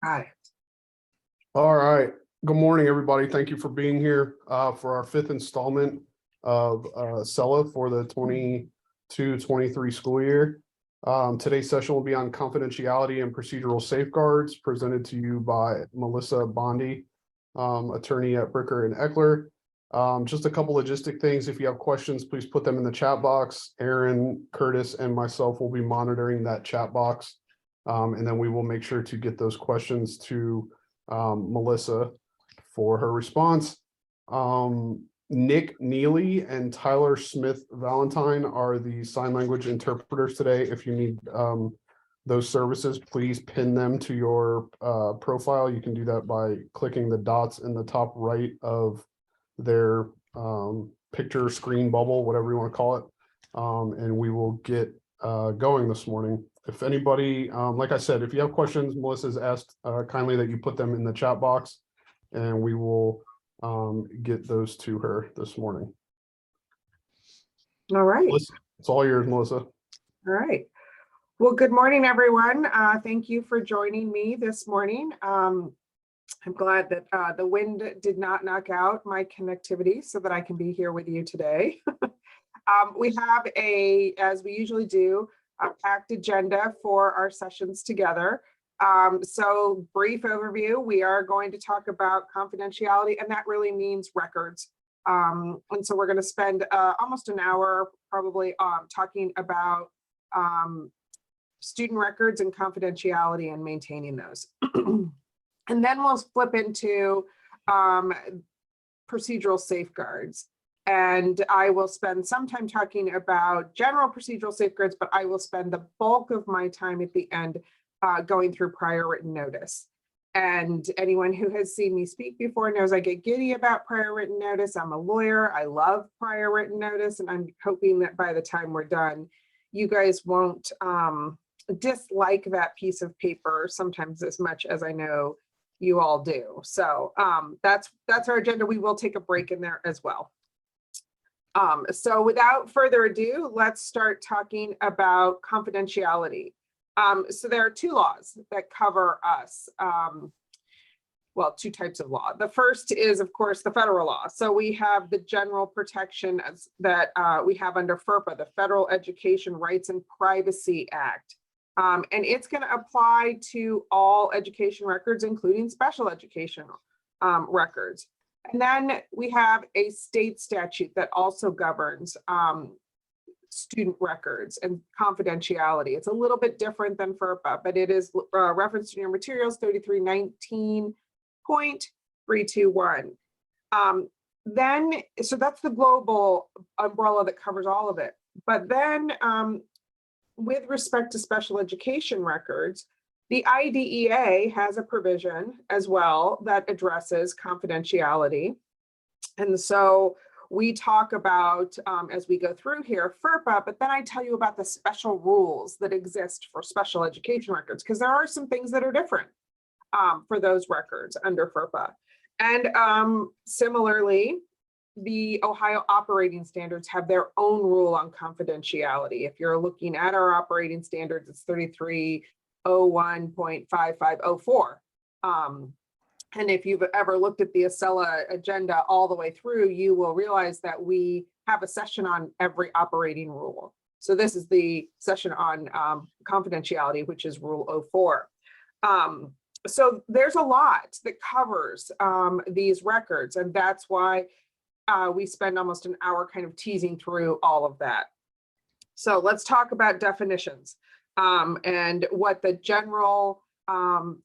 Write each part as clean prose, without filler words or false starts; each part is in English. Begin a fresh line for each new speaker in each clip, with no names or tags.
Aye.
All right. Good morning, everybody. Thank you for being here for our fifth installment of ESELA for the 22-23 school year. Today's session will be on confidentiality and procedural safeguards, presented to you by Melissa Bondy, attorney at Bricker and Eckler. Just a couple logistic things. If you have questions, please put them in the chat box. Aaron, Curtis, and myself will be monitoring that chat box. And then we will make sure to get those questions to Melissa for her response. Nick Neely and Tyler Smith Valentine are the sign language interpreters today. If you need those services, please pin them to your profile. You can do that by clicking the dots in the top right of their picture screen bubble, whatever you want to call it. And we will get going this morning. If anybody, like I said, if you have questions, Melissa's asked kindly that you put them in the chat box, and we will get those to her this morning.
All right.
Melissa, it's all yours, Melissa.
All right. Well, good morning, everyone. Thank you for joining me this morning. I'm glad that the wind did not knock out my connectivity so that I can be here with you today. We have as we usually do, a packed agenda for our sessions together. So brief overview, we are going to talk about confidentiality, and that really means records. And so we're going to spend almost an hour probably talking about student records and confidentiality and maintaining those. And then we'll flip into procedural safeguards. And I will spend some time talking about general procedural safeguards, but I will spend the bulk of my time at the end going through prior written notice. And anyone who has seen me speak before knows I get giddy about prior written notice. I'm a lawyer. I love prior written notice. And I'm hoping that by the time we're done, you guys won't dislike that piece of paper sometimes as much as I know you all do. So that's our agenda. We will take a break in there as well. So without further ado, let's start talking about confidentiality. So there are two laws that cover us. Well, two types of law. The first is, of course, the federal law. So we have the general protection that we have under FERPA, the Federal Education Rights and Privacy Act. And it's going to apply to all education records, including special education records. And then we have a state statute that also governs student records and confidentiality. It's a little bit different than FERPA, but it is referenced in your materials, 3319.321. So that's the global umbrella that covers all of it. But then with respect to special education records, the IDEA has a provision as well that addresses confidentiality. And so we talk about, as we go through here, FERPA, but then I tell you about the special rules that exist for special education records, because there are some things that are different for those records under FERPA. And similarly, the Ohio operating standards have their own rule on confidentiality. If you're looking at our operating standards, it's 3301.5504. And if you've ever looked at the ESELA agenda all the way through, you will realize that we have a session on every operating rule. So this is the session on confidentiality, which is Rule 04. So there's a lot that covers these records, and that's why we spend almost an hour kind of teasing through all of that. So let's talk about definitions and what the general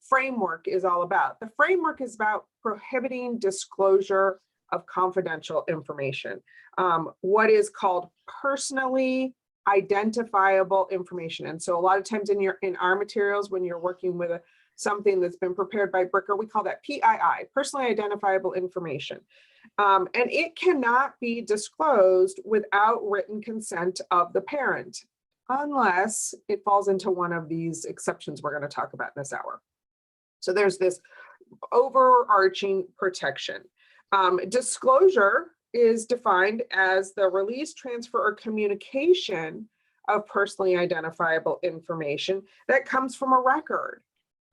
framework is all about. The framework is about prohibiting disclosure of confidential information, what is called personally identifiable information. And so a lot of times in our materials, when you're working with something that's been prepared by Bricker, we call that PII, personally identifiable information. And it cannot be disclosed without written consent of the parent, unless it falls into one of these exceptions we're going to talk about in this hour. So there's this overarching protection. Disclosure is defined as the release, transfer, or communication of personally identifiable information that comes from a record.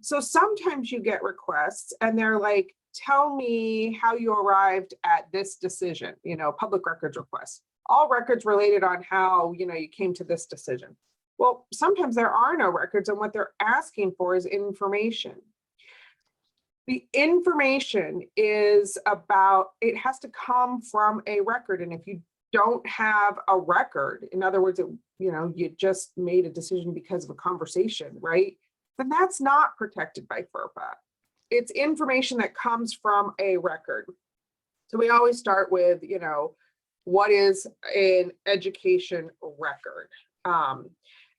So sometimes you get requests and they're like, tell me how you arrived at this decision, public records requests, all records related on how, you came to this decision. Well, sometimes there are no records and what they're asking for is information. The information is it has to come from a record. And if you don't have a record, in other words, you just made a decision because of a conversation, right? Then that's not protected by FERPA. It's information that comes from a record. So we always start with, what is an education record?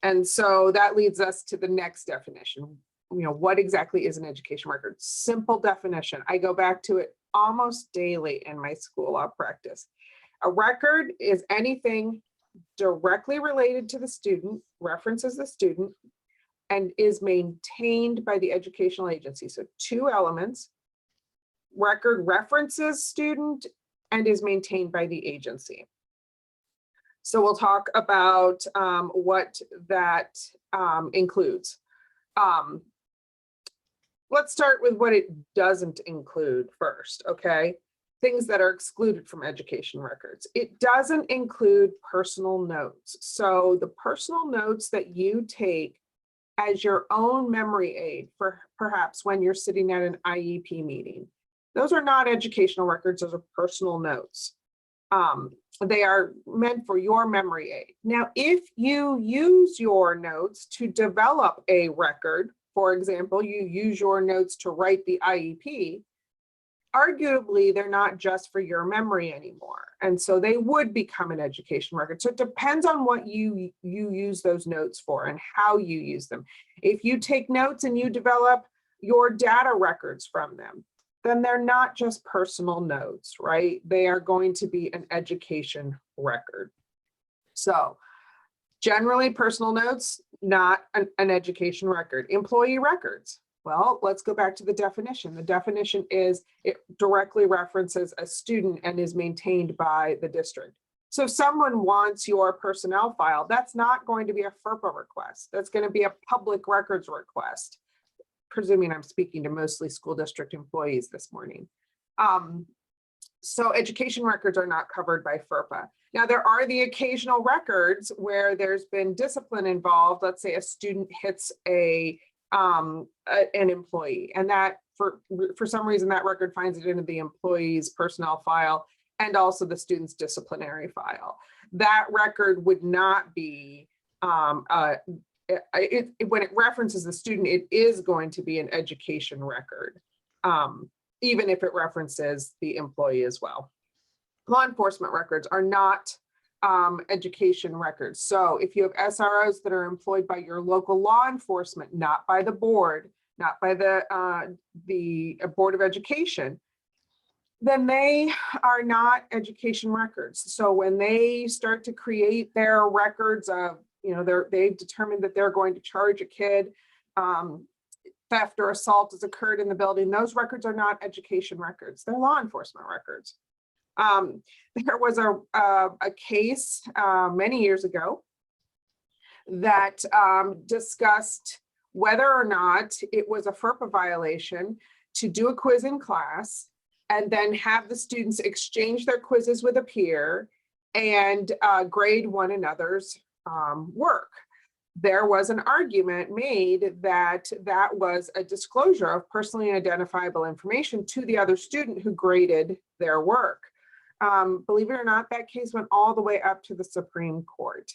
And so that leads us to the next definition. What exactly is an education record? Simple definition. I go back to it almost daily in my school law practice. A record is anything directly related to the student, references the student, and is maintained by the educational agency. So 2 elements: record references student and is maintained by the agency. So we'll talk about what that includes. Let's start with what it doesn't include first, okay? Things that are excluded from education records. It doesn't include personal notes. So the personal notes that you take as your own memory aid for perhaps when you're sitting at an IEP meeting, those are not educational records, those are personal notes. They are meant for your memory aid. Now, if you use your notes to develop a record, for example, you use your notes to write the IEP, arguably they're not just for your memory anymore. And so they would become an education record. So it depends on what you use those notes for and how you use them. If you take notes and you develop your data records from them, then they're not just personal notes, right? They are going to be an education record. So generally personal notes, not an education record. Employee records. Well, let's go back to the definition. The definition is it directly references a student and is maintained by the district. So if someone wants your personnel file, that's not going to be a FERPA request. That's going to be a public records request, presuming I'm speaking to mostly school district employees this morning. So education records are not covered by FERPA. Now, there are the occasional records where there's been discipline involved. Let's say a student hits an employee, and that for some reason that record finds it into the employee's personnel file and also the student's disciplinary file. That record would not be, when it references the student, it is going to be an education record, even if it references the employee as well. Law enforcement records are not education records. So if you have SROs that are employed by your local law enforcement, not by the board, not by the Board of Education, then they are not education records. So when they start to create their records of, they've determined that they're going to charge a kid, theft or assault has occurred in the building, those records are not education records, they're law enforcement records. There was a case many years ago that discussed whether or not it was a FERPA violation to do a quiz in class and then have the students exchange their quizzes with a peer and grade one another's work. There was an argument made that that was a disclosure of personally identifiable information to the other student who graded their work. Believe it or not, that case went all the way up to the Supreme Court.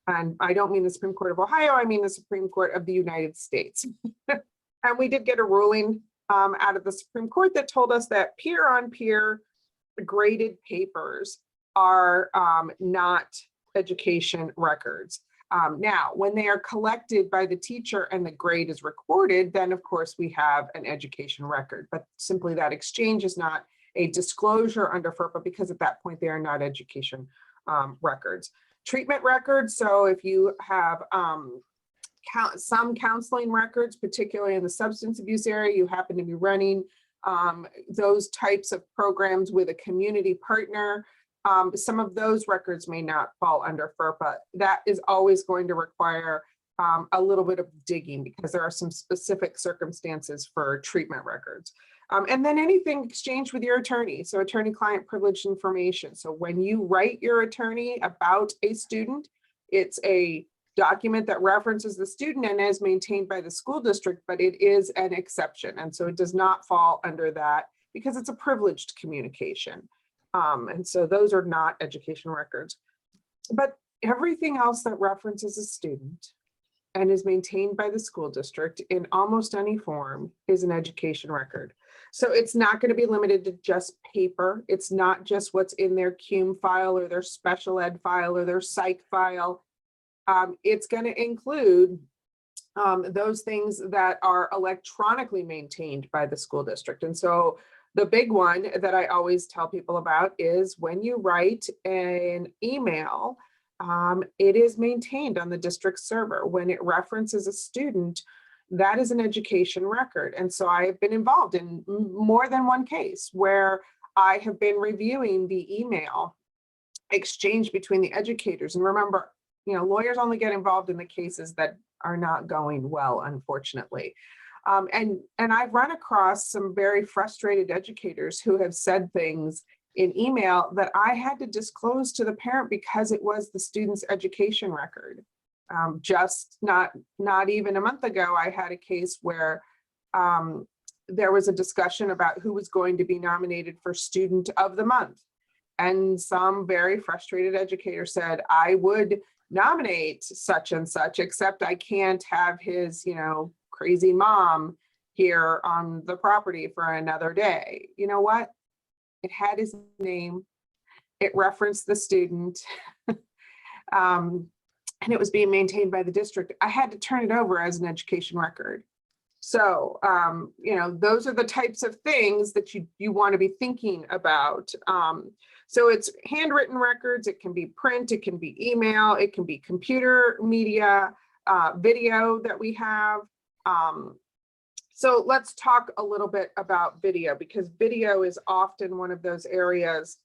And I don't mean the Supreme Court of Ohio, I mean the Supreme Court of the United States. And we did get a ruling out of the Supreme Court that told us that peer-on-peer graded papers are not education records. Now, when they are collected by the teacher and the grade is recorded, then of course we have an education record, but simply that exchange is not a disclosure under FERPA because at that point they are not education records. Treatment records, so if you have some counseling records, particularly in the substance abuse area, you happen to be running those types of programs with a community partner, some of those records may not fall under FERPA. That is always going to require a little bit of digging because there are some specific circumstances for treatment records. And then anything exchanged with your attorney. So attorney-client privileged information. So when you write your attorney about a student, it's a document that references the student and is maintained by the school district, but it is an exception. And so it does not fall under that because it's a privileged communication. And so those are not education records. But everything else that references a student and is maintained by the school district in almost any form is an education record. So it's not going to be limited to just paper. It's not just what's in their CUME file or their special ed file or their psych file. It's going to include those things that are electronically maintained by the school district. And so the big one that I always tell people about is when you write an email, it is maintained on the district server. When it references a student, that is an education record. And so I have been involved in more than one case where I have been reviewing the email exchange between the educators. And remember, lawyers only get involved in the cases that are not going well, unfortunately. And I've run across some very frustrated educators who have said things in email that I had to disclose to the parent because it was the student's education record. Just not even a month ago, I had a case where there was a discussion about who was going to be nominated for Student of the Month. And some very frustrated educator said, I would nominate such and such, except I can't have his, crazy mom here on the property for another day. You know what? It had his name. It referenced the student. And it was being maintained by the district. I had to turn it over as an education record. So, those are the types of things that you want to be thinking about. So it's handwritten records, it can be print, it can be email, it can be computer media, video that we have. So let's talk a little bit about video, because video is often one of those areas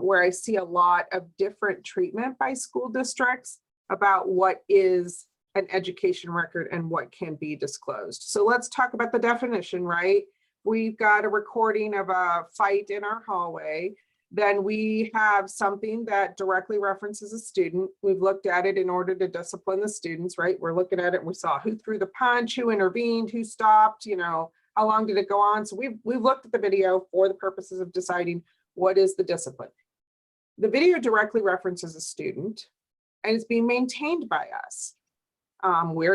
where I see a lot of different treatment by school districts about what is an education record and what can be disclosed. So let's talk about the definition, right? We've got a recording of a fight in our hallway. Then we have something that directly references a student. We've looked at it in order to discipline the students, right? We're looking at it and we saw who threw the punch, who intervened, who stopped, how long did it go on? So we've looked at the video for the purposes of deciding what is the discipline. The video directly references a student and it's being maintained by us.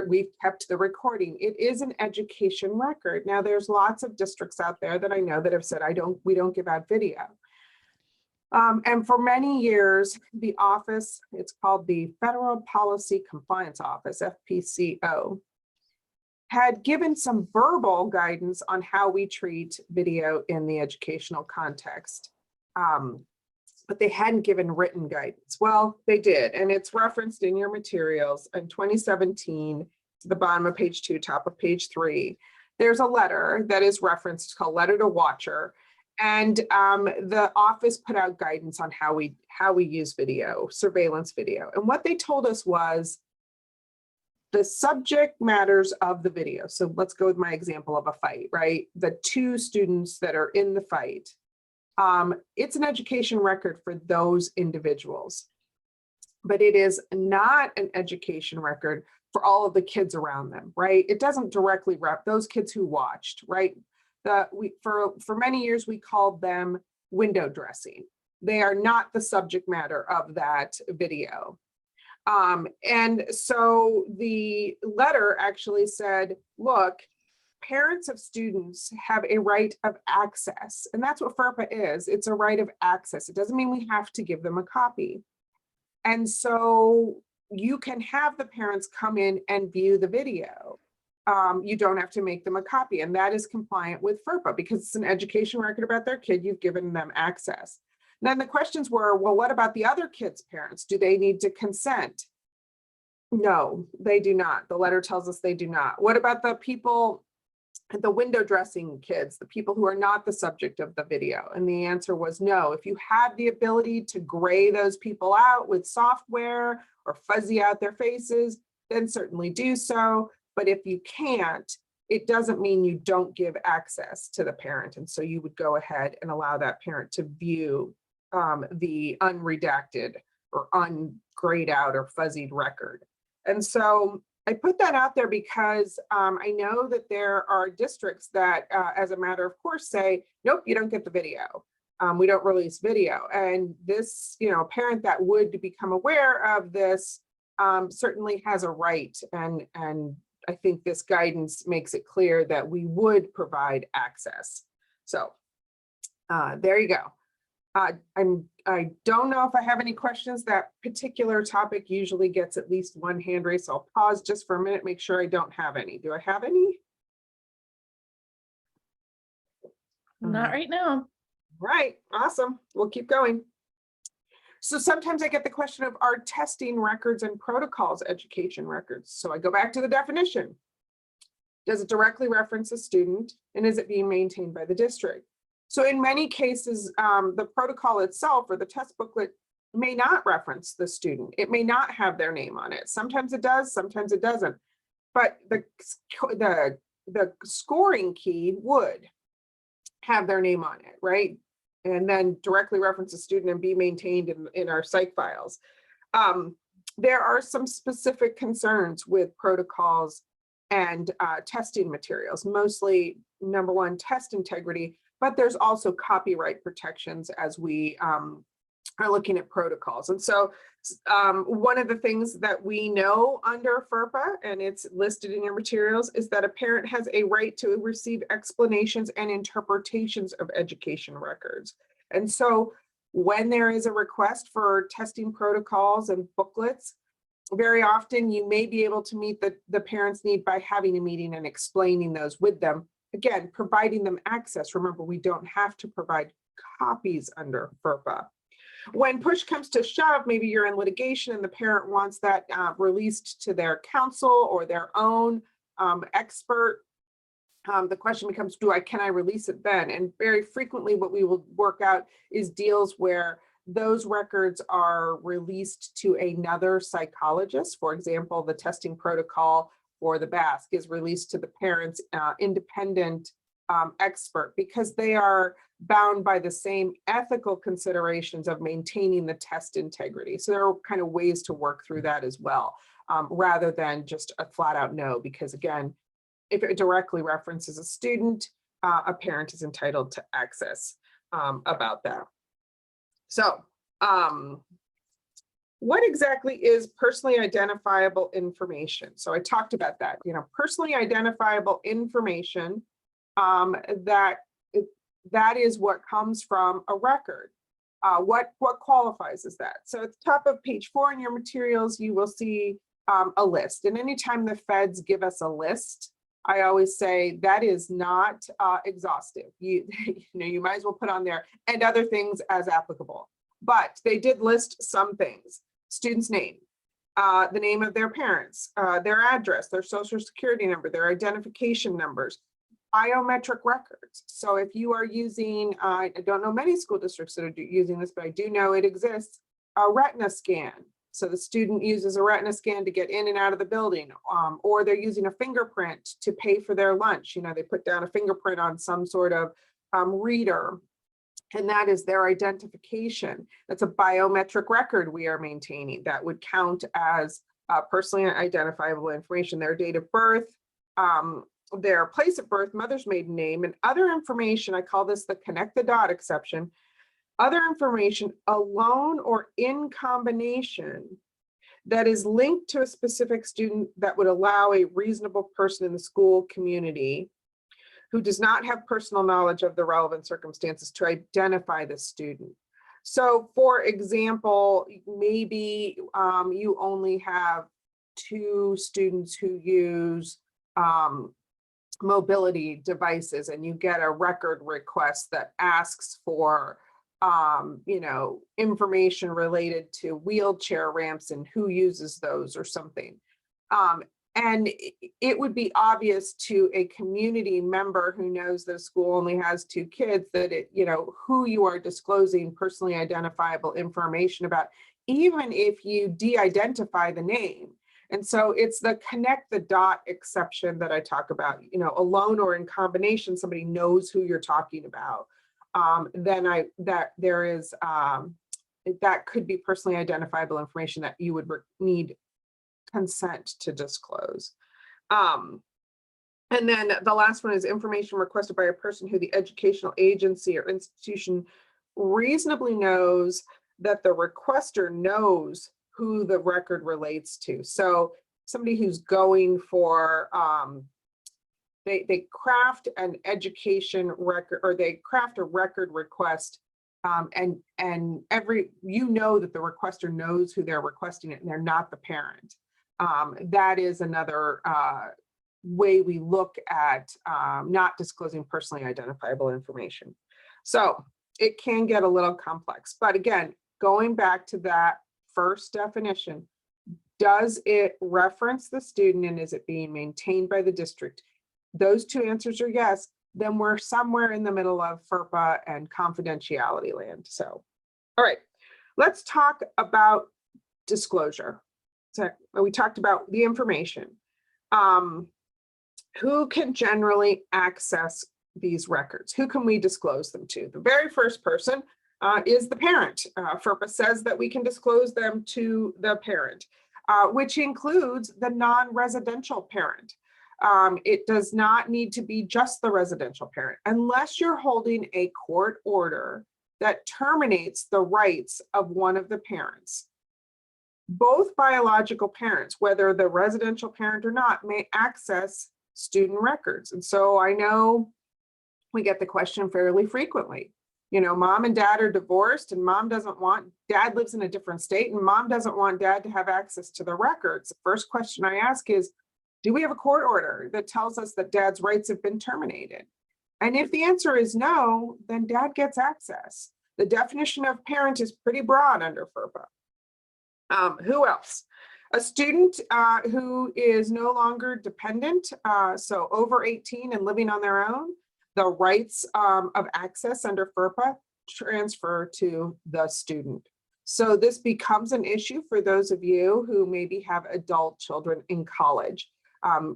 We've kept the recording. It is an education record. Now there's lots of districts out there that I know that have said, we don't give out video. And for many years, the office, it's called the Federal Policy Compliance Office, FPCO, had given some verbal guidance on how we treat video in the educational context. But they hadn't given written guidance. Well, they did, and it's referenced in your materials in 2017, to the bottom of page 2, top of page 3. There's a letter that is referenced called Letter to Watcher. And the office put out guidance on how we use video, surveillance video. And what they told us was the subject matters of the video. So let's go with my example of a fight, right? The two students that are in the fight. It's an education record for those individuals, but it is not an education record for all of the kids around them, right? It doesn't directly rep those kids who watched, right? For many years, we called them window dressing. They are not the subject matter of that video. And so the letter actually said, look, parents of students have a right of access. And that's what FERPA is. It's a right of access. It doesn't mean we have to give them a copy. And so you can have the parents come in and view the video. You don't have to make them a copy, and that is compliant with FERPA because it's an education record about their kid. You've given them access. And then the questions were, well, what about the other kids' parents? Do they need to consent? No, they do not. The letter tells us they do not. What about the people, the window dressing kids, the people who are not the subject of the video? And the answer was no. If you have the ability to gray those people out with software or fuzzy out their faces, then certainly do so. But if you can't, it doesn't mean you don't give access to the parent. And so you would go ahead and allow that parent to view the unredacted or ungrayed out or fuzzied record. And so I put that out there because I know that there are districts that, as a matter of course, say, nope, you don't get the video. We don't release video. And this, a parent that would become aware of this certainly has a right. And I think this guidance makes it clear that we would provide access. So there you go. I don't know if I have any questions. That particular topic usually gets at least one hand raised. So I'll pause just for a minute, make sure I don't have any. Do I have any?
Not right now.
Right, awesome. We'll keep going. So sometimes I get the question of, are testing records and protocols education records? So I go back to the definition. Does it directly reference a student, and is it being maintained by the district? So in many cases, the protocol itself or the test booklet may not reference the student. It may not have their name on it. Sometimes it does, sometimes it doesn't. But the scoring key would have their name on it, right? And then directly reference a student and be maintained in our psych files. There are some specific concerns with protocols and testing materials, mostly number one, test integrity, but there's also copyright protections as we are looking at protocols. And so one of the things that we know under FERPA, and it's listed in your materials, is that a parent has a right to receive explanations and interpretations of education records. And so when there is a request for testing protocols and booklets, very often you may be able to meet the parent's need by having a meeting and explaining those with them. Again, providing them access. Remember, we don't have to provide copies under FERPA. When push comes to shove, maybe you're in litigation and the parent wants that released to their counsel or their own expert. The question becomes, can I release it then? And very frequently what we will work out is deals where those records are released to another psychologist. For example, the testing protocol for the BASC is released to the parent's independent expert, because they are bound by the same ethical considerations of maintaining the test integrity. So there are kind of ways to work through that as well, rather than just a flat out no, because again, if it directly references a student, a parent is entitled to access about that. So what exactly is personally identifiable information? So I talked about that, personally identifiable information, that is what comes from a record. What qualifies as that? So at the top of page 4 in your materials, you will see a list. And anytime the feds give us a list, I always say that is not exhaustive. You might as well put on there and other things as applicable. But they did list some things: student's name, the name of their parents, their address, their social security number, their identification numbers, biometric records. So if you are using, I don't know many school districts that are using this, but I do know it exists, a retina scan. So the student uses a retina scan to get in and out of the building, or they're using a fingerprint to pay for their lunch. They put down a fingerprint on some sort of reader, and that is their identification. That's a biometric record we are maintaining that would count as personally identifiable information. Their date of birth, their place of birth, mother's maiden name, and other information. I call this the connect the dot exception. Other information alone or in combination that is linked to a specific student that would allow a reasonable person in the school community who does not have personal knowledge of the relevant circumstances to identify the student. So for example, maybe you only have 2 students who use mobility devices, and you get a record request that asks for information related to wheelchair ramps and who uses those or something. And it would be obvious to a community member who knows that a school only has 2 kids that who you are disclosing personally identifiable information about, even if you de-identify the name. And so it's the connect the dot exception that I talk about, alone or in combination, somebody knows who you're talking about. That could be personally identifiable information that you would need consent to disclose. And then the last one is information requested by a person who the educational agency or institution reasonably knows that the requester knows who the record relates to. So somebody who's going for, they craft an education record, or they craft a record request, and that the requester knows who they're requesting it and they're not the parent. That is another way we look at not disclosing personally identifiable information. So it can get a little complex, but again, going back to that first definition, does it reference the student and is it being maintained by the district? Those two answers are yes, then we're somewhere in the middle of FERPA and confidentiality land. So, all right, let's talk about disclosure. So we talked about the information. Who can generally access these records? Who can we disclose them to? The very first person is the parent. FERPA says that we can disclose them to the parent, which includes the non-residential parent. It does not need to be just the residential parent, unless you're holding a court order that terminates the rights of one of the parents. Both biological parents, whether the residential parent or not, may access student records. And so I know we get the question fairly frequently. Mom and dad are divorced and dad lives in a different state and mom doesn't want dad to have access to the records. The first question I ask is, do we have a court order that tells us that dad's rights have been terminated? And if the answer is no, then dad gets access. The definition of parent is pretty broad under FERPA. Who else? A student who is no longer dependent, so over 18 and living on their own, the rights of access under FERPA transfer to the student. So this becomes an issue for those of you who maybe have adult children in college.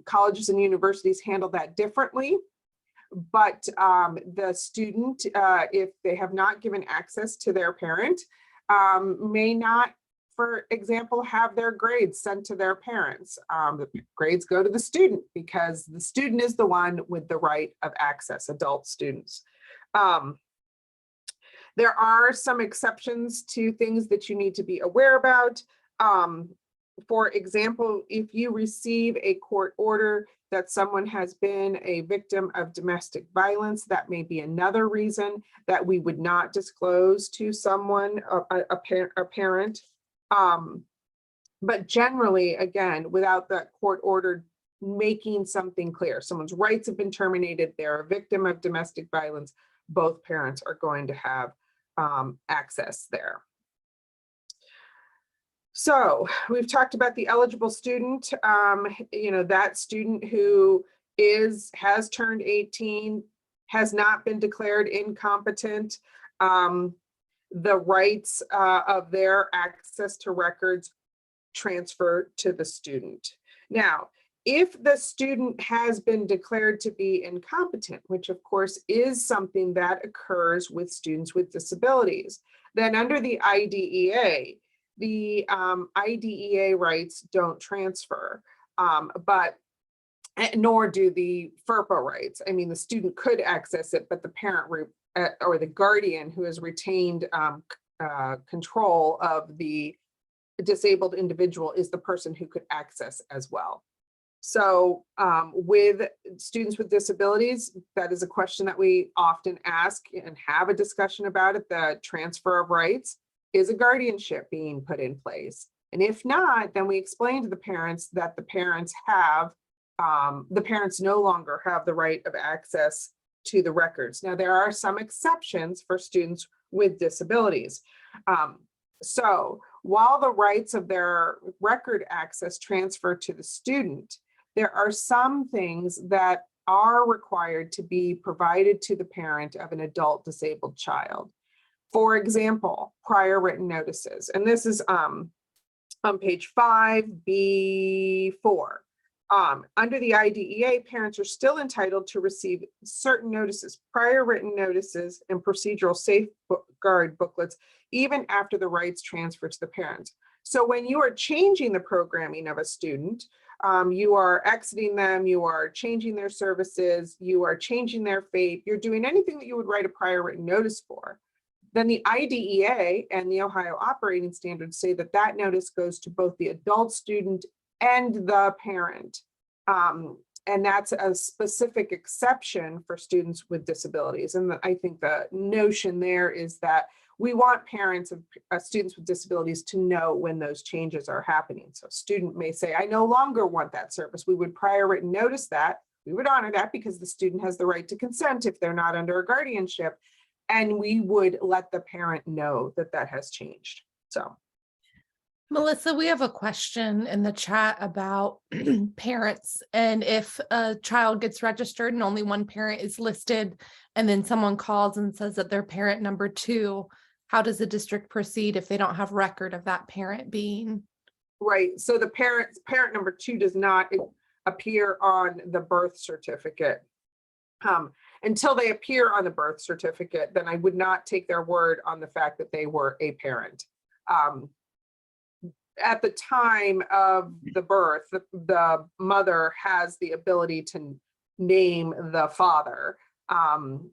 Colleges and universities handle that differently, but the student, if they have not given access to their parent, may not, for example, have their grades sent to their parents. The grades go to the student because the student is the one with the right of access, adult students. There are some exceptions to things that you need to be aware about. For example, if you receive a court order that someone has been a victim of domestic violence, that may be another reason that we would not disclose to someone, a parent. But generally, again, without that court order making something clear, someone's rights have been terminated, they're a victim of domestic violence, both parents are going to have access there. So we've talked about the eligible student, that student who has turned 18, has not been declared incompetent. The rights of their access to records transfer to the student. Now, if the student has been declared to be incompetent, which of course is something that occurs with students with disabilities, then under the IDEA, the IDEA rights don't transfer, but nor do the FERPA rights. I mean, the student could access it, but the parent or the guardian who has retained control of the disabled individual is the person who could access as well. So with students with disabilities, that is a question that we often ask and have a discussion about it. The transfer of rights, is a guardianship being put in place? And if not, then we explain to the parents that the parents no longer have the right of access to the records. Now, there are some exceptions for students with disabilities. So while the rights of their record access transfer to the student, there are some things that are required to be provided to the parent of an adult disabled child. For example, prior written notices. And this is On page 5B4, under the IDEA, parents are still entitled to receive certain notices, prior written notices, and procedural safeguard booklets, even after the rights transfer to the parents. So when you are changing the programming of a student, you are exiting them, you are changing their services, you are changing their fate, you're doing anything that you would write a prior written notice for, then the IDEA and the Ohio operating standards say that that notice goes to both the adult student and the parent. And that's a specific exception for students with disabilities. And I think the notion there is that we want parents of students with disabilities to know when those changes are happening. So a student may say, I no longer want that service. We would prior written notice that. We would honor that because the student has the right to consent if they're not under a guardianship. And we would let the parent know that that has changed. So,
Melissa, we have a question in the chat about parents, and if a child gets registered and only one parent is listed, and then someone calls and says that they're parent number 2, how does the district proceed if they don't have record of that parent being?
right. So the parent number 2 does not appear on the birth certificate. Until they appear on the birth certificate, then I would not take their word on the fact that they were a parent. At the time of the birth, the mother has the ability to name the father on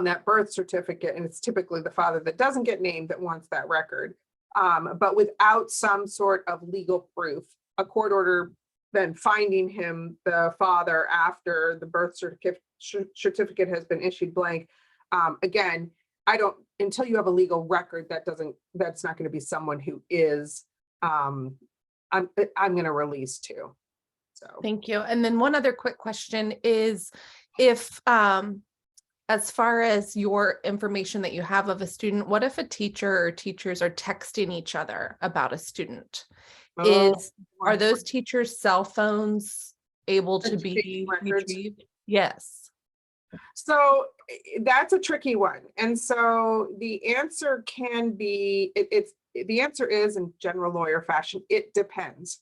that birth certificate, and it's typically the father that doesn't get named that wants that record. But without some sort of legal proof, a court order then finding him the father after the birth certificate has been issued blank. Again, until you have a legal record, that's not going to be someone who is, I'm going to release to. So
Thank you. And then one other quick question is, if as far as your information that you have of a student, what if a teacher or teachers are texting each other about a student? Are those teachers' cell phones able to be retrieved? Yes.
So that's a tricky one. And so the answer can be, the answer is, in general lawyer fashion, it depends.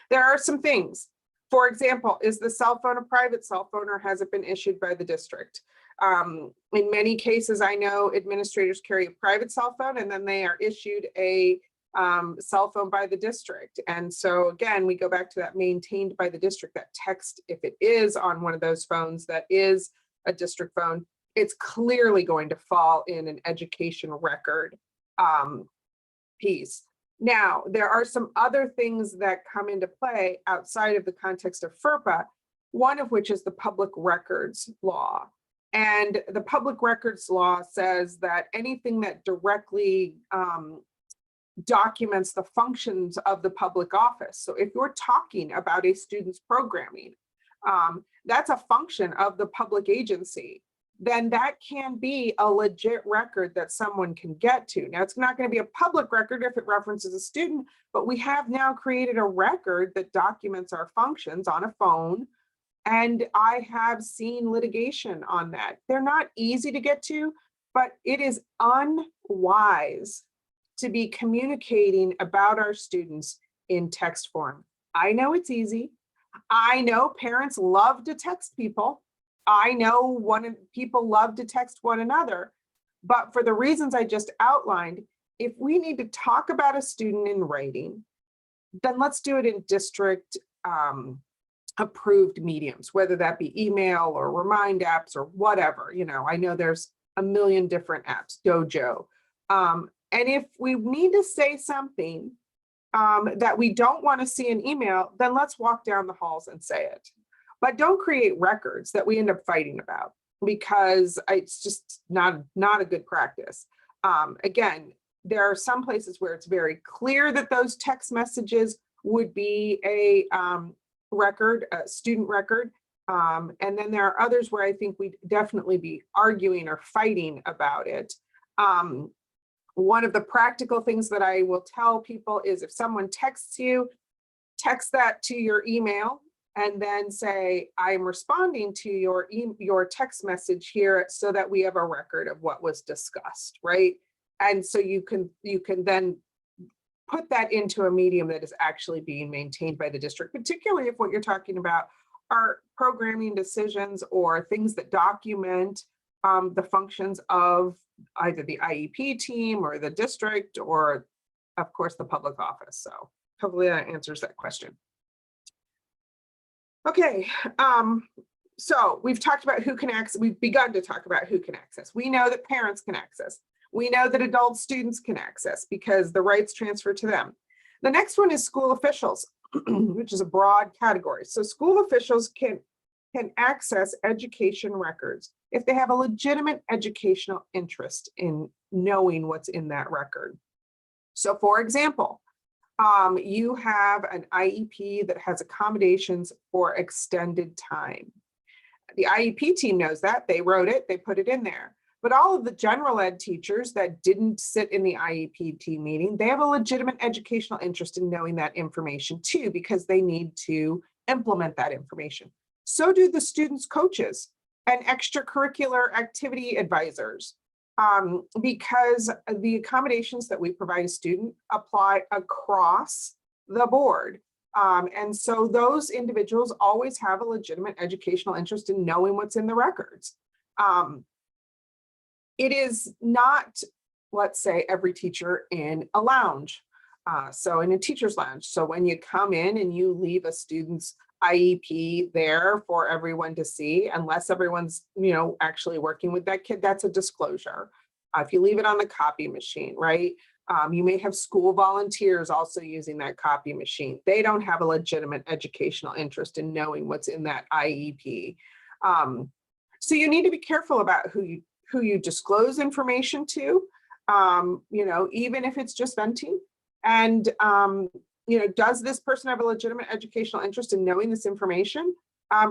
There are some things. For example, is the cell phone a private cell phone or has it been issued by the district? In many cases, I know administrators carry a private cell phone and then they are issued a cell phone by the district. And so again, we go back to that maintained by the district, that text, if it is on one of those phones that is a district phone, it's clearly going to fall in an education record piece. Now, there are some other things that come into play outside of the context of FERPA, one of which is the public records law. And the public records law says that anything that directly documents the functions of the public office. So if you're talking about a student's programming, that's a function of the public agency, then that can be a legit record that someone can get to. Now, it's not going to be a public record if it references a student, but we have now created a record that documents our functions on a phone. And I have seen litigation on that. They're not easy to get to, but it is unwise to be communicating about our students in text form. I know it's easy. I know parents love to text people. I know people love to text one another, but for the reasons I just outlined, if we need to talk about a student in writing, then let's do it in district approved mediums, whether that be email or remind apps or whatever. You know, I know there's a million different apps, Dojo. And if we need to say something that we don't want to see in email, then let's walk down the halls and say it. But don't create records that we end up fighting about, because it's just not a good practice. Again, there are some places where it's very clear that those text messages would be a record, a student record. And then there are others where I think we'd definitely be arguing or fighting about it. One of the practical things that I will tell people is if someone texts you, text that to your email and then say, I'm responding to your text message here so that we have a record of what was discussed, right? And so you can then put that into a medium that is actually being maintained by the district, particularly if what you're talking about are programming decisions or things that document the functions of either the IEP team or the district or, of course, the public office. So hopefully that answers that question. Okay, so we've talked about who can access, we've begun to talk about who can access. We know that parents can access. We know that adult students can access because the rights transfer to them. The next one is school officials, which is a broad category. So school officials can access education records if they have a legitimate educational interest in knowing what's in that record. So for example, you have an IEP that has accommodations for extended time. The IEP team knows that, they wrote it, they put it in there. But all of the general ed teachers that didn't sit in the IEP team meeting, they have a legitimate educational interest in knowing that information too, because they need to implement that information. So do the students' coaches and extracurricular activity advisors, because the accommodations that we provide a student apply across the board. And so those individuals always have a legitimate educational interest in knowing what's in the records. It is not, let's say, every teacher in a lounge. So in a teacher's lounge. So when you come in and you leave a student's IEP there for everyone to see, unless everyone's, actually working with that kid, that's a disclosure. If you leave it on the copy machine, right? You may have school volunteers also using that copy machine. They don't have a legitimate educational interest in knowing what's in that IEP. So you need to be careful about who you disclose information to, even if it's just venting. And, does this person have a legitimate educational interest in knowing this information?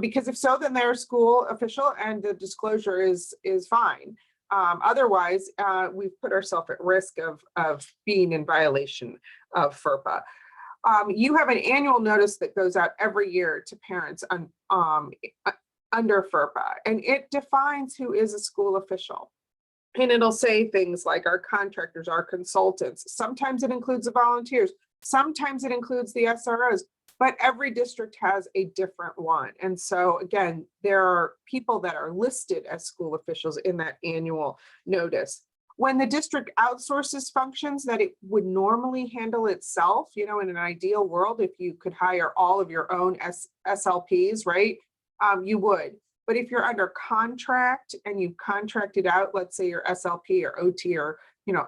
Because if so, then they're a school official and the disclosure is fine. Otherwise, we've put ourselves at risk of being in violation of FERPA. You have an annual notice that goes out every year to parents under FERPA, and it defines who is a school official. And it'll say things like our contractors, our consultants. Sometimes it includes the volunteers. Sometimes it includes the SROs, but every district has a different one. And so again, there are people that are listed as school officials in that annual notice. When the district outsources functions that it would normally handle itself, in an ideal world, if you could hire all of your own SLPs, right, you would. But if you're under contract and you've contracted out, let's say your SLP or OT or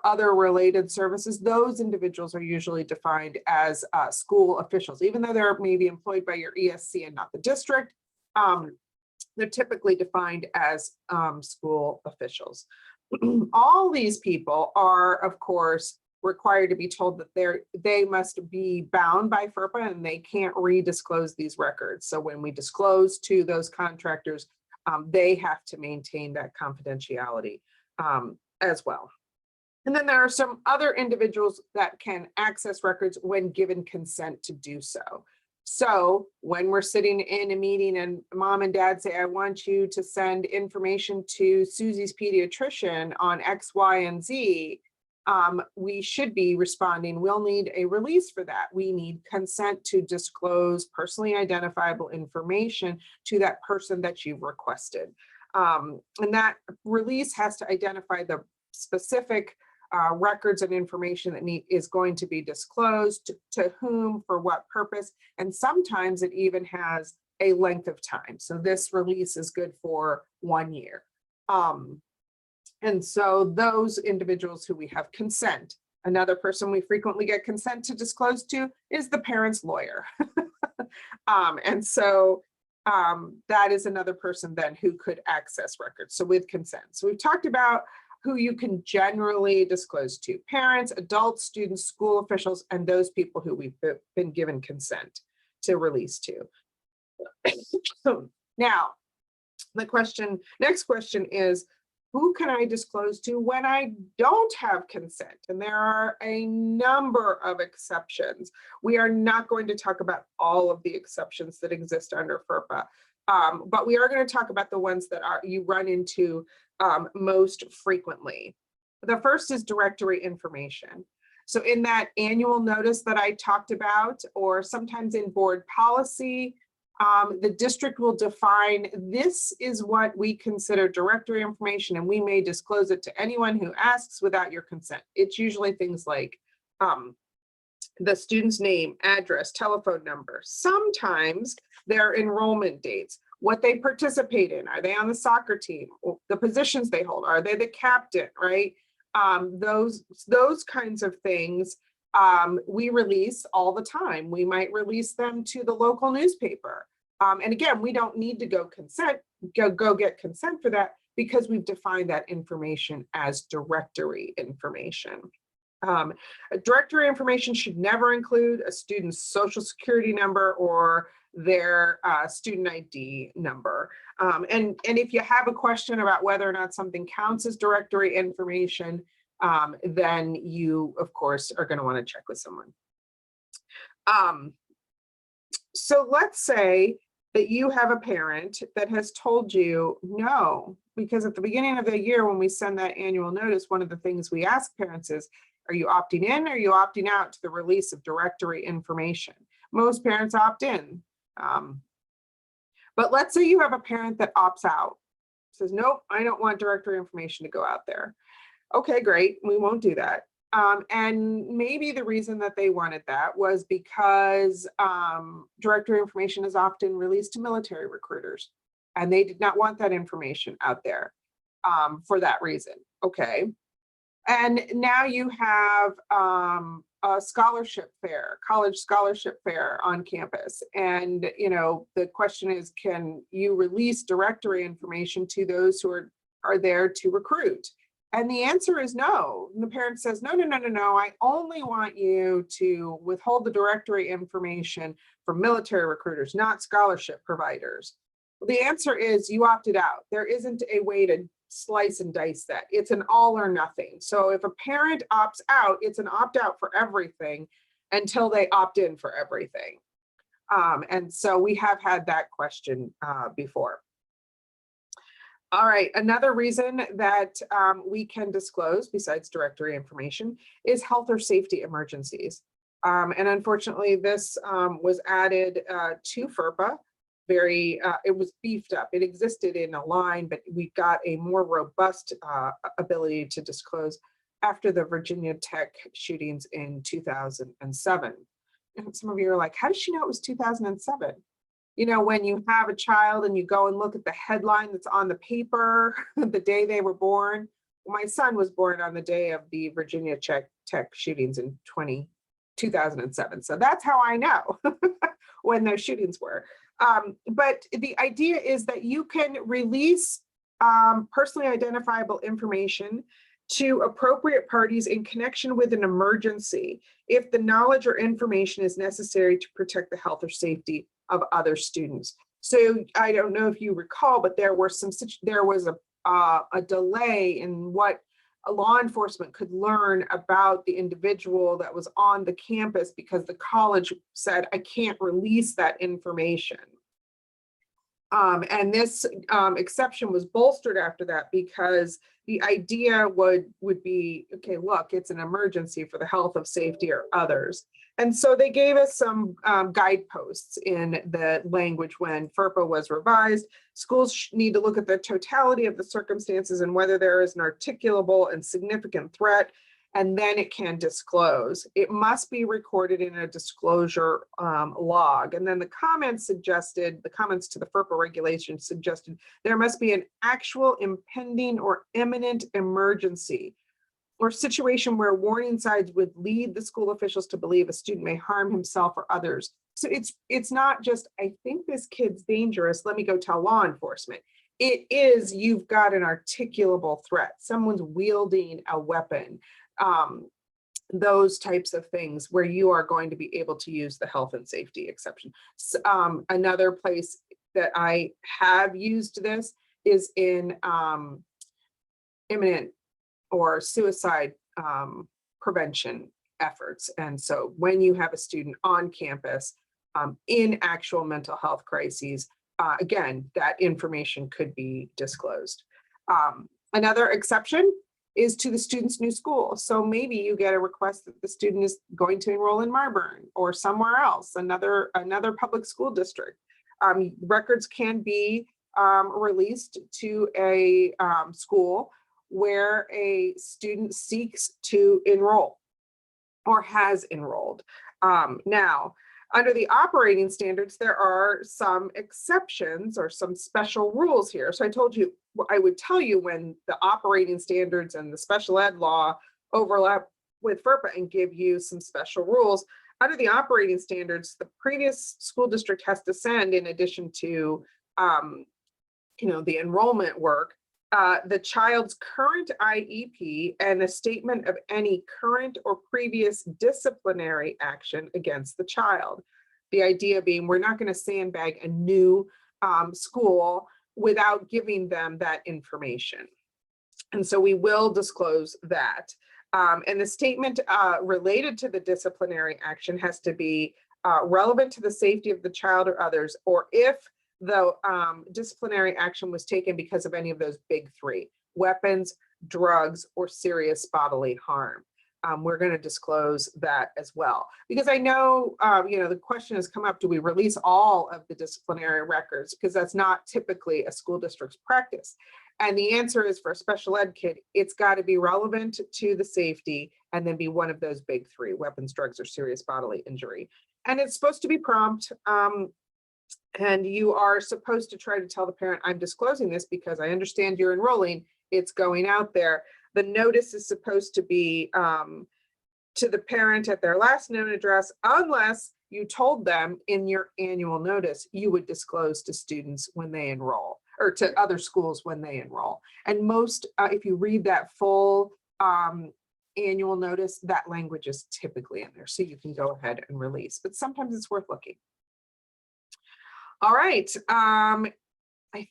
other related services, those individuals are usually defined as school officials, even though they're maybe employed by your ESC and not the district. They're typically defined as school officials. All these people are, of course, required to be told that they must be bound by FERPA and they can't redisclose these records. So when we disclose to those contractors, they have to maintain that confidentiality as well. And then there are some other individuals that can access records when given consent to do so. So when we're sitting in a meeting and mom and dad say, I want you to send information to Susie's pediatrician on X, Y, and Z, we should be responding, we'll need a release for that. We need consent to disclose personally identifiable information to that person that you've requested. And that release has to identify the specific records and information that is going to be disclosed to whom, for what purpose, and sometimes it even has a length of time. So this release is good for 1 year. And so those individuals who we have consent, another person we frequently get consent to disclose to is the parent's lawyer. And so that is another person then who could access records, so with consent. So we've talked about who you can generally disclose to: parents, adults, students, school officials, and those people who we've been given consent to release to. Now, the next question is, who can I disclose to when I don't have consent? And there are a number of exceptions. We are not going to talk about all of the exceptions that exist under FERPA, but we are going to talk about the ones that you run into most frequently. The first is directory information. So in that annual notice that I talked about, or sometimes in board policy, the district will define, this is what we consider directory information, and we may disclose it to anyone who asks without your consent. It's usually things like the student's name, address, telephone number, sometimes their enrollment dates, what they participate in, are they on the soccer team, the positions they hold, are they the captain, right? Those kinds of things we release all the time. We might release them to the local newspaper. And again, we don't need to go get consent for that, because we've defined that information as directory information. Directory information should never include a student's social security number or their student ID number. And if you have a question about whether or not something counts as directory information, then you, of course, are going to want to check with someone. So let's say that you have a parent that has told you no, because at the beginning of the year, when we send that annual notice, one of the things we ask parents is, are you opting in or are you opting out to the release of directory information? Most parents opt in. But let's say you have a parent that opts out, says, nope, I don't want directory information to go out there. Okay, great, we won't do that. And maybe the reason that they wanted that was because directory information is often released to military recruiters, and they did not want that information out there for that reason. Okay. And now you have a scholarship fair, college scholarship fair on campus. And, you know, the question is, can you release directory information to those who are there to recruit? And the answer is no. And the parent says, no, I only want you to withhold the directory information from military recruiters, not scholarship providers. Well, the answer is you opted out. There isn't a way to slice and dice that. It's an all or nothing. So if a parent opts out, it's an opt out for everything until they opt in for everything. And so we have had that question before. All right, another reason that we can disclose, besides directory information, is health or safety emergencies. And unfortunately, this was added to FERPA. It was beefed up. It existed in a line, but we got a more robust ability to disclose after the Virginia Tech shootings in 2007. And some of you are like, how does she know it was 2007? You know, when you have a child and you go and look at the headline that's on the paper the day they were born. My son was born on the day of the Virginia Tech shootings in 2007. So that's how I know when those shootings were. But the idea is that you can release personally identifiable information to appropriate parties in connection with an emergency if the knowledge or information is necessary to protect the health or safety of other students. So I don't know if you recall, but there was a delay in what a law enforcement could learn about the individual that was on the campus because the college said, I can't release that information. And this exception was bolstered after that because the idea would be, okay, look, it's an emergency for the health of safety or others. And so they gave us some guideposts in the language when FERPA was revised. Schools need to look at the totality of the circumstances and whether there is an articulable and significant threat, and then it can disclose. It must be recorded in a disclosure log. And then the comments to the FERPA regulation suggested there must be an actual impending or imminent emergency or situation where warning signs would lead the school officials to believe a student may harm himself or others. So it's not just, I think this kid's dangerous, let me go tell law enforcement. It is, you've got an articulable threat. Someone's wielding a weapon. Those types of things where you are going to be able to use the health and safety exception. Another place that I have used this is in imminent or suicide prevention efforts. And so when you have a student on campus in actual mental health crises, again, that information could be disclosed. Another exception is to the student's new school. So maybe you get a request that the student is going to enroll in Marburn or somewhere else, another public school district. Records can be released to a school where a student seeks to enroll or has enrolled. Now, under the operating standards, there are some exceptions or some special rules here. So I told you, I would tell you when the operating standards and the special ed law overlap with FERPA and give you some special rules. Under the operating standards, the previous school district has to send, in addition to the enrollment work, the child's current IEP and a statement of any current or previous disciplinary action against the child. The idea being we're not going to sandbag a new school without giving them that information. And so we will disclose that. And the statement related to the disciplinary action has to be relevant to the safety of the child or others, or if the disciplinary action was taken because of any of those big three: weapons, drugs, or serious bodily harm. We're going to disclose that as well, because I know, the question has come up, do we release all of the disciplinary records? Because that's not typically a school district's practice. And the answer is, for a special ed kid, it's got to be relevant to the safety and then be one of those big three: weapons, drugs, or serious bodily injury. And it's supposed to be prompt. And you are supposed to try to tell the parent, I'm disclosing this because I understand you're enrolling, it's going out there. The notice is supposed to be to the parent at their last known address, unless you told them in your annual notice you would disclose to students when they enroll, or to other schools when they enroll. And most, if you read that full annual notice, that language is typically in there, so you can go ahead and release, but sometimes it's worth looking. All right, I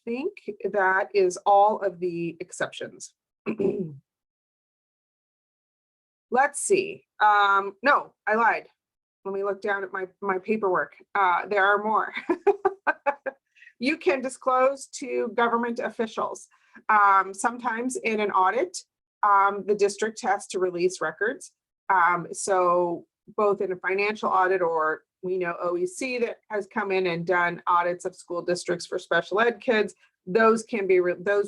think that is all of the exceptions. Let's see. No, I lied. Let me look down at my paperwork. There are more. You can disclose to government officials. Sometimes in an audit, the district has to release records. So both in a financial audit, or we know OEC that has come in and done audits of school districts for special ed kids. Those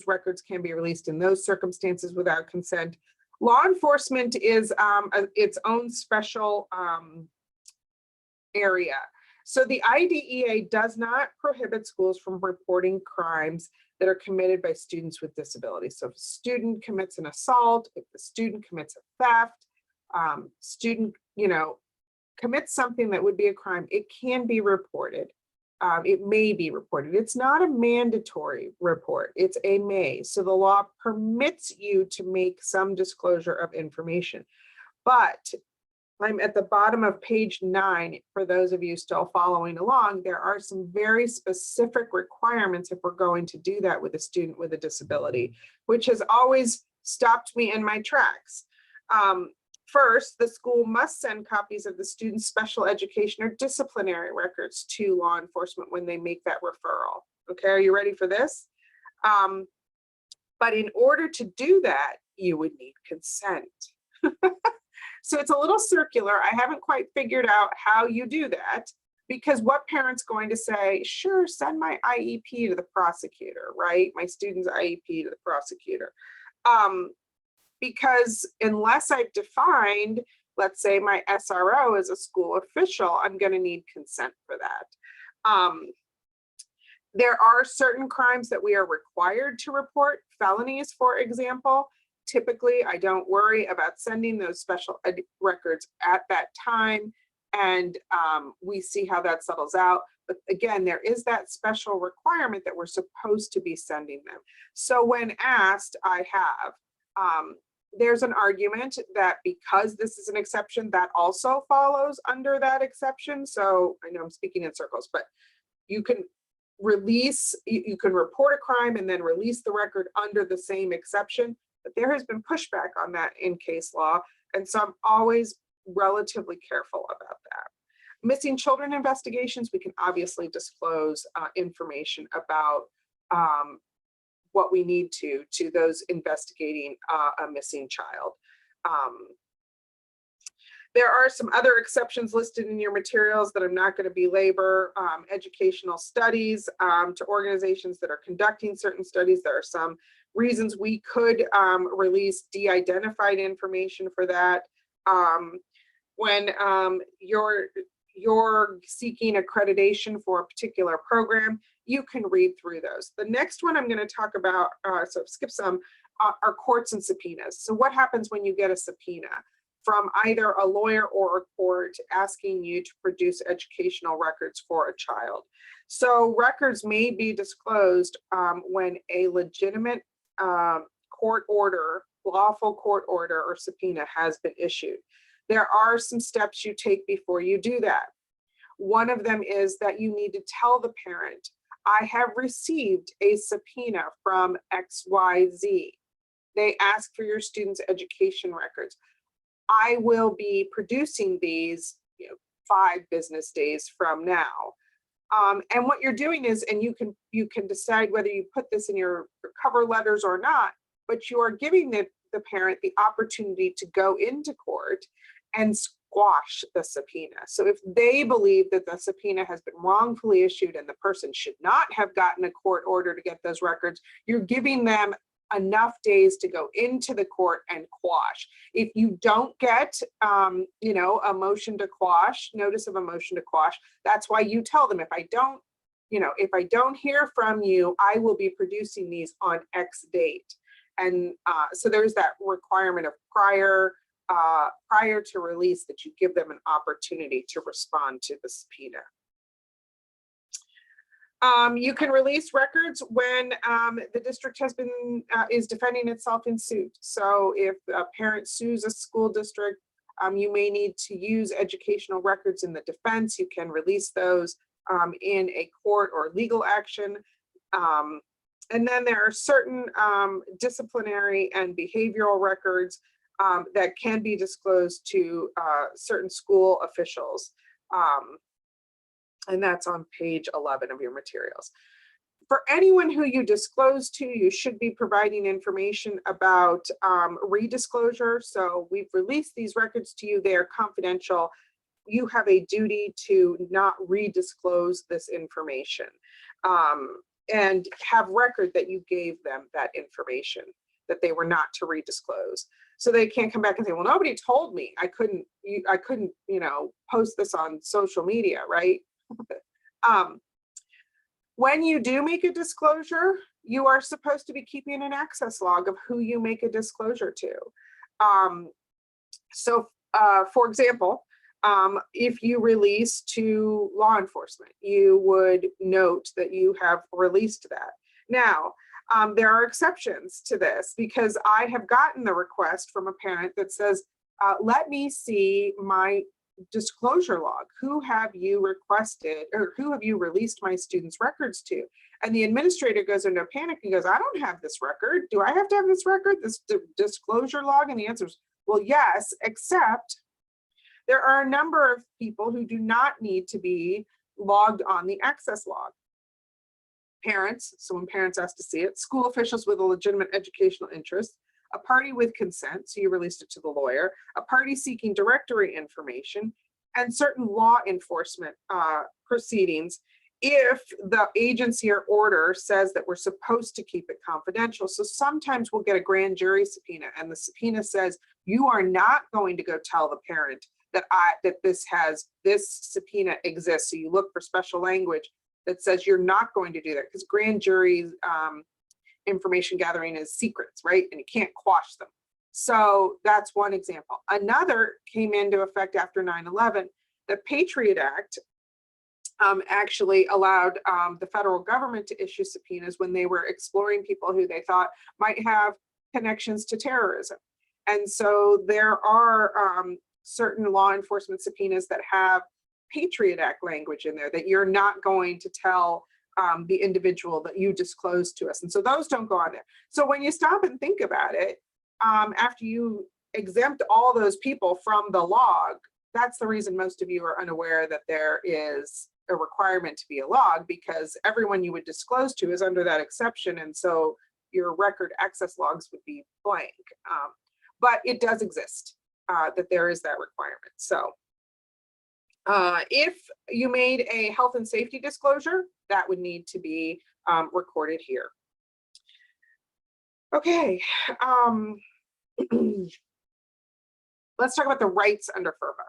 records can be released in those circumstances without consent. Law enforcement is its own special area. So the IDEA does not prohibit schools from reporting crimes that are committed by students with disabilities. So if a student commits an assault, if the student commits a theft, student, commits something that would be a crime, it can be reported. It may be reported. It's not a mandatory report, it's a may. So the law permits you to make some disclosure of information. But I'm at the bottom of page 9. For those of you still following along, there are some very specific requirements if we're going to do that with a student with a disability, which has always stopped me in my tracks. First, the school must send copies of the student's special education or disciplinary records to law enforcement when they make that referral. Okay, are you ready for this? But in order to do that, you would need consent. So it's a little circular. I haven't quite figured out how you do that, because what parent's going to say, sure, send my IEP to the prosecutor, right? My student's IEP to the prosecutor. Because unless I've defined, let's say my SRO as a school official, I'm going to need consent for that. There are certain crimes that we are required to report, felonies, for example. Typically, I don't worry about sending those special ed records at that time, and we see how that settles out. But again, there is that special requirement that we're supposed to be sending them. So when asked, I have. There's an argument that because this is an exception, that also follows under that exception. So I know I'm speaking in circles, but you can release, you can report a crime and then release the record under the same exception. But there has been pushback on that in case law. And so I'm always relatively careful about that. Missing children investigations, we can obviously disclose information about what we need to those investigating a missing child. There are some other exceptions listed in your materials that I'm not going to belabor. Educational studies to organizations that are conducting certain studies. There are some reasons we could release de-identified information for that. When you're seeking accreditation for a particular program, you can read through those. The next one I'm going to talk about, so skip some, are courts and subpoenas. So what happens when you get a subpoena from either a lawyer or a court asking you to produce educational records for a child? So records may be disclosed when a legitimate court order, lawful court order or subpoena has been issued. There are some steps you take before you do that. One of them is that you need to tell the parent, I have received a subpoena from XYZ. They ask for your student's education records. I will be producing these 5 business days from now. And what you're doing is, and you can decide whether you put this in your cover letters or not, but you are giving the parent the opportunity to go into court and squash the subpoena. So if they believe that the subpoena has been wrongfully issued and the person should not have gotten a court order to get those records, you're giving them enough days to go into the court and quash. If you don't get, a motion to quash, notice of a motion to quash, that's why you tell them, if I don't hear from you, I will be producing these on X date. And so there's that requirement of prior to release that you give them an opportunity to respond to the subpoena. You can release records when the district has been is defending itself in suit. So if a parent sues a school district, you may need to use educational records in the defense. You can release those in a court or legal action. And then there are certain disciplinary and behavioral records that can be disclosed to certain school officials. And that's on page 11 of your materials. For anyone who you disclose to, you should be providing information about redisclosure. So we've released these records to you, they are confidential. You have a duty to not redisclose this information and have record that you gave them that information, that they were not to redisclose. So they can't come back and say, well, nobody told me I couldn't, post this on social media, right? When you do make a disclosure, you are supposed to be keeping an access log of who you make a disclosure to. For example, if you release to law enforcement, you would note that you have released that. Now, there are exceptions to this, because I have gotten the request from a parent that says, let me see my disclosure log. Who have you requested, or who have you released my students' records to? And the administrator goes into a panic and goes, I don't have this record. Do I have to have this record, this disclosure log? And the answer is, well, yes, except there are a number of people who do not need to be logged on the access log. Parents, so when parents ask to see it, school officials with a legitimate educational interest, a party with consent, so you released it to the lawyer, a party seeking directory information, and certain law enforcement proceedings if the agency or order says that we're supposed to keep it confidential. So sometimes we'll get a grand jury subpoena, and the subpoena says, you are not going to go tell the parent that this subpoena exists. So you look for special language that says you're not going to do that, because grand juries information gathering is secrets, right? And you can't quash them. So that's one example. Another came into effect after 9/11. The Patriot Act actually allowed the federal government to issue subpoenas when they were exploring people who they thought might have connections to terrorism. And so there are certain law enforcement subpoenas that have Patriot Act language in there that you're not going to tell the individual that you disclosed to us. And so those don't go on there. So when you stop and think about it, after you exempt all those people from the log, that's the reason most of you are unaware that there is a requirement to be a log, because everyone you would disclose to is under that exception. And so your record access logs would be blank. But it does exist, that there is that requirement. So if you made a health and safety disclosure, that would need to be recorded here. Okay. Let's talk about the rights under FERPA.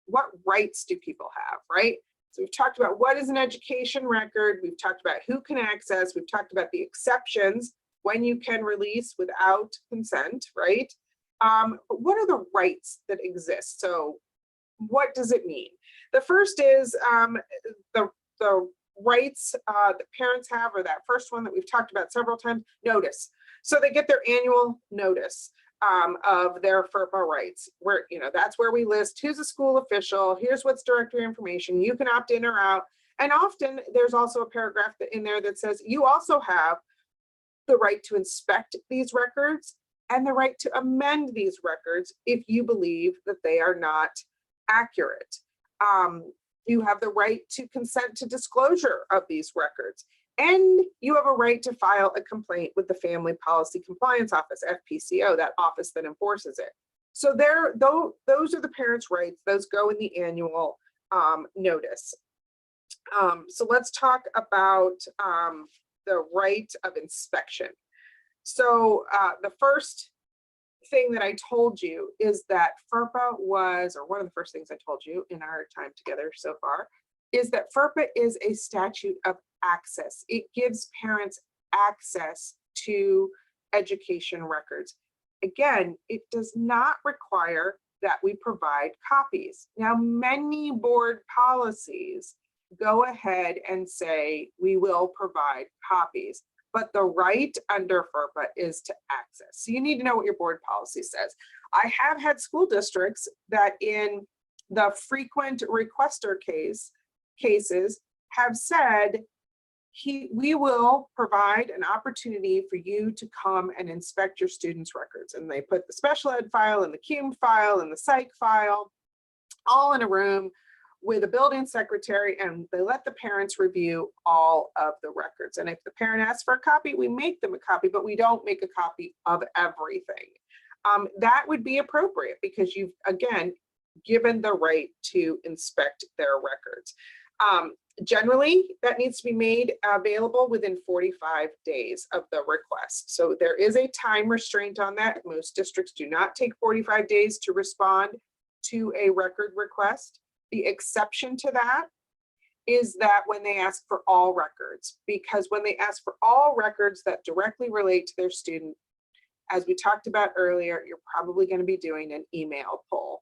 What rights do people have, right? So we've talked about what is an education record. We've talked about who can access. We've talked about the exceptions, when you can release without consent, right? But what are the rights that exist? So what does it mean? The first is the rights that parents have, or that first one that we've talked about several times, notice. So they get their annual notice of their FERPA rights, where, you know, that's where we list who's a school official, here's what's directory information, you can opt in or out. And often there's also a paragraph in there that says you also have the right to inspect these records and the right to amend these records if you believe that they are not accurate. You have the right to consent to disclosure of these records, and you have a right to file a complaint with the Family Policy Compliance Office, FPCO, that office that enforces it. So those are the parents' rights. Those go in the annual notice. So let's talk about the right of inspection. So the first thing that I told you is that FERPA was, or one of the first things I told you in our time together so far, is that FERPA is a statute of access. It gives parents access to education records. Again, it does not require that we provide copies. Now, many board policies go ahead and say we will provide copies, but the right under FERPA is to access. So you need to know what your board policy says. I have had school districts that in the frequent requester cases have said, we will provide an opportunity for you to come and inspect your students' records. And they put the special ed file and the CUME file and the psych file all in a room with a building secretary, and they let the parents review all of the records. And if the parent asks for a copy, we make them a copy, but we don't make a copy of everything. That would be appropriate because you've, again, given the right to inspect their records. Generally, that needs to be made available within 45 days of the request. So there is a time restraint on that. Most districts do not take 45 days to respond to a record request. The exception to that is that when they ask for all records, because when they ask for all records that directly relate to their student, as we talked about earlier, you're probably going to be doing an email pull,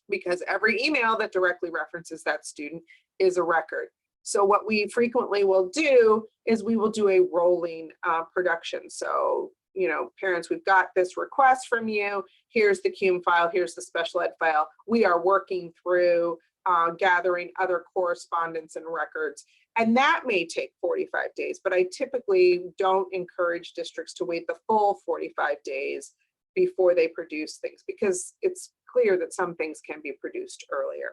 because every email that directly references that student is a record. So what we frequently will do is we will do a rolling production. So, you know, parents, we've got this request from you. Here's the CUME file. Here's the special ed file. We are working through gathering other correspondence and records. And that may take 45 days, but I typically don't encourage districts to wait the full 45 days before they produce things, because it's clear that some things can be produced earlier.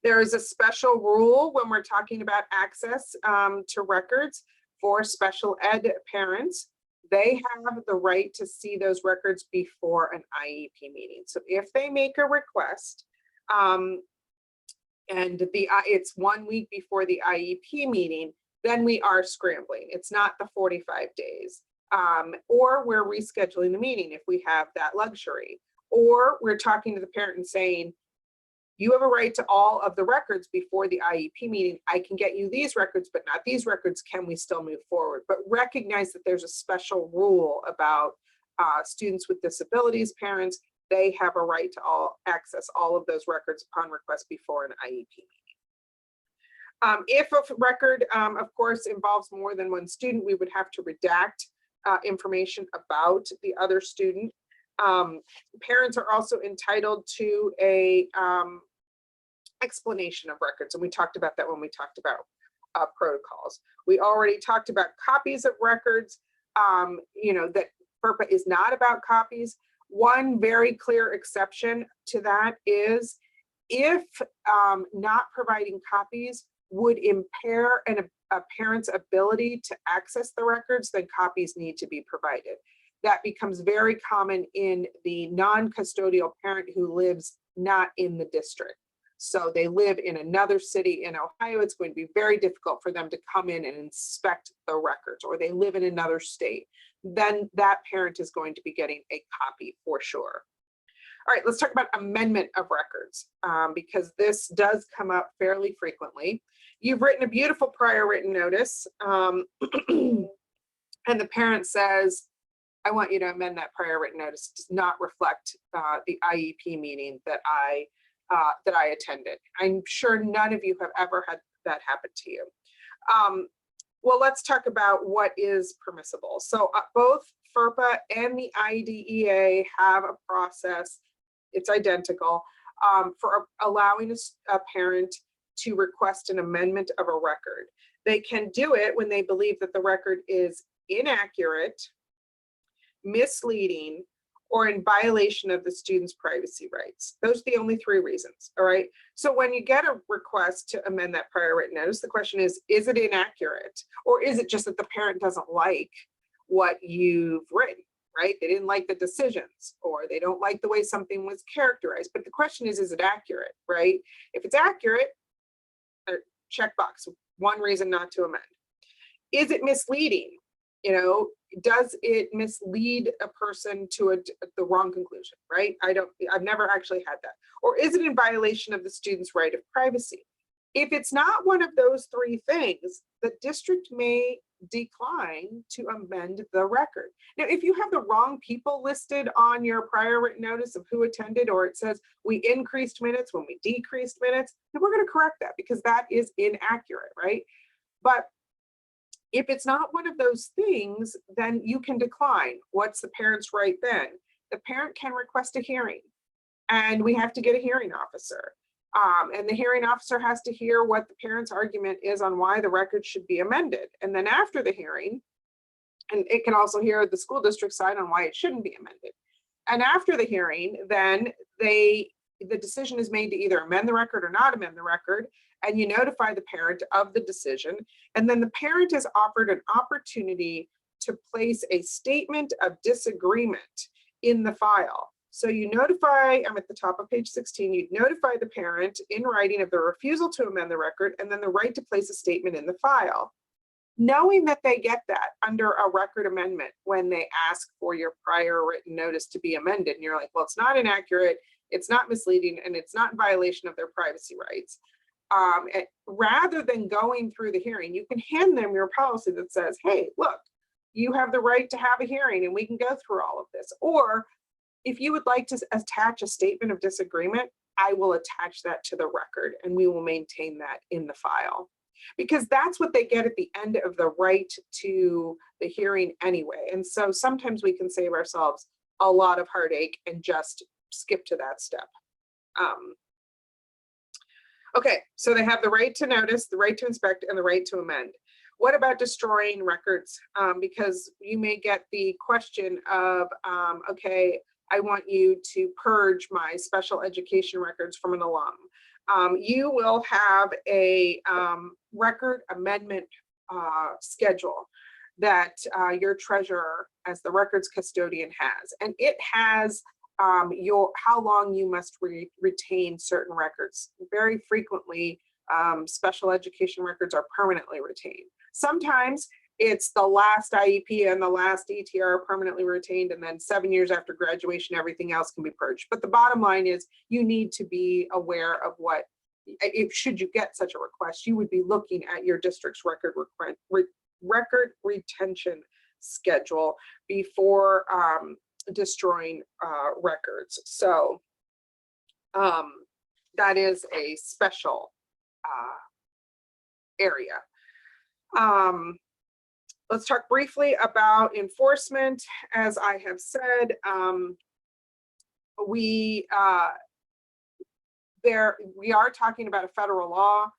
There is a special rule when we're talking about access to records for special ed parents. They have the right to see those records before an IEP meeting. So if they make a request and it's 1 week before the IEP meeting, then we are scrambling. It's not the 45 days. Or we're rescheduling the meeting if we have that luxury. Or we're talking to the parent and saying, you have a right to all of the records before the IEP meeting. I can get you these records, but not these records. Can we still move forward? But recognize that there's a special rule about students with disabilities, parents. They have a right to access all of those records upon request before an IEP meeting. If a record, of course, involves more than one student, we would have to redact information about the other student. Parents are also entitled to a explanation of records, and we talked about that when we talked about protocols. We already talked about copies of records, you know, that FERPA is not about copies. One very clear exception to that is if not providing copies would impair a parent's ability to access the records, then copies need to be provided. That becomes very common in the non-custodial parent who lives not in the district. So they live in another city in Ohio. It's going to be very difficult for them to come in and inspect the records, or they live in another state. Then that parent is going to be getting a copy for sure. All right, let's talk about amendment of records, because this does come up fairly frequently. You've written a beautiful prior written notice, and the parent says, I want you to amend that prior written notice. It does not reflect the IEP meeting that I attended. I'm sure none of you have ever had that happen to you. Well, let's talk about what is permissible. So both FERPA and the IDEA have a process, it's identical, for allowing a parent to request an amendment of a record. They can do it when they believe that the record is inaccurate, misleading, or in violation of the student's privacy rights. Those are the only three reasons, all right? So when you get a request to amend that prior written notice, the question is it inaccurate? Or is it just that the parent doesn't like what you've written, right? They didn't like the decisions, or they don't like the way something was characterized. But the question is it accurate, right? If it's accurate, checkbox, one reason not to amend. Is it misleading? You know, does it mislead a person to the wrong conclusion, right? I've never actually had that. Or is it in violation of the student's right of privacy? If it's not one of those three things, the district may decline to amend the record. Now, if you have the wrong people listed on your prior written notice of who attended, or it says we increased minutes when we decreased minutes, then we're going to correct that because that is inaccurate, right? But if it's not one of those things, then you can decline. What's the parent's right then? The parent can request a hearing, and we have to get a hearing officer. And the hearing officer has to hear what the parent's argument is on why the record should be amended. And then after the hearing, and it can also hear the school district side on why it shouldn't be amended. And after the hearing, then the decision is made to either amend the record or not amend the record, and you notify the parent of the decision. And then the parent is offered an opportunity to place a statement of disagreement in the file. So you notify, I'm at the top of page 16, you'd notify the parent in writing of the refusal to amend the record, and then the right to place a statement in the file. Knowing that they get that under a record amendment when they ask for your prior written notice to be amended, and you're like, well, it's not inaccurate, it's not misleading, and it's not in violation of their privacy rights. Rather than going through the hearing, you can hand them your policy that says, hey, look, you have the right to have a hearing and we can go through all of this. Or if you would like to attach a statement of disagreement, I will attach that to the record and we will maintain that in the file. Because that's what they get at the end of the right to the hearing anyway. And so sometimes we can save ourselves a lot of heartache and just skip to that step. Okay, so they have the right to notice, the right to inspect, and the right to amend. What about destroying records? Because you may get the question of, okay, I want you to purge my special education records from an alum. You will have a record amendment schedule that your treasurer as the records custodian has, and it has how long you must retain certain records. Very frequently, special education records are permanently retained. Sometimes it's the last IEP and the last ETR are permanently retained, and then 7 years after graduation, everything else can be purged. But the bottom line is you need to be aware of what, should you get such a request, you would be looking at your district's record retention schedule before destroying records. So that is a special area. Let's talk briefly about enforcement. As I have said, we are talking about a federal law.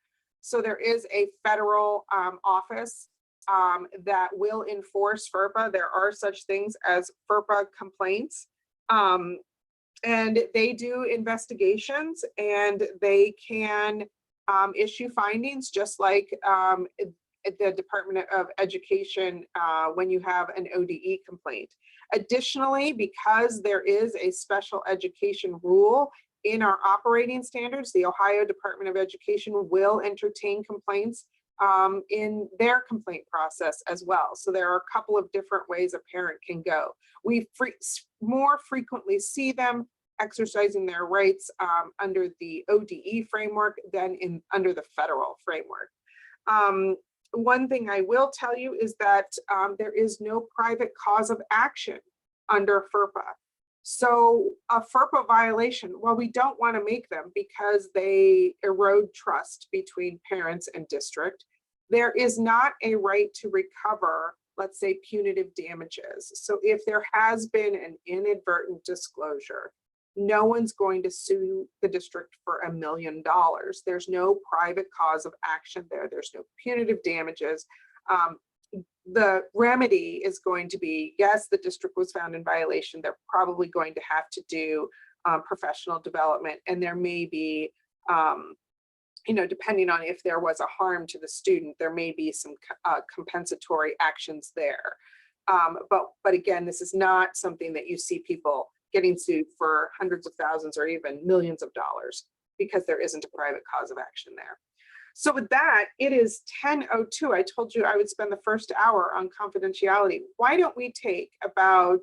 So there is a federal office that will enforce FERPA. There are such things as FERPA complaints, and they do investigations, and they can issue findings just like at the Department of Education when you have an ODE complaint. Additionally, because there is a special education rule in our operating standards, the Ohio Department of Education will entertain complaints in their complaint process as well. So there are a couple of different ways a parent can go. We more frequently see them exercising their rights under the ODE framework than under the federal framework. One thing I will tell you is that there is no private cause of action under FERPA. So a FERPA violation, well, we don't want to make them because they erode trust between parents and district. There is not a right to recover, let's say, punitive damages. So if there has been an inadvertent disclosure, no one's going to sue the district for $1 million. There's no private cause of action there. There's no punitive damages. The remedy is going to be, yes, the district was found in violation. They're probably going to have to do professional development, and there may be, depending on if there was a harm to the student, there may be some compensatory actions there. But again, this is not something that you see people getting sued for hundreds of thousands or even millions of dollars because there isn't a private cause of action there. So with that, it is 10:02. I told you I would spend the first hour on confidentiality. Why don't we take about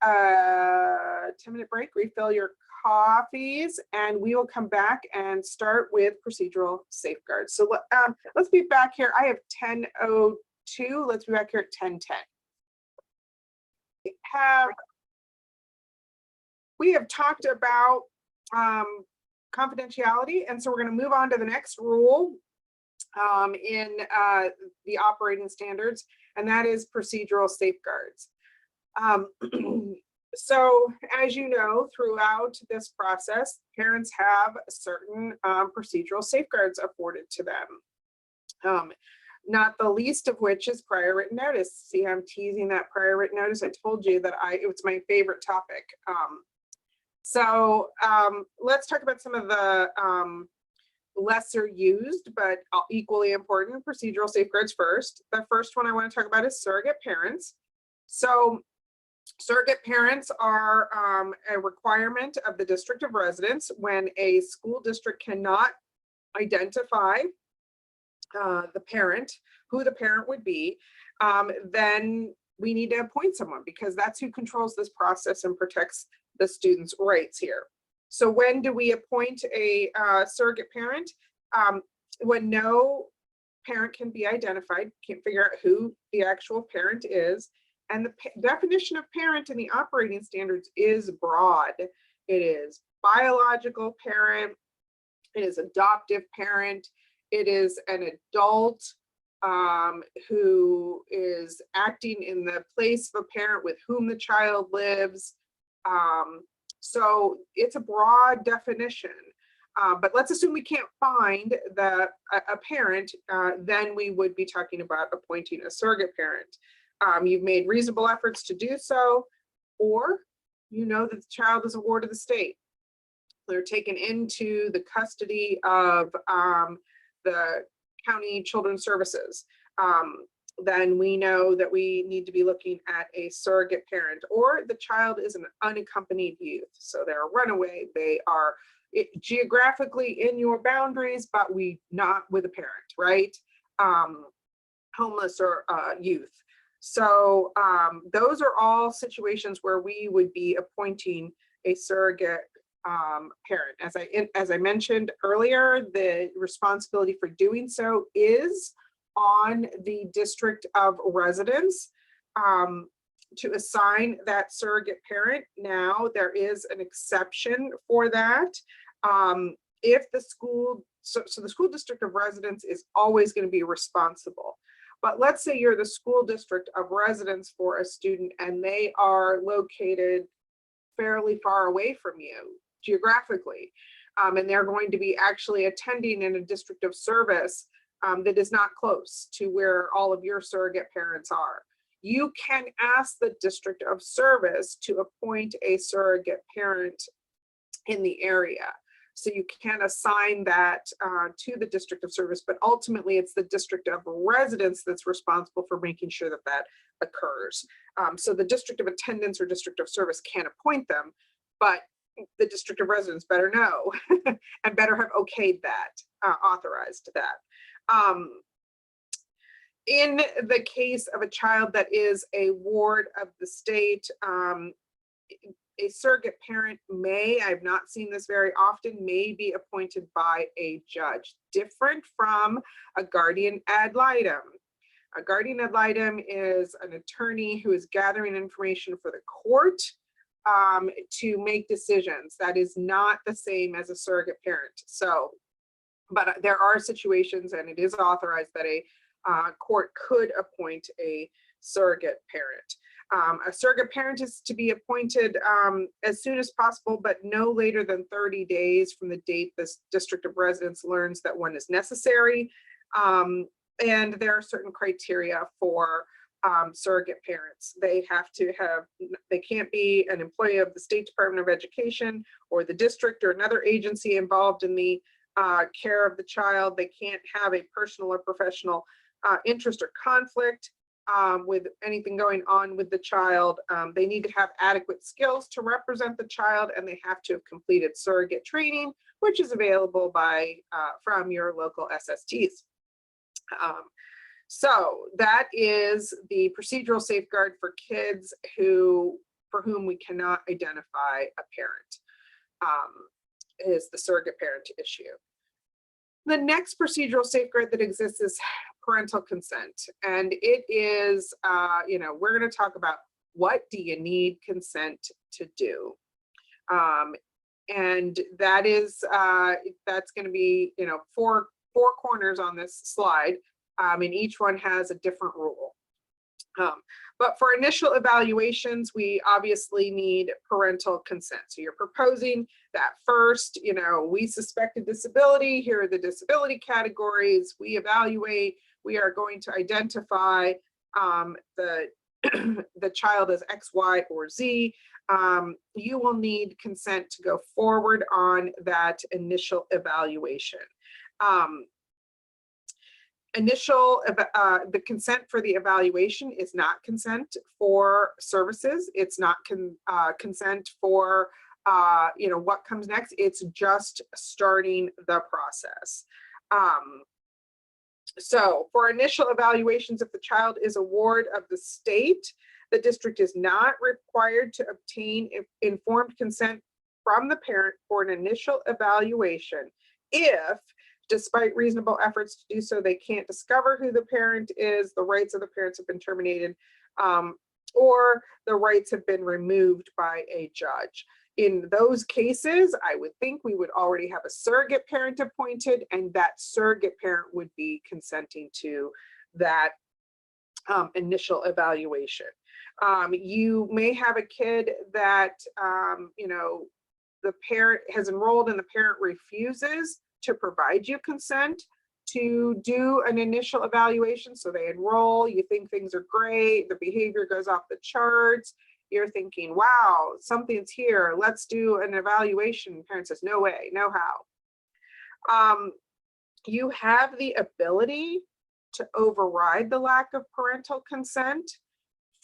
a 10-minute break, refill your coffees, and we will come back and start with procedural safeguards. So let's be back here. I have 10:02. Let's be back here at 10:10. We have talked about confidentiality, and so we're going to move on to the next rule in the operating standards, and that is procedural safeguards. So as you know, throughout this process, parents have certain procedural safeguards afforded to them. Not the least of which is prior written notice. See, I'm teasing that prior written notice. I told you that it's my favorite topic. So let's talk about some of the lesser used but equally important procedural safeguards first. The first one I want to talk about is surrogate parents. So surrogate parents are a requirement of the district of residence when a school district cannot identify the parent, who the parent would be, then we need to appoint someone because that's who controls this process and protects the student's rights here. So when do we appoint a surrogate parent? When no parent can be identified, can't figure out who the actual parent is. And the definition of parent in the operating standards is broad. It is biological parent, it is adoptive parent, it is an adult who is acting in the place of a parent with whom the child lives. So it's a broad definition, but let's assume we can't find a parent, then we would be talking about appointing a surrogate parent. You've made reasonable efforts to do so, or you know that the child is a ward of the state. They're taken into the custody of the county children's services. Then we know that we need to be looking at a surrogate parent, or the child is an unaccompanied youth. So they're a runaway. They are geographically in your boundaries, but not with a parent, right? Homeless or youth. So those are all situations where we would be appointing a surrogate parent. As I mentioned earlier, the responsibility for doing so is on the district of residence to assign that surrogate parent. Now, there is an exception for that. If the school, so the school district of residence is always going to be responsible. But let's say you're the school district of residence for a student and they are located fairly far away from you geographically, and they're going to be actually attending in a district of service that is not close to where all of your surrogate parents are. You can ask the district of service to appoint a surrogate parent in the area. So you can assign that to the district of service, but ultimately it's the district of residence that's responsible for making sure that that occurs. So the district of attendance or district of service can't appoint them, but the district of residence better know and better have okayed that, authorized that. In the case of a child that is a ward of the state, a surrogate parent may, I've not seen this very often, may be appointed by a judge, different from a guardian ad litem. A guardian ad litem is an attorney who is gathering information for the court to make decisions. That is not the same as a surrogate parent. So, but there are situations, and it is authorized, that a court could appoint a surrogate parent. A surrogate parent is to be appointed as soon as possible, but no later than 30 days from the date this district of residence learns that one is necessary. And there are certain criteria for surrogate parents. They have to have, they can't be an employee of the State Department of Education or the district or another agency involved in the care of the child. They can't have a personal or professional interest or conflict with anything going on with the child. They need to have adequate skills to represent the child, and they have to have completed surrogate training, which is available by from your local SSTs. So that is the procedural safeguard for kids for whom we cannot identify a parent, is the surrogate parent issue. The next procedural safeguard that exists is parental consent. And it is, we're going to talk about, what do you need consent to do? And that is, that's going to be, four corners on this slide. And each one has a different rule. But for initial evaluations, we obviously need parental consent. So you're proposing that first, we suspect a disability, here are the disability categories, we evaluate, we are going to identify the child as X, Y, or Z. You will need consent to go forward on that initial evaluation. The consent for the evaluation is not consent for services. It's not consent for what comes next. It's just starting the process. So for initial evaluations, if the child is a ward of the state, the district is not required to obtain informed consent from the parent for an initial evaluation if, despite reasonable efforts to do so, they can't discover who the parent is, the rights of the parents have been terminated, or the rights have been removed by a judge. In those cases, I would think we would already have a surrogate parent appointed, and that surrogate parent would be consenting to that initial evaluation. You may have a kid that, the parent has enrolled and the parent refuses to provide you consent to do an initial evaluation. So they enroll, you think things are great, the behavior goes off the charts, you're thinking, wow, something's here, let's do an evaluation. Parent says, no way, no how. You have the ability to override the lack of parental consent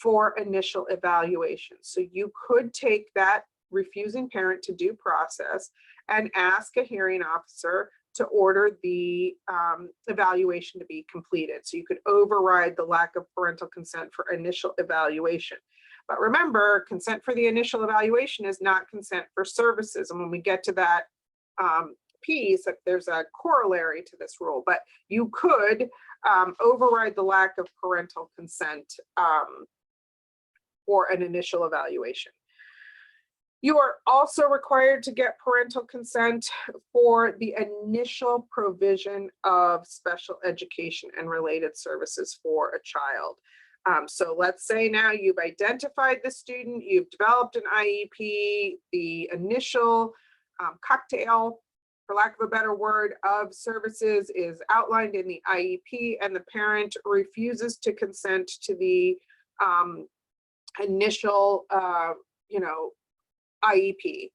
for initial evaluation. So you could take that refusing parent to due process and ask a hearing officer to order the evaluation to be completed. So you could override the lack of parental consent for initial evaluation. But remember, consent for the initial evaluation is not consent for services. And when we get to that piece, there's a corollary to this rule, but you could override the lack of parental consent for an initial evaluation. You are also required to get parental consent for the initial provision of special education and related services for a child. So let's say now you've identified the student, you've developed an IEP, the initial cocktail, for lack of a better word, of services is outlined in the IEP, and the parent refuses to consent to the initial, IEP.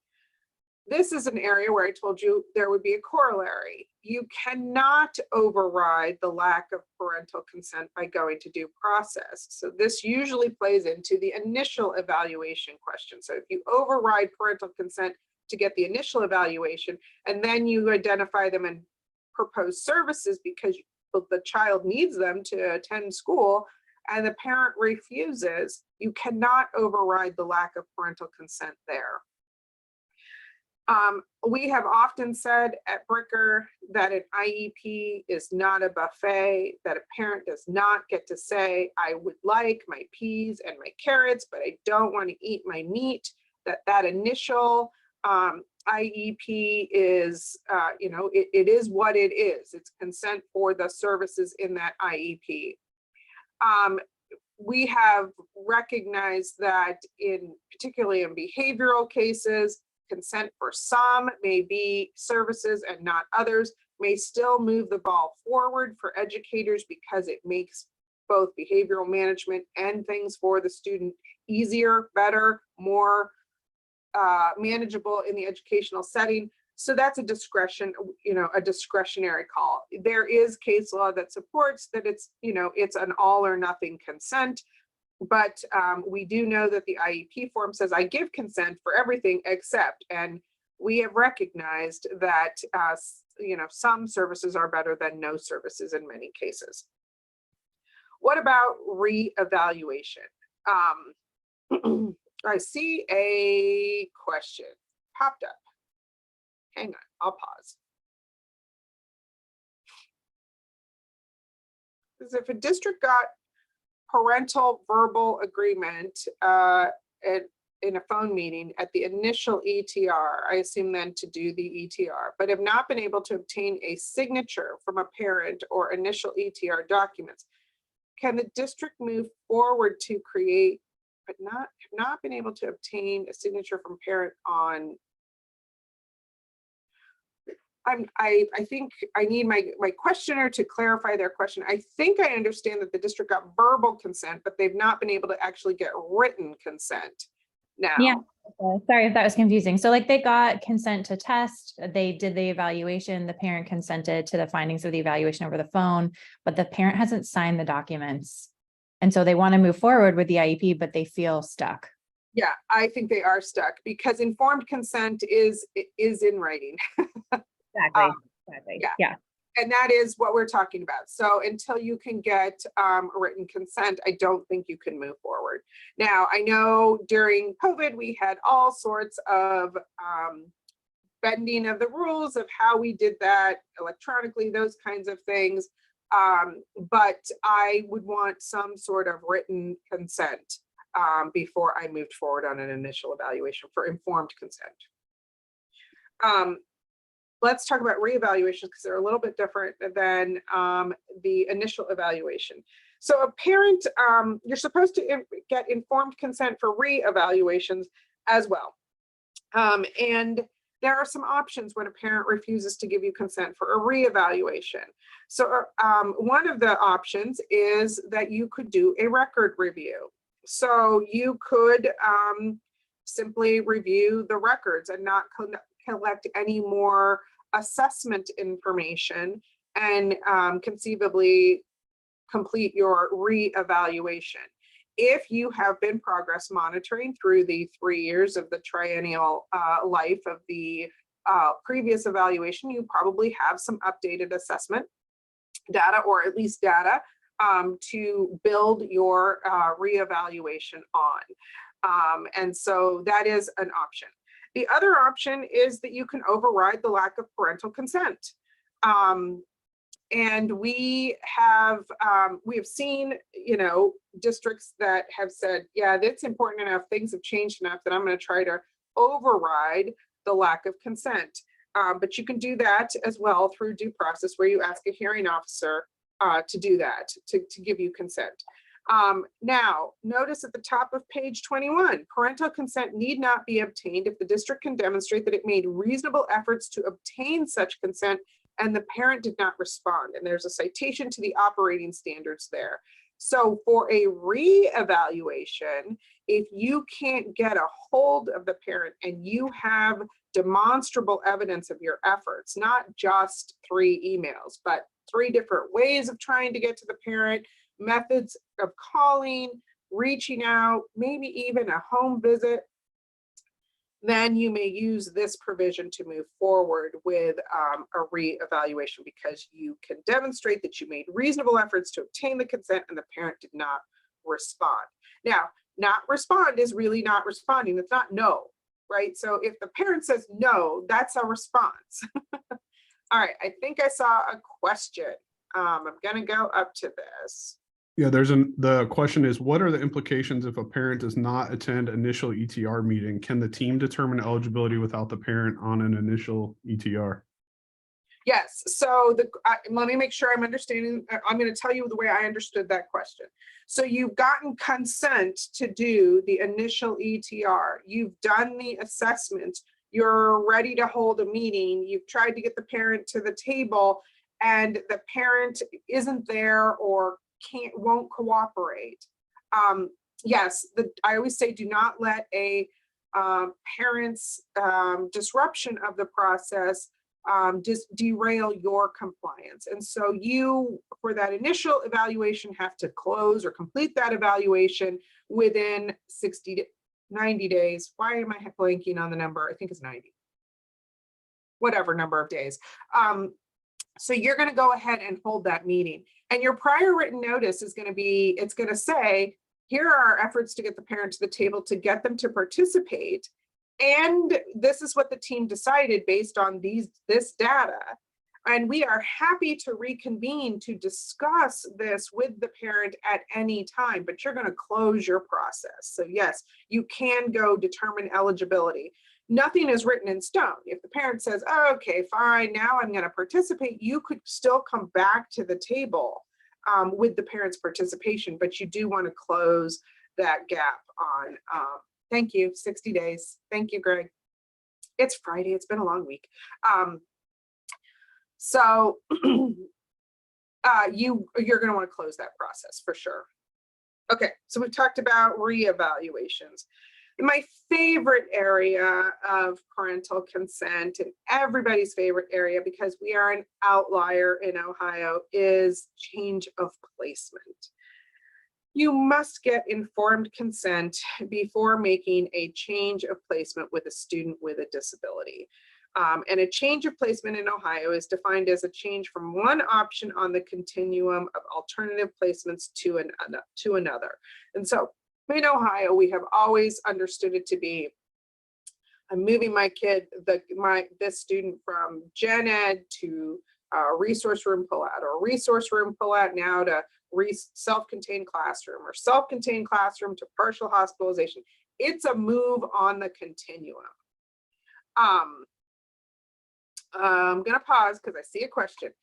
This is an area where I told you there would be a corollary. You cannot override the lack of parental consent by going to due process. So this usually plays into the initial evaluation question. So if you override parental consent to get the initial evaluation, and then you identify them and propose services because the child needs them to attend school, and the parent refuses, you cannot override the lack of parental consent there. We have often said at Bricker that an IEP is not a buffet, that a parent does not get to say, I would like my peas and my carrots, but I don't want to eat my meat, that initial IEP is, it is what it is. It's consent for the services in that IEP. We have recognized that particularly in behavioral cases, consent for some may be services and not others, may still move the ball forward for educators because it makes both behavioral management and things for the student easier, better, more manageable in the educational setting. So that's a discretionary call. There is case law that supports that it's an all or nothing consent. But we do know that the IEP form says I give consent for everything except, and we have recognized that some services are better than no services in many cases. What about reevaluation? I see a question popped up. Hang on, I'll pause. Because if a district got parental verbal agreement in a phone meeting at the initial ETR, I assume then to do the ETR, but have not been able to obtain a signature from a parent or initial ETR documents, can the district move forward to create, but have not been able to obtain a signature from parent on? I think I need my questioner to clarify their question. I think I understand that the district got verbal consent, but they've not been able to actually get written consent now.
Yeah, sorry if that was confusing. So like they got consent to test, they did the evaluation, the parent consented to the findings of the evaluation over the phone, but the parent hasn't signed the documents. And so they want to move forward with the IEP, but they feel stuck.
Yeah, I think they are stuck because informed consent is in writing.
Exactly. Yeah.
And that is what we're talking about. So until you can get written consent, I don't think you can move forward. Now, I know during COVID, we had all sorts of bending of the rules of how we did that electronically, those kinds of things. But I would want some sort of written consent before I moved forward on an initial evaluation for informed consent. Let's talk about reevaluations because they're a little bit different than the initial evaluation. So a parent, you're supposed to get informed consent for reevaluations as well. And there are some options when a parent refuses to give you consent for a reevaluation. So one of the options is that you could do a record review. So you could simply review the records and not collect any more assessment information and conceivably complete your reevaluation. If you have been progress monitoring through the 3 years of the triennial life of the previous evaluation, you probably have some updated assessment data, or at least data to build your reevaluation on. And so that is an option. The other option is that you can override the lack of parental consent. And we have seen, districts that have said, yeah, that's important enough, things have changed enough that I'm going to try to override the lack of consent. But you can do that as well through due process, where you ask a hearing officer to do that, to give you consent. Now, notice at the top of page 21, parental consent need not be obtained if the district can demonstrate that it made reasonable efforts to obtain such consent and the parent did not respond. And there's a citation to the operating standards there. So for a reevaluation, if you can't get a hold of the parent and you have demonstrable evidence of your efforts, not just 3 emails, but 3 different ways of trying to get to the parent, methods of calling, reaching out, maybe even a home visit, then you may use this provision to move forward with a reevaluation, because you can demonstrate that you made reasonable efforts to obtain the consent and the parent did not respond. Now, not respond is really not responding. It's not no, right? So if the parent says no, that's a response. All right, I think I saw a question. I'm gonna go up to this.
Yeah, the question is, what are the implications if a parent does not attend initial ETR meeting? Can the team determine eligibility without the parent on an initial ETR?
Yes, so let me make sure I'm understanding. I'm going to tell you the way I understood that question. So you've gotten consent to do the initial ETR. You've done the assessment. You're ready to hold a meeting. You've tried to get the parent to the table and the parent isn't there or won't cooperate. Yes, I always say, do not let a parent's disruption of the process just derail your compliance. And so you, for that initial evaluation, have to close or complete that evaluation within 60 to 90 days. Why am I blanking on the number? I think it's 90. Whatever number of days. So you're going to go ahead and hold that meeting. And your prior written notice is going to be, it's going to say, here are our efforts to get the parent to the table to get them to participate. And this is what the team decided based on this data. And we are happy to reconvene to discuss this with the parent at any time, but you're going to close your process. So yes, you can go determine eligibility. Nothing is written in stone. If the parent says, oh, okay, fine, now I'm going to participate, you could still come back to the table with the parent's participation, but you do want to close that gap on, thank you, 60 days. Thank you, Greg. It's Friday, it's been a long week. So you're going to want to close that process for sure. Okay, so we've talked about reevaluations. My favorite area of parental consent, and everybody's favorite area because we are an outlier in Ohio, is change of placement. You must get informed consent before making a change of placement with a student with a disability. And a change of placement in Ohio is defined as a change from one option on the continuum of alternative placements to another. And so in Ohio, we have always understood it to be, I'm moving my kid, this student from gen ed to resource room pullout, or resource room pullout now to self-contained classroom, or self-contained classroom to partial hospitalization. It's a move on the continuum. I'm going to pause because I see a question.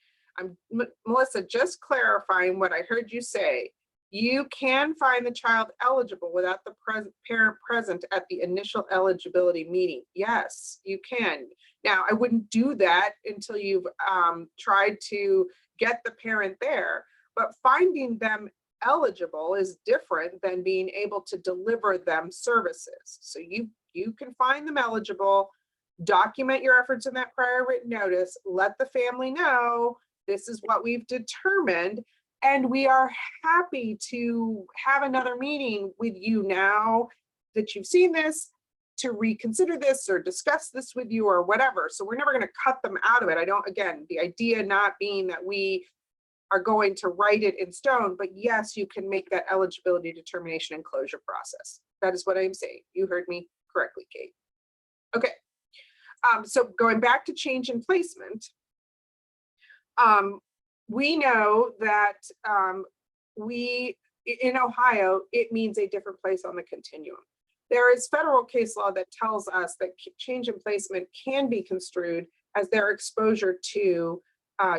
Melissa, just clarifying what I heard you say. You can find the child eligible without the parent present at the initial eligibility meeting. Yes, you can. Now, I wouldn't do that until you've tried to get the parent there, but finding them eligible is different than being able to deliver them services. So you can find them eligible, document your efforts in that prior written notice, let the family know this is what we've determined, and we are happy to have another meeting with you now that you've seen this, to reconsider this or discuss this with you or whatever. So we're never going to cut them out of it. Again, the idea not being that we are going to write it in stone, but yes, you can make that eligibility determination and closure process. That is what I'm saying. You heard me correctly, Kate. Okay. So going back to change in placement, we know that in Ohio, it means a different place on the continuum. There is federal case law that tells us that change in placement can be construed as their exposure to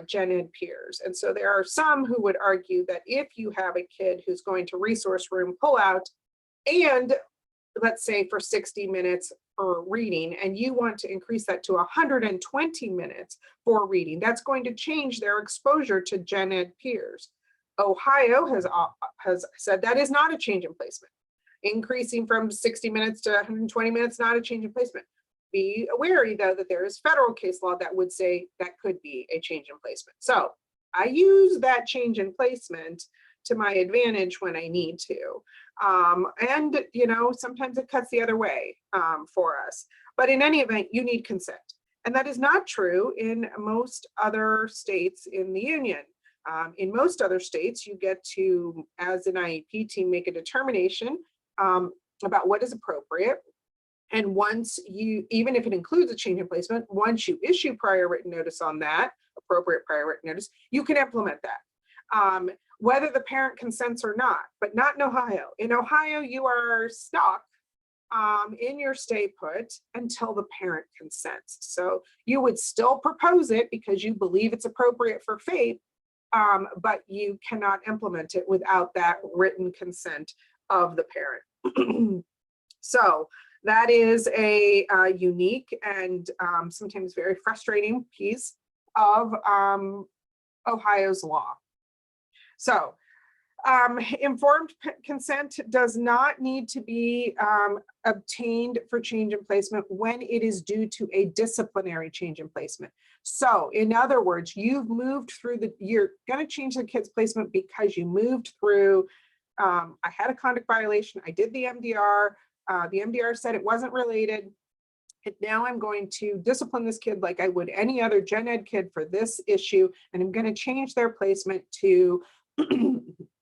gen ed peers. And so there are some who would argue that if you have a kid who's going to resource room pullout, and let's say for 60 minutes for reading, and you want to increase that to 120 minutes for reading, that's going to change their exposure to gen ed peers. Ohio has said that is not a change in placement. Increasing from 60 minutes to 120 minutes, not a change in placement. Be wary though that there is federal case law that would say that could be a change in placement. So I use that change in placement to my advantage when I need to. And sometimes it cuts the other way for us. But in any event, you need consent. And that is not true in most other states in the union. In most other states, you get to, as an IEP team, make a determination about what is appropriate. And once you, even if it includes a change in placement, once you issue prior written notice on that, appropriate prior written notice, you can implement that, whether the parent consents or not, but not in Ohio. In Ohio, you are stuck in your stay put until the parent consents. So you would still propose it because you believe it's appropriate for FAPE, but you cannot implement it without that written consent of the parent. So that is a unique and sometimes very frustrating piece of Ohio's law. So informed consent does not need to be obtained for change in placement when it is due to a disciplinary change in placement. So in other words, you've moved through you're going to change the kid's placement because you moved through, I had a conduct violation, I did the MDR, the MDR said it wasn't related. And now I'm going to discipline this kid like I would any other gen ed kid for this issue, and I'm going to change their placement to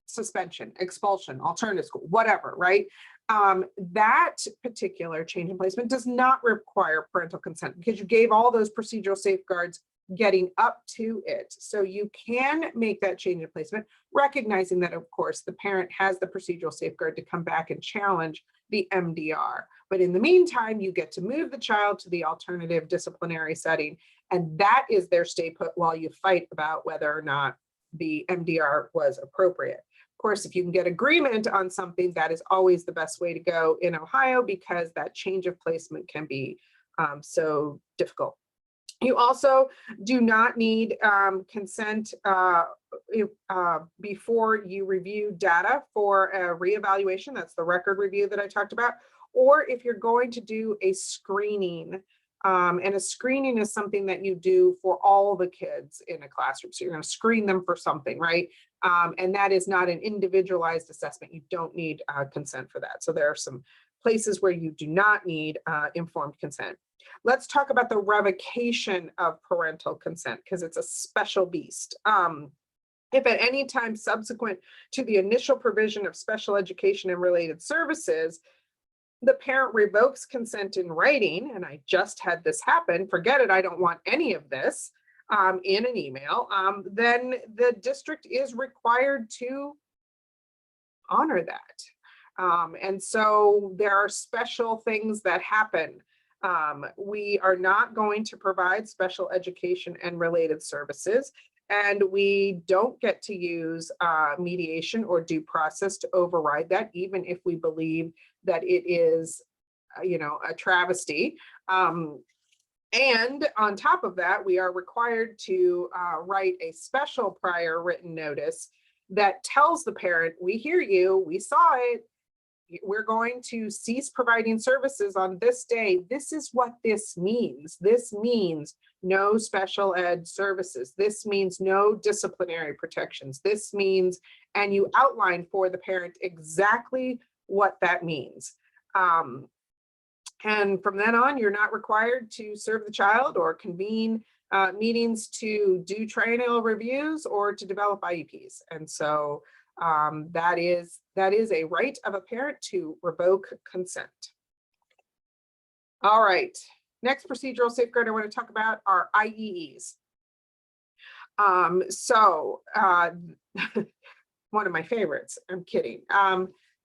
suspension, expulsion, alternative school, whatever, right? That particular change in placement does not require parental consent because you gave all those procedural safeguards getting up to it. So you can make that change in placement, recognizing that, of course, the parent has the procedural safeguard to come back and challenge the MDR. But in the meantime, you get to move the child to the alternative disciplinary setting, and that is their stay put while you fight about whether or not the MDR was appropriate. Of course, if you can get agreement on something, that is always the best way to go in Ohio because that change of placement can be so difficult. You also do not need consent before you review data for a reevaluation. That's the record review that I talked about. Or if you're going to do a screening, and a screening is something that you do for all the kids in a classroom. So you're going to screen them for something, right? And that is not an individualized assessment. You don't need consent for that. So there are some places where you do not need informed consent. Let's talk about the revocation of parental consent because it's a special beast. If at any time subsequent to the initial provision of special education and related services, the parent revokes consent in writing, and I just had this happen, forget it, I don't want any of this, in an email, then the district is required to honor that. And so there are special things that happen. We are not going to provide special education and related services, and we don't get to use mediation or due process to override that, even if we believe that it is, a travesty. And on top of that, we are required to write a special prior written notice that tells the parent, we hear you, we saw it, we're going to cease providing services on this day. This is what this means. This means no special ed services. This means no disciplinary protections. This means, and you outline for the parent exactly what that means. And from then on, you're not required to serve the child or convene meetings to do triennial reviews or to develop IEPs. And so that is a right of a parent to revoke consent. All right, next procedural safeguard I want to talk about are IEEs. One of my favorites, I'm kidding.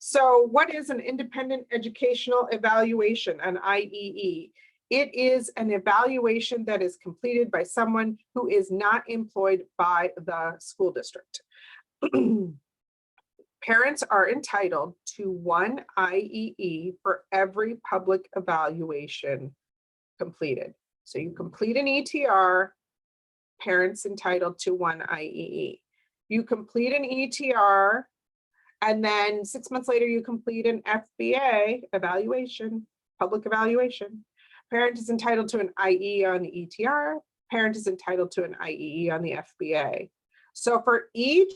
So what is an independent educational evaluation, an IEE? It is an evaluation that is completed by someone who is not employed by the school district. Parents are entitled to one IEE for every public evaluation completed. So you complete an ETR, parents entitled to one IEE. you complete an ETR, and then 6 months later, you complete an FBA evaluation, public evaluation. Parent is entitled to an IE on the ETR. Parent is entitled to an IEE on the FBA. So for each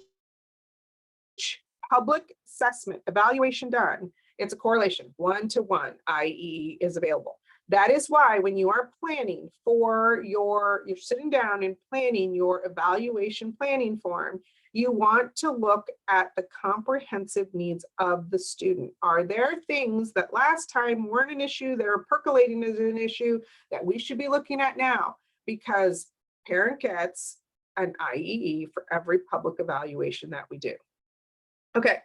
public assessment evaluation done, it's a correlation, 1-to-1, IE is available. That is why when you are planning for you're sitting down and planning your evaluation planning form, you want to look at the comprehensive needs of the student. Are there things that last time weren't an issue that are percolating as an issue that we should be looking at now? Because parent gets an IEE for every public evaluation that we do. Okay,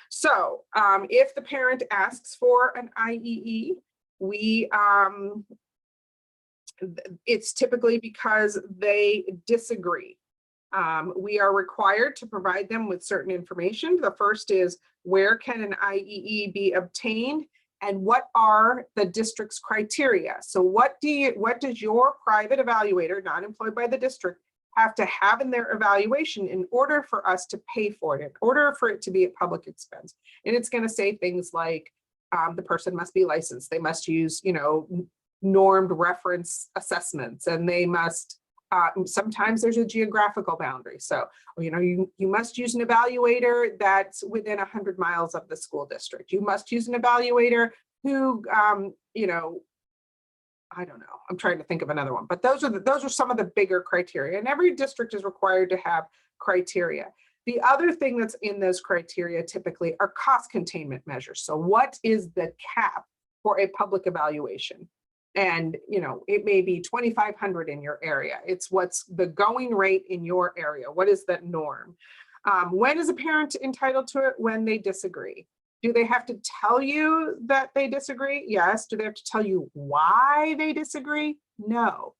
so if the parent asks for an IEE, it's typically because they disagree. We are required to provide them with certain information. The first is, where can an IEE be obtained, and what are the district's criteria? So what does your private evaluator, not employed by the district, have to have in their evaluation in order for us to pay for it, in order for it to be a public expense? And it's going to say things like the person must be licensed, they must use, normed reference assessments, and they must, sometimes there's a geographical boundary. So, you must use an evaluator that's within 100 miles of the school district. You must use an evaluator who, I don't know, I'm trying to think of another one, but those are some of the bigger criteria, and every district is required to have criteria. The other thing that's in those criteria typically are cost containment measures. So what is the cap for a public evaluation? And, it may be 2,500 in your area. It's what's the going rate in your area. What is that norm? When is a parent entitled to it? When they disagree. Do they have to tell you that they disagree? Yes. Do they have to tell you why they disagree? No.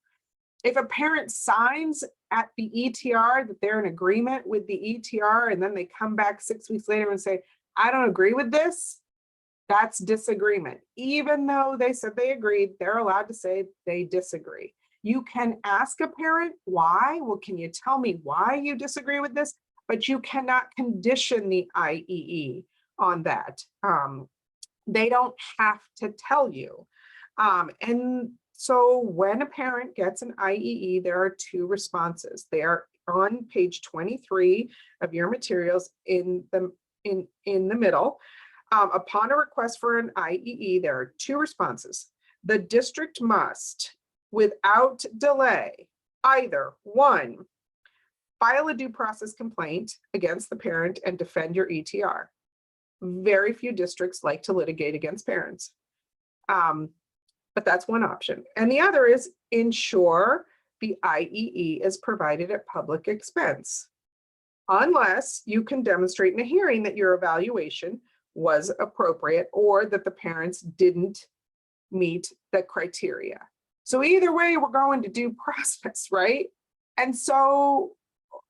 If a parent signs at the ETR that they're in agreement with the ETR, and then they come back 6 weeks later and say, I don't agree with this, that's disagreement. Even though they said they agreed, they're allowed to say they disagree. You can ask a parent why. Well, can you tell me why you disagree with this? But you cannot condition the IEE on that. They don't have to tell you. And so when a parent gets an IEE, there are two responses. They are on page 23 of your materials in the middle. Upon a request for an IEE, there are two responses. The district must, without delay, either one, file a due process complaint against the parent and defend your ETR. Very few districts like to litigate against parents. But that's one option. And the other is ensure the IEE is provided at public expense, unless you can demonstrate in a hearing that your evaluation was appropriate or that the parents didn't meet the criteria. So either way, we're going to due process, right? And so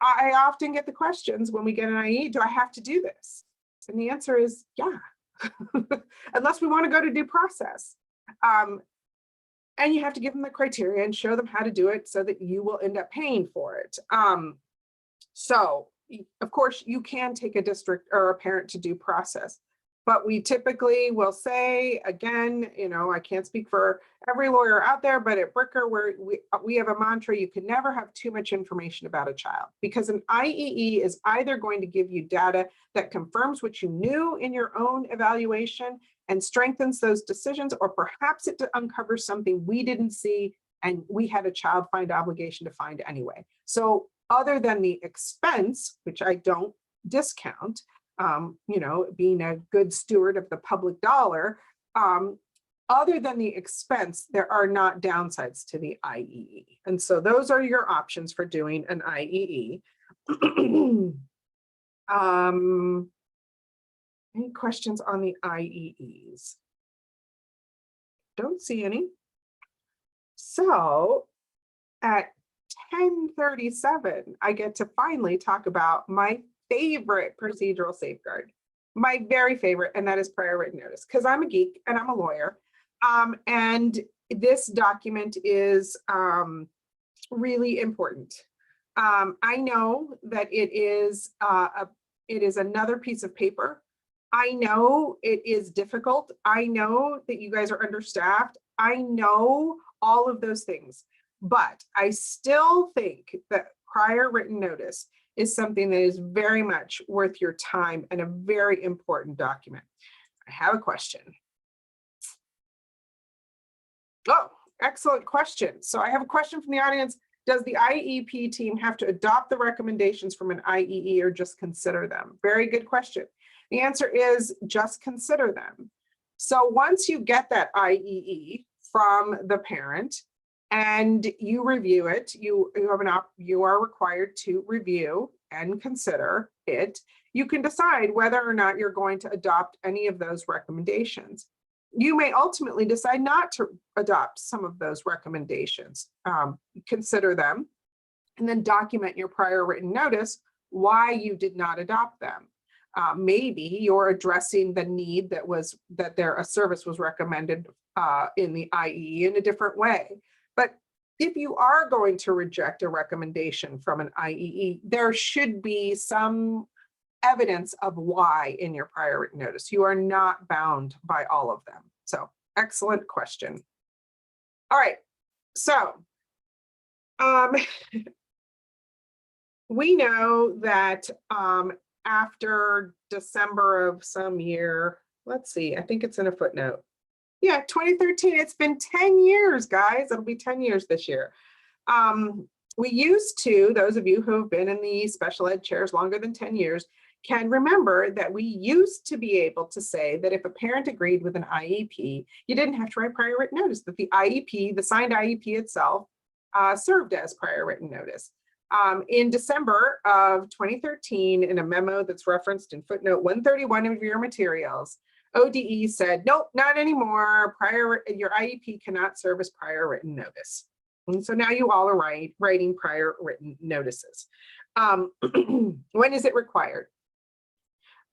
I often get the questions when we get an IE, do I have to do this? And the answer is yeah, unless we want to go to due process. And you have to give them the criteria and show them how to do it so that you will end up paying for it. So of course you can take a district or a parent to due process, but we typically will say, again, I can't speak for every lawyer out there, but at Bricker, we have a mantra: you can never have too much information about a child, because an IEE is either going to give you data that confirms what you knew in your own evaluation and strengthens those decisions, or perhaps it uncovers something we didn't see and we had a child find obligation to find anyway. So other than the expense, which I don't discount, being a good steward of the public dollar, other than the expense, there are not downsides to the IEE. And so those are your options for doing an IEE. Any questions on the IEEs? Don't see any. So at 10:37, I get to finally talk about my favorite procedural safeguard, my very favorite, and that is prior written notice, because I'm a geek and I'm a lawyer. And this document is really important. I know that it is another piece of paper. I know it is difficult. I know that you guys are understaffed. I know all of those things, but I still think that prior written notice is something that is very much worth your time and a very important document. I have a question. Oh, excellent question. So I have a question from the audience. Does the IEP team have to adopt the recommendations from an IEE or just consider them? Very good question. The answer is just consider them. So once you get that IEE from the parent and you review it, you are required to review and consider it. You can decide whether or not you're going to adopt any of those recommendations. You may ultimately decide not to adopt some of those recommendations. Consider them and then document your prior written notice why you did not adopt them. Maybe you're addressing the need that a service was recommended in the IE in a different way. But if you are going to reject a recommendation from an IEE, there should be some evidence of why in your prior written notice. You are not bound by all of them. So excellent question. All right, so we know that after December of some year, let's see, I think it's in a footnote. Yeah, 2013, it's been 10 years, guys. It'll be 10 years this year. We used to, those of you who have been in the special ed chairs longer than 10 years, can remember that we used to be able to say that if a parent agreed with an IEP, you didn't have to write prior written notice, that the IEP, the signed IEP itself, served as prior written notice. In December of 2013, in a memo that's referenced in footnote 131 of your materials, ODE said, nope, not anymore. Your IEP cannot serve as prior written notice. And so now you all are writing prior written notices. When is it required?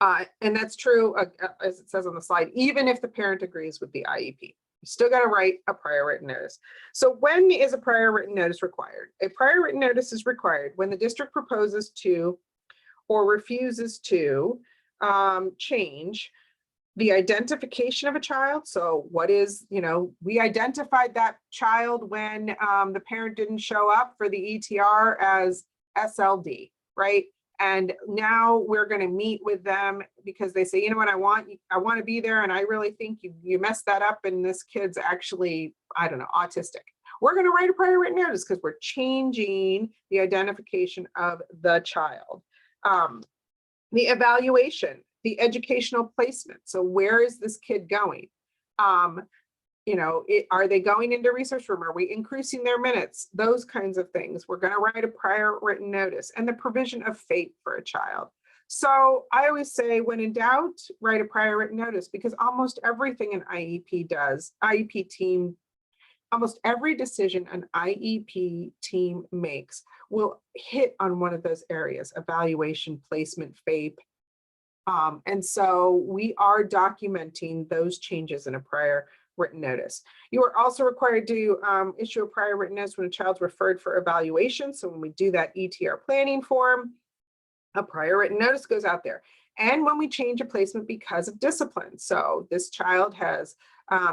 And that's true, as it says on the slide, even if the parent agrees with the IEP. You still got to write a prior written notice. So when is a prior written notice required? A prior written notice is required when the district proposes to or refuses to change the identification of a child. So what is, we identified that child when the parent didn't show up for the ETR as SLD, right? And now we're going to meet with them because they say, you know what, I want to be there, and I really think you messed that up, and this kid's actually, I don't know, autistic. We're going to write a prior written notice because we're changing the identification of the child. The evaluation, the educational placement. So where is this kid going? Are they going into research room? Are we increasing their minutes? Those kinds of things. We're going to write a prior written notice, and the provision of FAPE for a child. So I always say, when in doubt, write a prior written notice, because almost everything an IEP does, IEP team, almost every decision an IEP team makes will hit on one of those areas: evaluation, placement, FAPE. And so we are documenting those changes in a prior written notice. You are also required to issue a prior written notice when a child's referred for evaluation. So when we do that ETR planning form, a prior written notice goes out there. And when we change a placement because of discipline. So this child has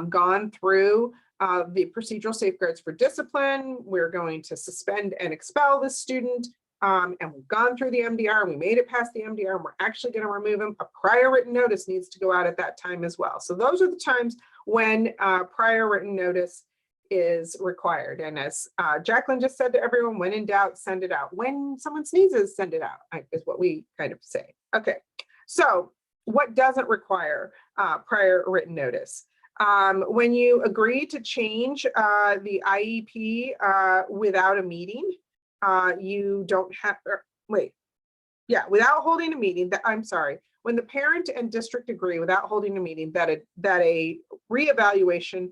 gone through the procedural safeguards for discipline. We're going to suspend and expel this student. And we've gone through the MDR, and we made it past the MDR, and we're actually going to remove him. A prior written notice needs to go out at that time as well. So those are the times when prior written notice is required. And as Jacqueline just said to everyone, when in doubt, send it out. When someone sneezes, send it out, is what we kind of say. Okay, so what doesn't require prior written notice? When you agree to change the IEP without a meeting, you don't have, without holding a meeting, when the parent and district agree without holding a meeting that a reevaluation,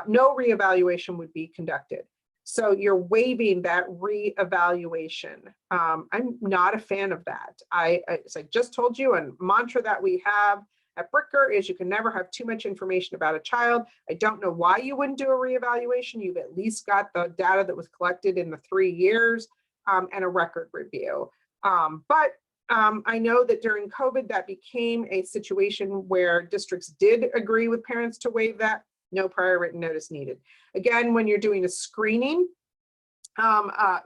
no reevaluation would be conducted. So you're waiving that reevaluation. I'm not a fan of that. As I just told you, a mantra that we have at Bricker is you can never have too much information about a child. I don't know why you wouldn't do a reevaluation. You've at least got the data that was collected in the 3 years. and a record review. But I know that during COVID, that became a situation where districts did agree with parents to waive that. No prior written notice needed. Again, when you're doing a screening,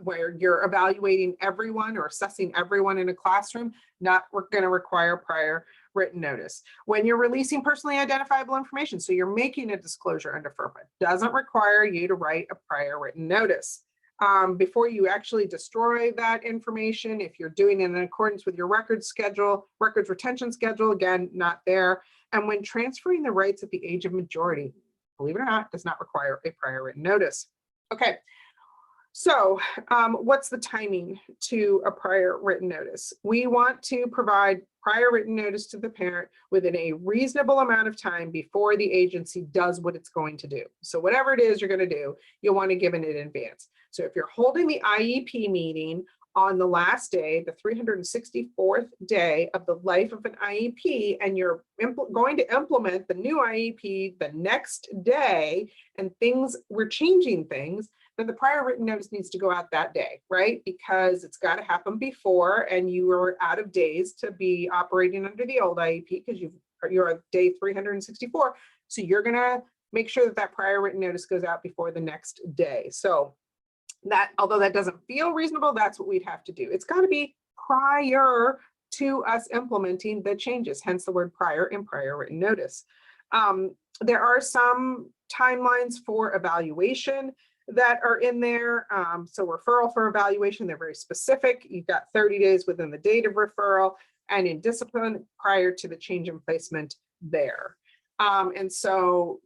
where you're evaluating everyone or assessing everyone in a classroom, we're going to require prior written notice. When you're releasing personally identifiable information, so you're making a disclosure under FERPA, doesn't require you to write a prior written notice. Before you actually destroy that information, if you're doing it in accordance with your records retention schedule, again, not there. And when transferring the rights at the age of majority, believe it or not, does not require a prior written notice. Okay. So what's the timing to a prior written notice? We want to provide prior written notice to the parent within a reasonable amount of time before the agency does what it's going to do. So whatever it is you're going to do, you'll want to give it in advance. So if you're holding the IEP meeting on the last day, the 364th day of the life of an IEP, and you're going to implement the new IEP the next day, and we're changing things, then the prior written notice needs to go out that day, right? Because it's got to happen before, and you are out of days to be operating under the old IEP because you're at day 364. So you're going to make sure that prior written notice goes out before the next day. So that, although that doesn't feel reasonable, that's what we'd have to do. It's got to be prior to us implementing the changes, hence the word prior in prior written notice. There are some timelines for evaluation that are in there. So referral for evaluation, they're very specific. You've got 30 days within the date of referral, and in discipline prior to the change in placement there. And so,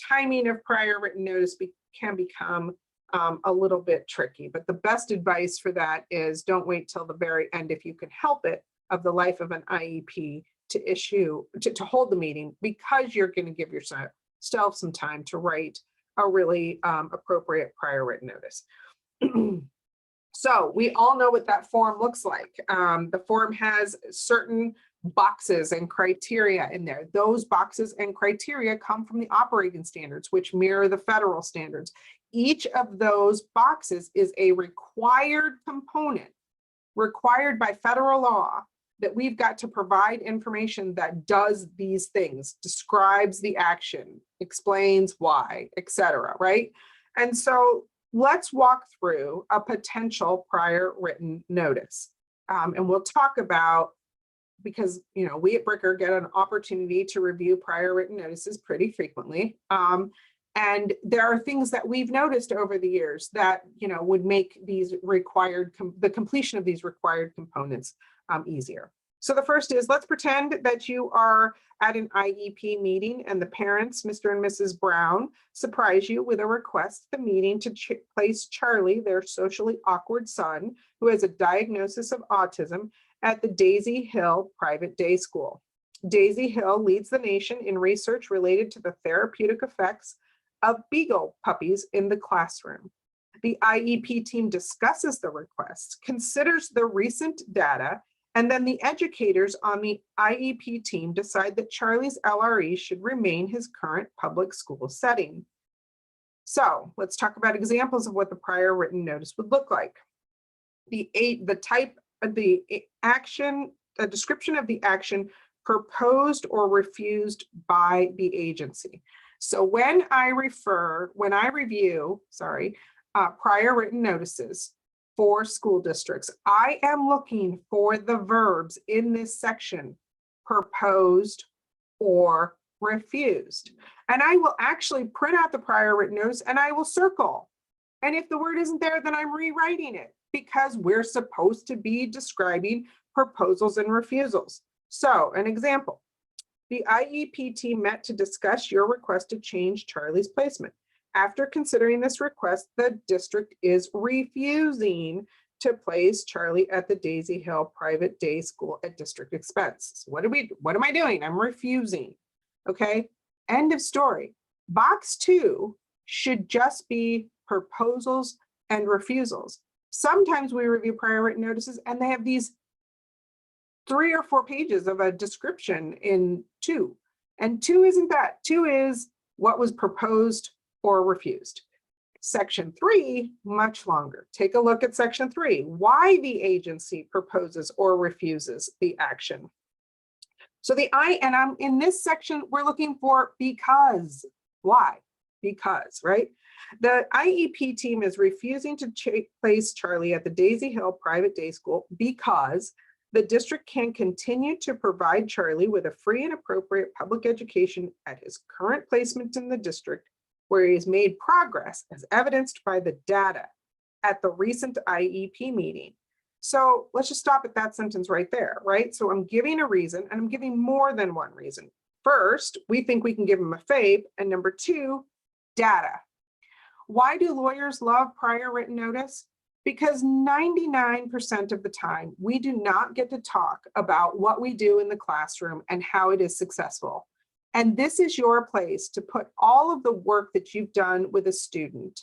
timing of prior written notice can become a little bit tricky, but the best advice for that is don't wait till the very end, if you can help it, of the life of an IEP to hold the meeting, because you're going to give yourself some time to write a really appropriate prior written notice. So we all know what that form looks like. The form has certain boxes and criteria in there. Those boxes and criteria come from the operating standards, which mirror the federal standards. Each of those boxes is a required component, required by federal law, that we've got to provide information that does these things, describes the action, explains why, etc. Right? And so let's walk through a potential prior written notice. And we'll talk about, because we at Bricker get an opportunity to review prior written notices pretty frequently. And there are things that we've noticed over the years that would make these the completion of these required components easier. So the first is, let's pretend that you are at an IEP meeting and the parents, Mr. and Mrs. Brown, surprise you with a request at the meeting to place Charlie, their socially awkward son, who has a diagnosis of autism, at the Daisy Hill private day school. Daisy Hill leads the nation in research related to the therapeutic effects of beagle puppies in the classroom. The IEP team discusses the request, considers the recent data, and then the educators on the IEP team decide that Charlie's LRE should remain his current public school setting. So let's talk about examples of what the prior written notice would look like. The type of the action, a description of the action proposed or refused by the agency. So when I review prior written notices for school districts, I am looking for the verbs in this section: proposed or refused. And I will actually print out the prior written notice and I will circle. And if the word isn't there, then I'm rewriting it, because we're supposed to be describing proposals and refusals. So an example: the IEP team met to discuss your request to change Charlie's placement. After considering this request, the district is refusing to place Charlie at the Daisy Hill private day school at district expense. What am I doing? I'm refusing. Okay, end of story. Box 2 should just be proposals and refusals. Sometimes we review prior written notices and they have these 3 or 4 pages of a description in 2. And 2 isn't that. 2 is what was proposed or refused. Section 3, much longer. Take a look at section 3, why the agency proposes or refuses the action. So I'm in this section, we're looking for because. Why? Because, right? The IEP team is refusing to place Charlie at the Daisy Hill private day school because the district can continue to provide Charlie with a free and appropriate public education at his current placement in the district, where he has made progress as evidenced by the data at the recent IEP meeting. So let's just stop at that sentence right there, right? So I'm giving a reason, and I'm giving more than one reason. First, we think we can give him a FAPE, and number 2, data. Why do lawyers love prior written notice? Because 99% of the time, we do not get to talk about what we do in the classroom and how it is successful. And this is your place to put all of the work that you've done with a student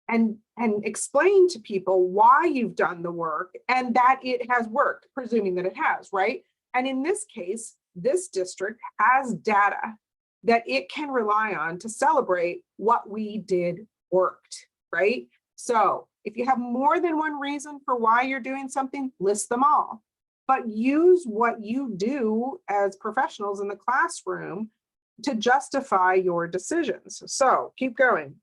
and explain to people why you've done the work and that it has worked, presuming that it has, right? And in this case, this district has data that it can rely on to celebrate what we did worked, right? So if you have more than one reason for why you're doing something, list them all, but use what you do as professionals in the classroom to justify your decisions. So keep going.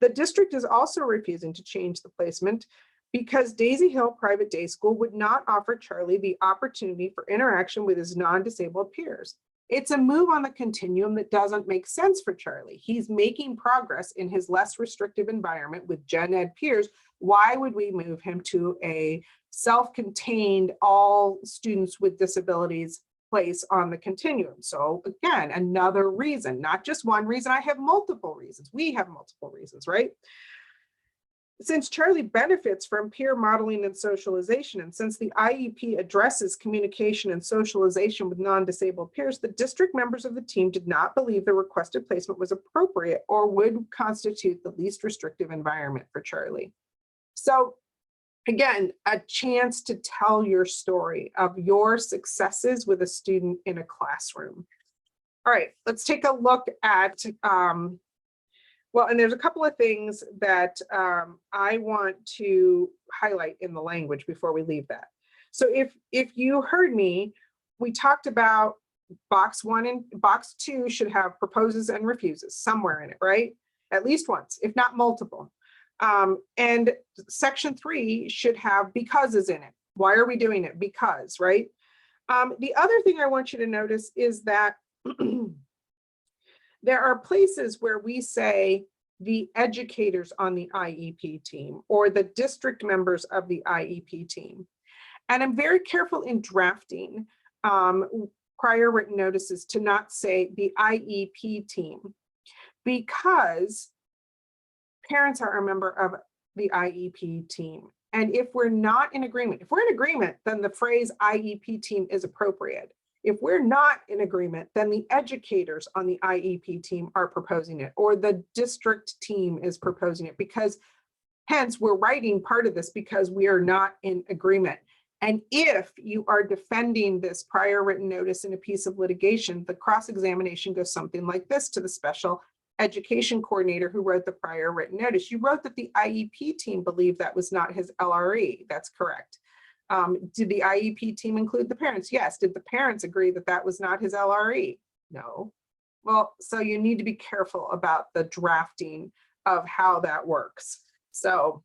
The district is also refusing to change the placement because Daisy Hill Private Day School would not offer Charlie the opportunity for interaction with his non-disabled peers. It's a move on the continuum that doesn't make sense for Charlie. He's making progress in his less restrictive environment with gen ed peers. Why would we move him to a self-contained, all students with disabilities place on the continuum? So again, another reason, not just one reason. I have multiple reasons. We have multiple reasons, right? Since Charlie benefits from peer modeling and socialization, and since the IEP addresses communication and socialization with non-disabled peers, the district members of the team did not believe the requested placement was appropriate or would constitute the least restrictive environment for Charlie. So again, a chance to tell your story of your successes with a student in a classroom. All right, let's take a look at, well, and there's a couple of things that I want to highlight in the language before we leave that. So if you heard me, we talked about box 1 and box 2 should have proposes and refuses somewhere in it, right? At least once, if not multiple. And section 3 should have becauses in it. Why are we doing it? Because, right? The other thing I want you to notice is that there are places where we say the educators on the IEP team or the district members of the IEP team. And I'm very careful in drafting prior written notices to not say the IEP team, because parents are a member of the IEP team. And if we're not in agreement, if we're in agreement, then the phrase IEP team is appropriate. If we're not in agreement, then the educators on the IEP team are proposing it, or the district team is proposing it, because hence we're writing part of this because we are not in agreement. And if you are defending this prior written notice in a piece of litigation, the cross-examination goes something like this to the special education coordinator who wrote the prior written notice. You wrote that the IEP team believed that was not his LRE. That's correct. Did the IEP team include the parents? Yes. Did the parents agree that that was not his LRE? No. Well, so you need to be careful about the drafting of how that works. So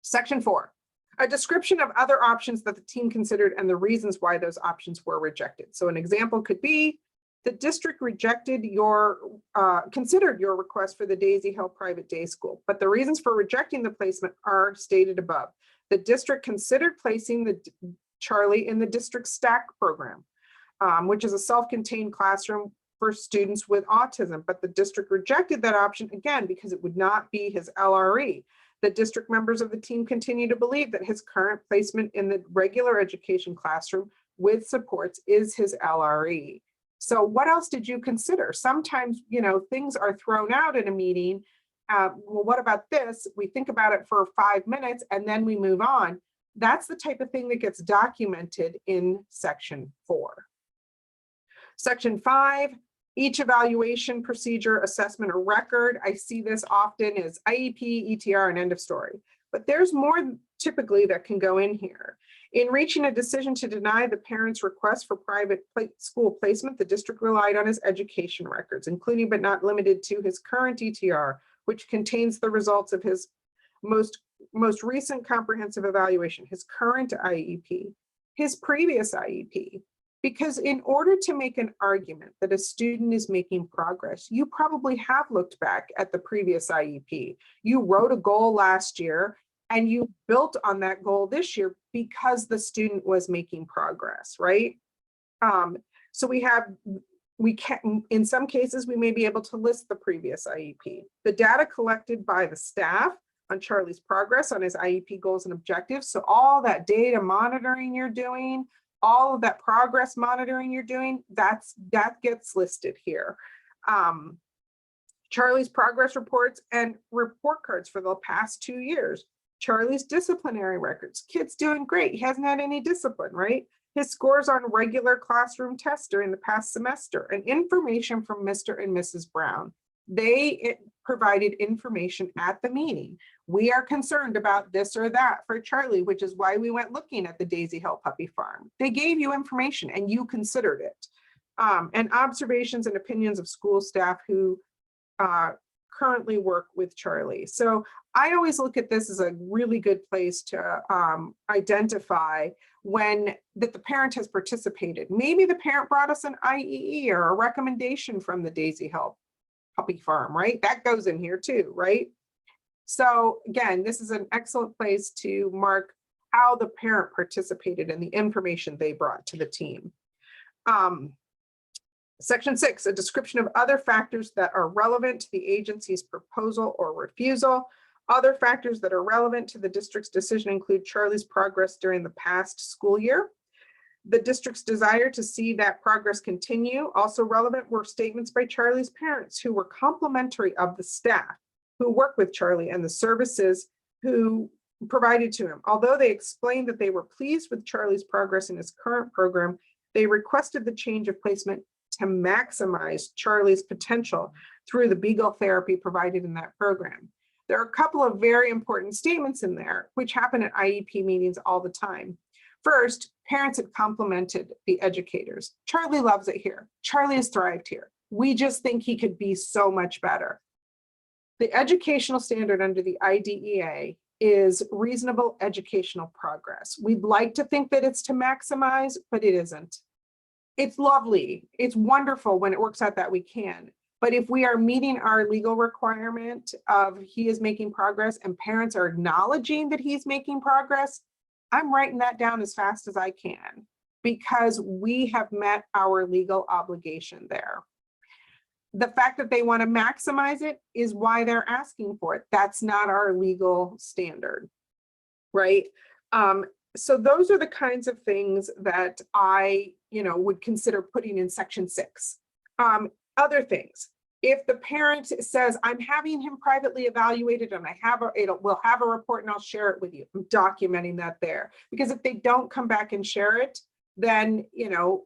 section 4, a description of other options that the team considered and the reasons why those options were rejected. So an example could be, the district rejected your, considered your request for the Daisy Hill private day school, but the reasons for rejecting the placement are stated above. The district considered placing the Charlie in the district STACK program, which is a self-contained classroom for students with autism, but the district rejected that option again because it would not be his LRE. The district members of the team continue to believe that his current placement in the regular education classroom with supports is his LRE. So what else did you consider? Sometimes, you know, things are thrown out in a meeting. Well, what about this? We think about it for 5 minutes and then we move on. That's the type of thing that gets documented in section 4. Section 5, Each evaluation procedure, assessment, or record, I see this often as IEP, ETR, and end of story. But there's more typically that can go in here. In reaching a decision to deny the parent's request for private school placement, the district relied on his education records, including but not limited to his current ETR, which contains the results of his most recent comprehensive evaluation, his current IEP, his previous IEP. Because in order to make an argument that a student is making progress, you probably have looked back at the previous IEP. You wrote a goal last year and you built on that goal this year because the student was making progress, right? So we can, in some cases, we may be able to list the previous IEP. The data collected by the staff on Charlie's progress on his IEP goals and objectives. So all that data monitoring you're doing, all of that progress monitoring you're doing, that gets listed here. Charlie's progress reports and report cards for the past 2 years. Charlie's disciplinary records. Kid's doing great. He hasn't had any discipline, right? His scores on regular classroom tests during the past semester, and information from Mr. and Mrs. Brown. They provided information at the meeting. We are concerned about this or that for Charlie, which is why we went looking at the Daisy Hill Puppy Farm. They gave you information and you considered it. And observations and opinions of school staff who currently work with Charlie. So I always look at this as a really good place to identify when that the parent has participated. Maybe the parent brought us an IEE or a recommendation from the Daisy Hill Puppy Farm, right? That goes in here too, right? So again, this is an excellent place to mark how the parent participated in the information they brought to the team. Section 6, a description of other factors that are relevant to the agency's proposal or refusal. Other factors that are relevant to the district's decision include Charlie's progress during the past school year, the district's desire to see that progress continue. Also relevant were statements by Charlie's parents who were complimentary of the staff who work with Charlie and the services who provided to him. Although they explained that they were pleased with Charlie's progress in his current program, they requested the change of placement to maximize Charlie's potential through the Beagle therapy provided in that program. There are a couple of very important statements in there, which happen at IEP meetings all the time. First, parents had complimented the educators. Charlie loves it here. Charlie has thrived here. We just think he could be so much better. The educational standard under the IDEA is reasonable educational progress. We'd like to think that it's to maximize, but it isn't. It's lovely. It's wonderful when it works out that we can. But if we are meeting our legal requirement of he is making progress and parents are acknowledging that he's making progress, I'm writing that down as fast as I can because we have met our legal obligation there. The fact that they want to maximize it is why they're asking for it. That's not our legal standard, right? So those are the kinds of things that I, would consider putting in section 6. Other things, if the parent says, I'm having him privately evaluated and we'll have a report and I'll share it with you. I'm documenting that there because if they don't come back and share it, then,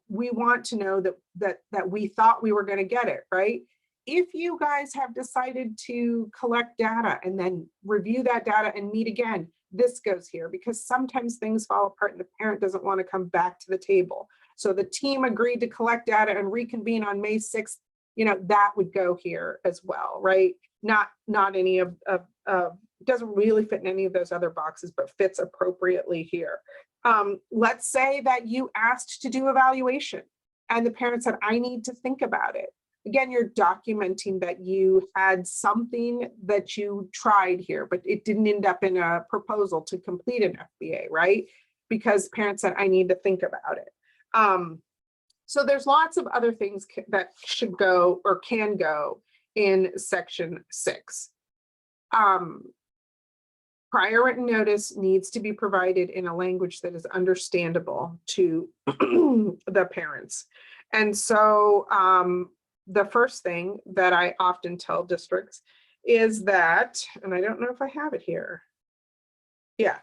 we want to know that we thought we were going to get it, right? If you guys have decided to collect data and then review that data and meet again, this goes here because sometimes things fall apart and the parent doesn't want to come back to the table. So the team agreed to collect data and reconvene on May 6th, that would go here as well, right? Not any of doesn't really fit in any of those other boxes, but fits appropriately here. Let's say that you asked to do evaluation and the parent said, I need to think about it. Again, you're documenting that you had something that you tried here, but it didn't end up in a proposal to complete an FBA, right? Because parents said, I need to think about it. So there's lots of other things that should go or can go in section 6. Prior written notice needs to be provided in a language that is understandable to the parents. And so the first thing that I often tell districts is that, and I don't know if I have it here. Yeah,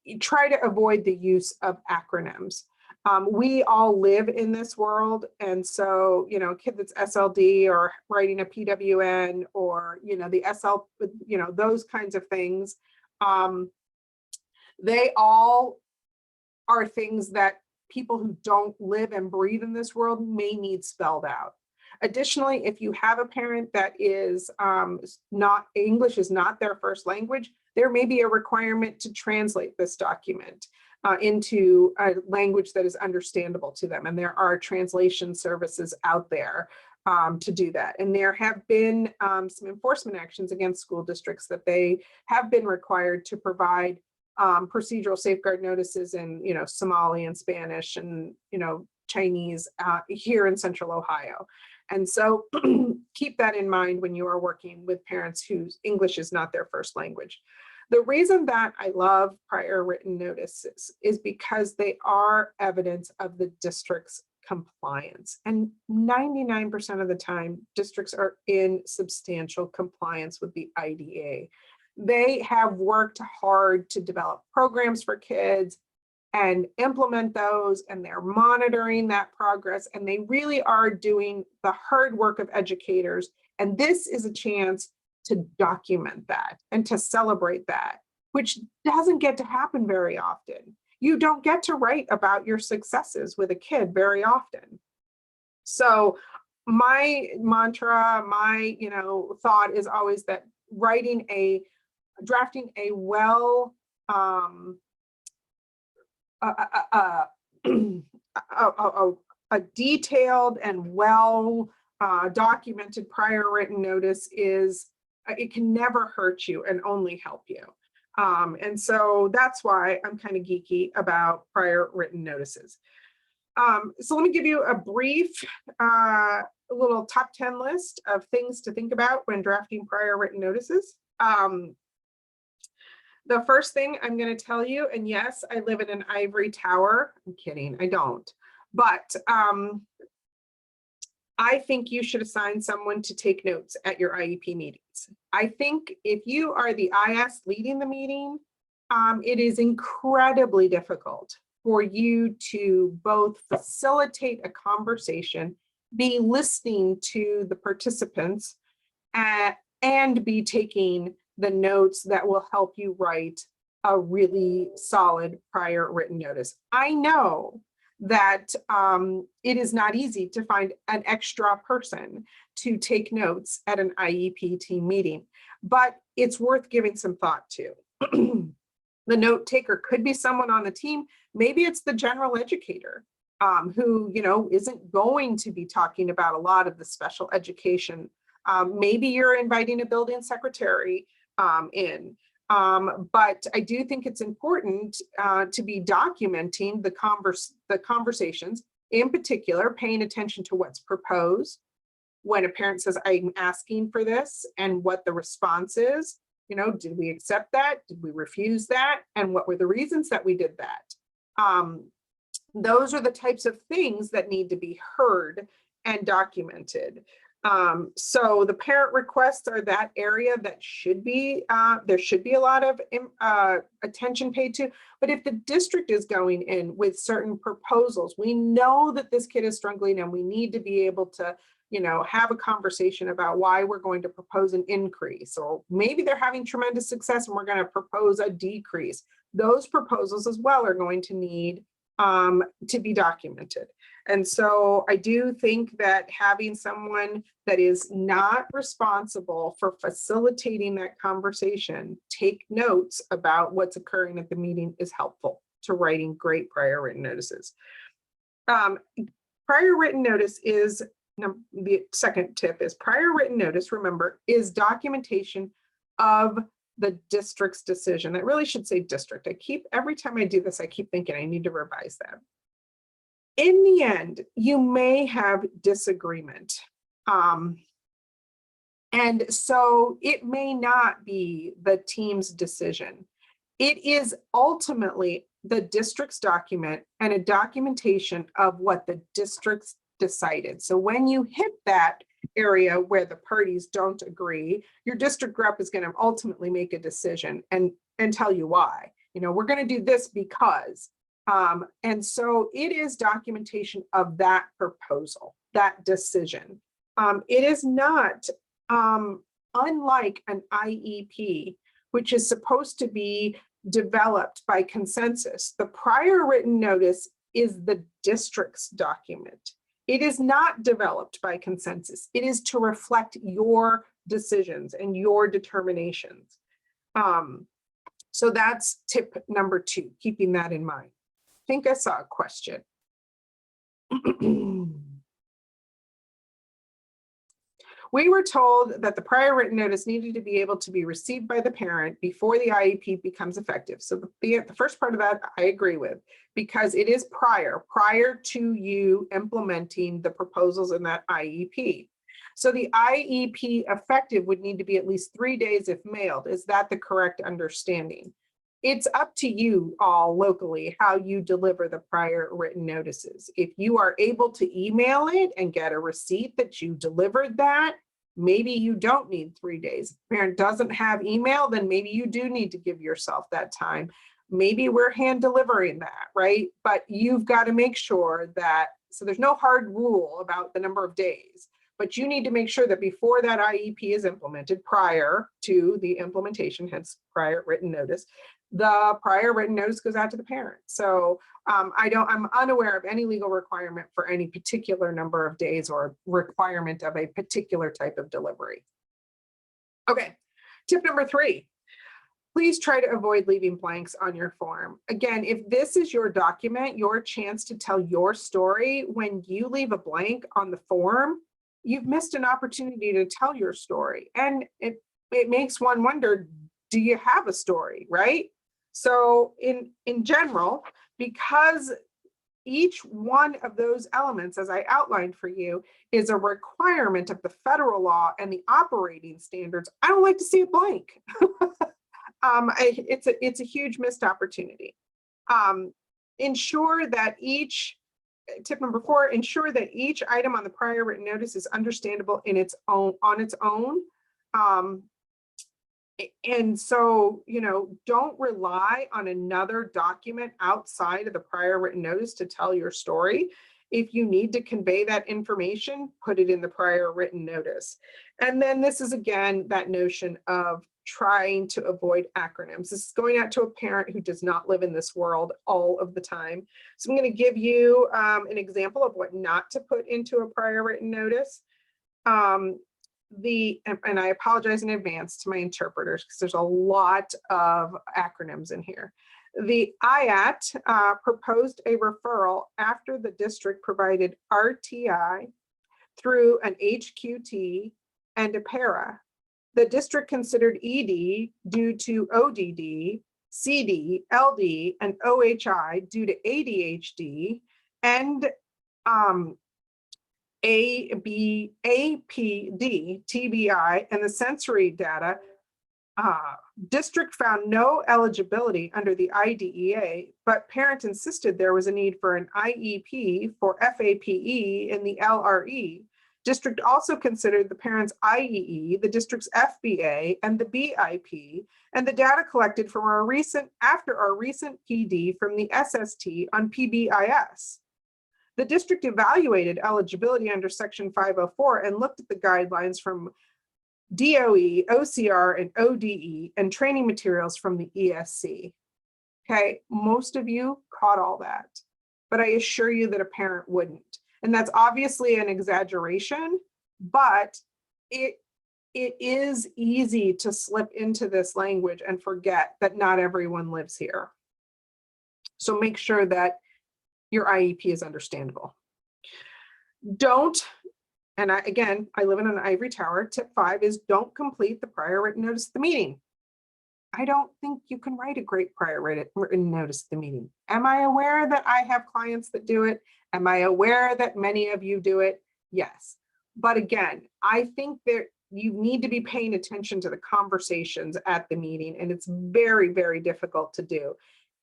you try to avoid the use of acronyms. We all live in this world. And so, you know, a kid that's SLD or writing a PWN or, you know, the SL, you know, those kinds of things, they all are things that people who don't live and breathe in this world may need spelled out. Additionally, if you have a parent that is not, English is not their first language, there may be a requirement to translate this document into a language that is understandable to them. And there are translation services out there to do that. And there have been some enforcement actions against school districts that they have been required to provide procedural safeguard notices in, you know, Somali and Spanish and, you know, Chinese here in Central Ohio. And so keep that in mind when you are working with parents whose English is not their first language. The reason that I love prior written notices is because they are evidence of the district's compliance. And 99% of the time, districts are in substantial compliance with the IDA. They have worked hard to develop programs for kids and implement those, and they're monitoring that progress, and they really are doing the hard work of educators. And this is a chance to document that and to celebrate that, which doesn't get to happen very often. You don't get to write about your successes with a kid very often. So my mantra, my, you know, thought is always that drafting a well a detailed and well documented prior written notice is, it can never hurt you and only help you. And so that's why I'm kind of geeky about prior written notices. So let me give you a brief little top 10 list of things to think about when drafting prior written notices. The first thing I'm going to tell you, and yes, I live in an ivory tower. I'm kidding, I don't. But I think you should assign someone to take notes at your IEP meetings. I think if you are the IS leading the meeting, it is incredibly difficult for you to both facilitate a conversation, be listening to the participants, and be taking the notes that will help you write a really solid prior written notice. I know that it is not easy to find an extra person to take notes at an IEP team meeting, but it's worth giving some thought to. The note taker could be someone on the team. Maybe it's the general educator who, you know, isn't going to be talking about a lot of the special education. Maybe you're inviting a building secretary in. But I do think it's important to be documenting the conversations, in particular, paying attention to what's proposed. When a parent says, I'm asking for this, and what the response is, you know, did we accept that? Did we refuse that? And what were the reasons that we did that? Those are the types of things that need to be heard and documented. So the parent requests are that area that should be, there should be a lot of attention paid to. But if the district is going in with certain proposals, we know that this kid is struggling and we need to be able to, you know, have a conversation about why we're going to propose an increase, or maybe they're having tremendous success and we're going to propose a decrease. Those proposals as well are going to need to be documented. And so I do think that having someone that is not responsible for facilitating that conversation take notes about what's occurring at the meeting is helpful to writing great prior written notices. Prior written notice is, the second tip is prior written notice, remember, is documentation of the district's decision. It really should say district. Every time I do this, I keep thinking I need to revise that. In the end, you may have disagreement. And so it may not be the team's decision. It is ultimately the district's document and a documentation of what the district's decided. So when you hit that area where the parties don't agree, your district rep is going to ultimately make a decision and tell you why. You know, we're going to do this because, And so it is documentation of that proposal, that decision. It is not unlike an IEP, which is supposed to be developed by consensus. The prior written notice is the district's document. It is not developed by consensus. It is to reflect your decisions and your determinations. So that's tip number 2, keeping that in mind. I think I saw a question. We were told that the prior written notice needed to be able to be received by the parent before the IEP becomes effective. So the first part of that I agree with, because it is prior to you implementing the proposals in that IEP. So the IEP effective would need to be at least 3 days if mailed. Is that the correct understanding? It's up to you all locally how you deliver the prior written notices. If you are able to email it and get a receipt that you delivered that, maybe you don't need 3 days. If the parent doesn't have email, then maybe you do need to give yourself that time. Maybe we're hand delivering that, right? But you've got to make sure that, so there's no hard rule about the number of days, but you need to make sure that before that IEP is implemented, prior to the implementation, hence prior written notice, the prior written notice goes out to the parent. So I'm unaware of any legal requirement for any particular number of days or requirement of a particular type of delivery. Okay, tip number 3, please try to avoid leaving blanks on your form. Again, if this is your document, your chance to tell your story, when you leave a blank on the form, you've missed an opportunity to tell your story. And it makes one wonder, do you have a story, right? So in general, because each one of those elements, as I outlined for you, is a requirement of the federal law and the operating standards, I don't like to see a blank. It's a huge missed opportunity. Ensure that tip number 4, ensure that each item on the prior written notice is understandable on its own. And so, don't rely on another document outside of the prior written notice to tell your story. If you need to convey that information, put it in the prior written notice. And then this is, again, that notion of trying to avoid acronyms. This is going out to a parent who does not live in this world all of the time. So I'm going to give you an example of what not to put into a prior written notice. And I apologize in advance to my interpreters because there's a lot of acronyms in here. The IAT proposed a referral after the district provided RTI through an HQT and a para. The district considered ED due to ODD, CD, LD, and OHI due to ADHD, and APD, TBI, and the sensory data. District found no eligibility under the IDEA, but parents insisted there was a need for an IEP for FAPE in the LRE. District also considered the parent's IEE, the district's FBA, and the BIP, and the data collected from after our recent PD from the SST on PBIS. The district evaluated eligibility under Section 504 and looked at the guidelines from DOE, OCR, and ODE, and training materials from the ESC. Okay, most of you caught all that, but I assure you that a parent wouldn't. And that's obviously an exaggeration, but it is easy to slip into this language and forget that not everyone lives here. So make sure that your IEP is understandable. Don't, and I live in an ivory tower. Tip 5 is don't complete the prior written notice of the meeting. I don't think you can write a great prior written notice of the meeting. Am I aware that I have clients that do it? Am I aware that many of you do it? Yes. But again, I think that you need to be paying attention to the conversations at the meeting, and it's very, very difficult to do.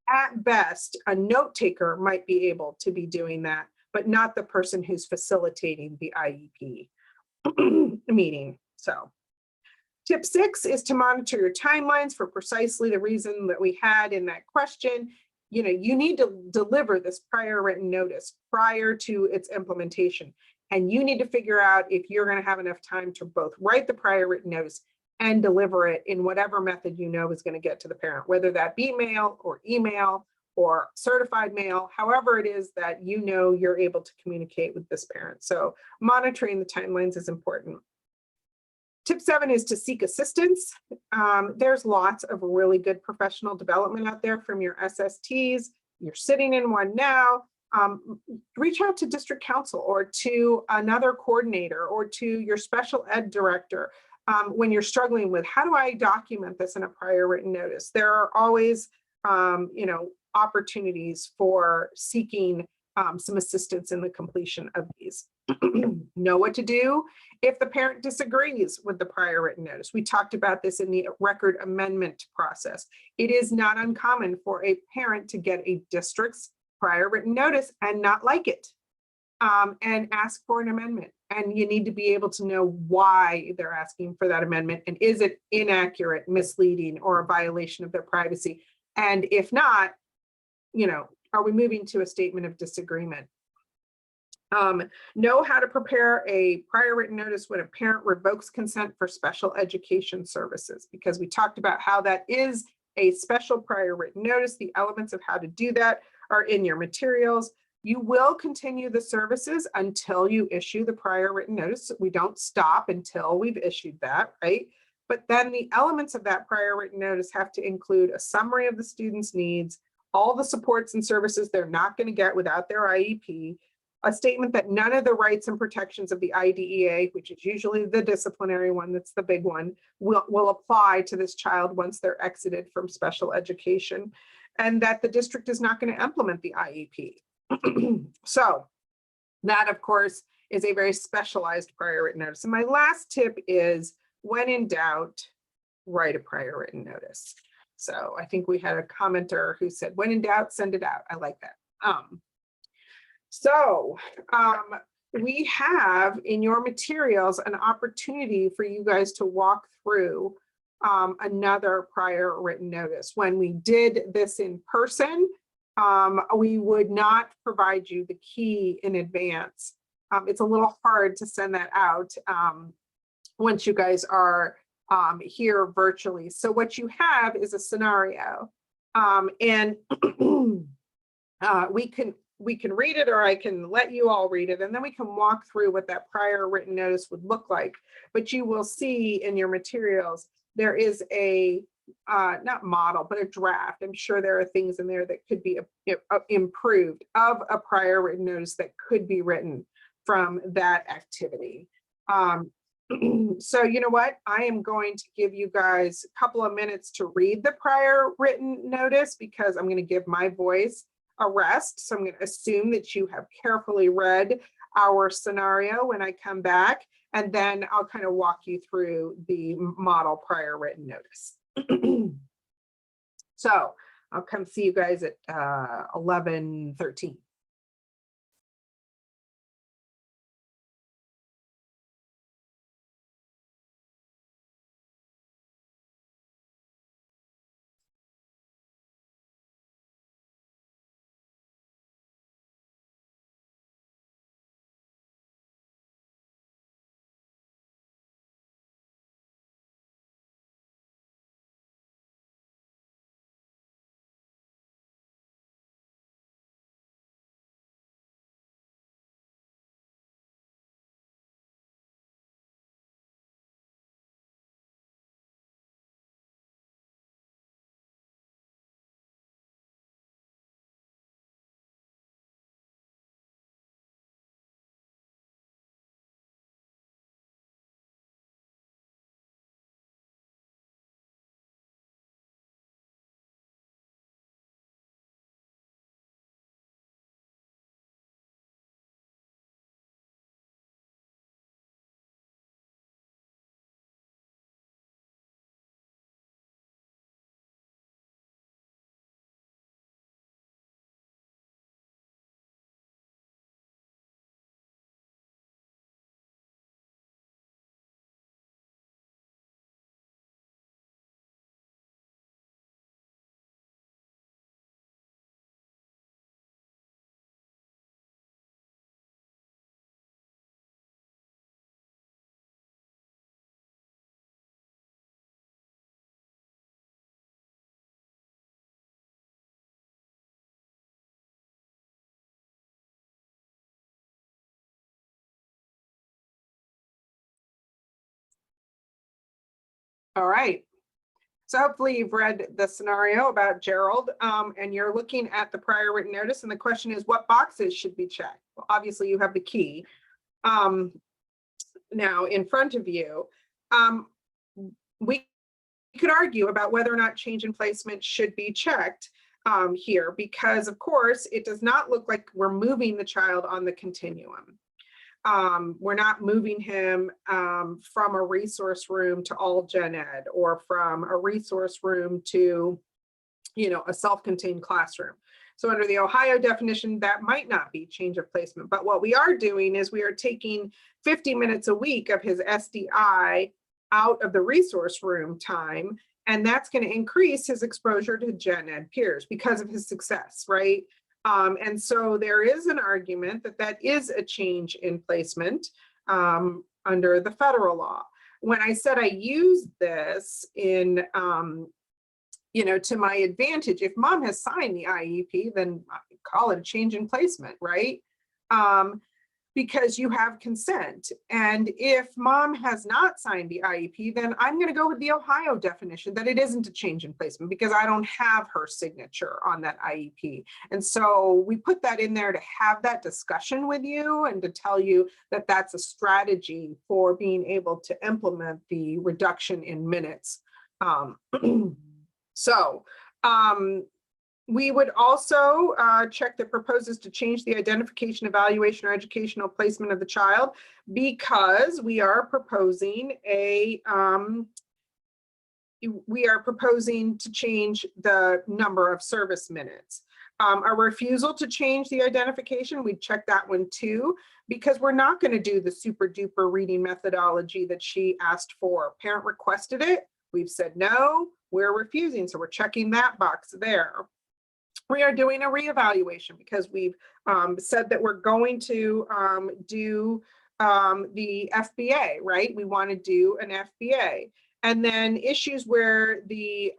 At best, a note taker might be able to be doing that, but not the person who's facilitating the IEP meeting. So tip 6 is to monitor your timelines for precisely the reason that we had in that question. you need to deliver this prior written notice prior to its implementation. And you need to figure out if you're going to have enough time to both write the prior written notice and deliver it in whatever method is going to get to the parent, whether that be mail or email or certified mail, however it is that you're able to communicate with this parent. So monitoring the timelines is important. Tip 7 is to seek assistance. There's lots of really good professional development out there from your SSTs. You're sitting in one now. Reach out to district council or to another coordinator or to your special ed director when you're struggling with, how do I document this in a prior written notice? There are always, opportunities for seeking some assistance in the completion of these. Know what to do if the parent disagrees with the prior written notice. We talked about this in the record amendment process. It is not uncommon for a parent to get a district's prior written notice and not like it, and ask for an amendment. And you need to be able to know why they're asking for that amendment. And is it inaccurate, misleading, or a violation of their privacy? And if not, are we moving to a statement of disagreement? Know how to prepare a prior written notice when a parent revokes consent for special education services, because we talked about how that is a special prior written notice. The elements of how to do that are in your materials. You will continue the services until you issue the prior written notice. We don't stop until we've issued that, right? But then the elements of that prior written notice have to include a summary of the student's needs, all the supports and services they're not going to get without their IEP, a statement that none of the rights and protections of the IDEA, which is usually the disciplinary one, that's the big one, will apply to this child once they're exited from special education, and that the district is not going to implement the IEP. So that, of course, is a very specialized prior written notice. And my last tip is, when in doubt, write a prior written notice. So I think we had a commenter who said, when in doubt, send it out. I like that. We have in your materials an opportunity for you guys to walk through another prior written notice. When we did this in person, we would not provide you the key in advance. It's a little hard to send that out once you guys are here virtually. So what you have is a scenario, and we can read it, or I can let you all read it, and then we can walk through what that prior written notice would look like. But you will see in your materials, there is a not model, but a draft. I'm sure there are things in there that could be improved of a prior written notice that could be written from that activity. So you know what? I am going to give you guys a couple of minutes to read the prior written notice, because I'm going to give my voice a rest. So I'm going to assume that you have carefully read our scenario when I come back, and then I'll kind of walk you through the model prior written notice. So I'll come see you guys at 11:13. All right. So hopefully you've read the scenario about Gerald, and you're looking at the prior written notice, and the question is, what boxes should be checked? Well, obviously you have the key now in front of you. We could argue about whether or not change in placement should be checked here, because of course it does not look like we're moving the child on the continuum. We're not moving him from a resource room to all gen ed, or from a resource room to, you know, a self-contained classroom. So under the Ohio definition, that might not be change of placement. But what we are doing is we are taking 50 minutes a week of his SDI out of the resource room time, and that's going to increase his exposure to gen ed peers because of his success, right? And so there is an argument that that is a change in placement under the federal law. When I said I use this in, you know, to my advantage, if mom has signed the IEP, then I call it a change in placement, right? Because you have consent. And if mom has not signed the IEP, then I'm going to go with the Ohio definition that it isn't a change in placement because I don't have her signature on that IEP. And so we put that in there to have that discussion with you and to tell you that that's a strategy for being able to implement the reduction in minutes. We would also check that proposes to change the identification, evaluation, or educational placement of the child, because we are proposing to change the number of service minutes. A refusal to change the identification, we'd check that one too, because we're not going to do the super duper reading methodology that she asked for. Parent requested it. We've said no, we're refusing. So we're checking that box there. We are doing a reevaluation because we've said that we're going to do the FBA, right? We want to do an FBA. And then issues where the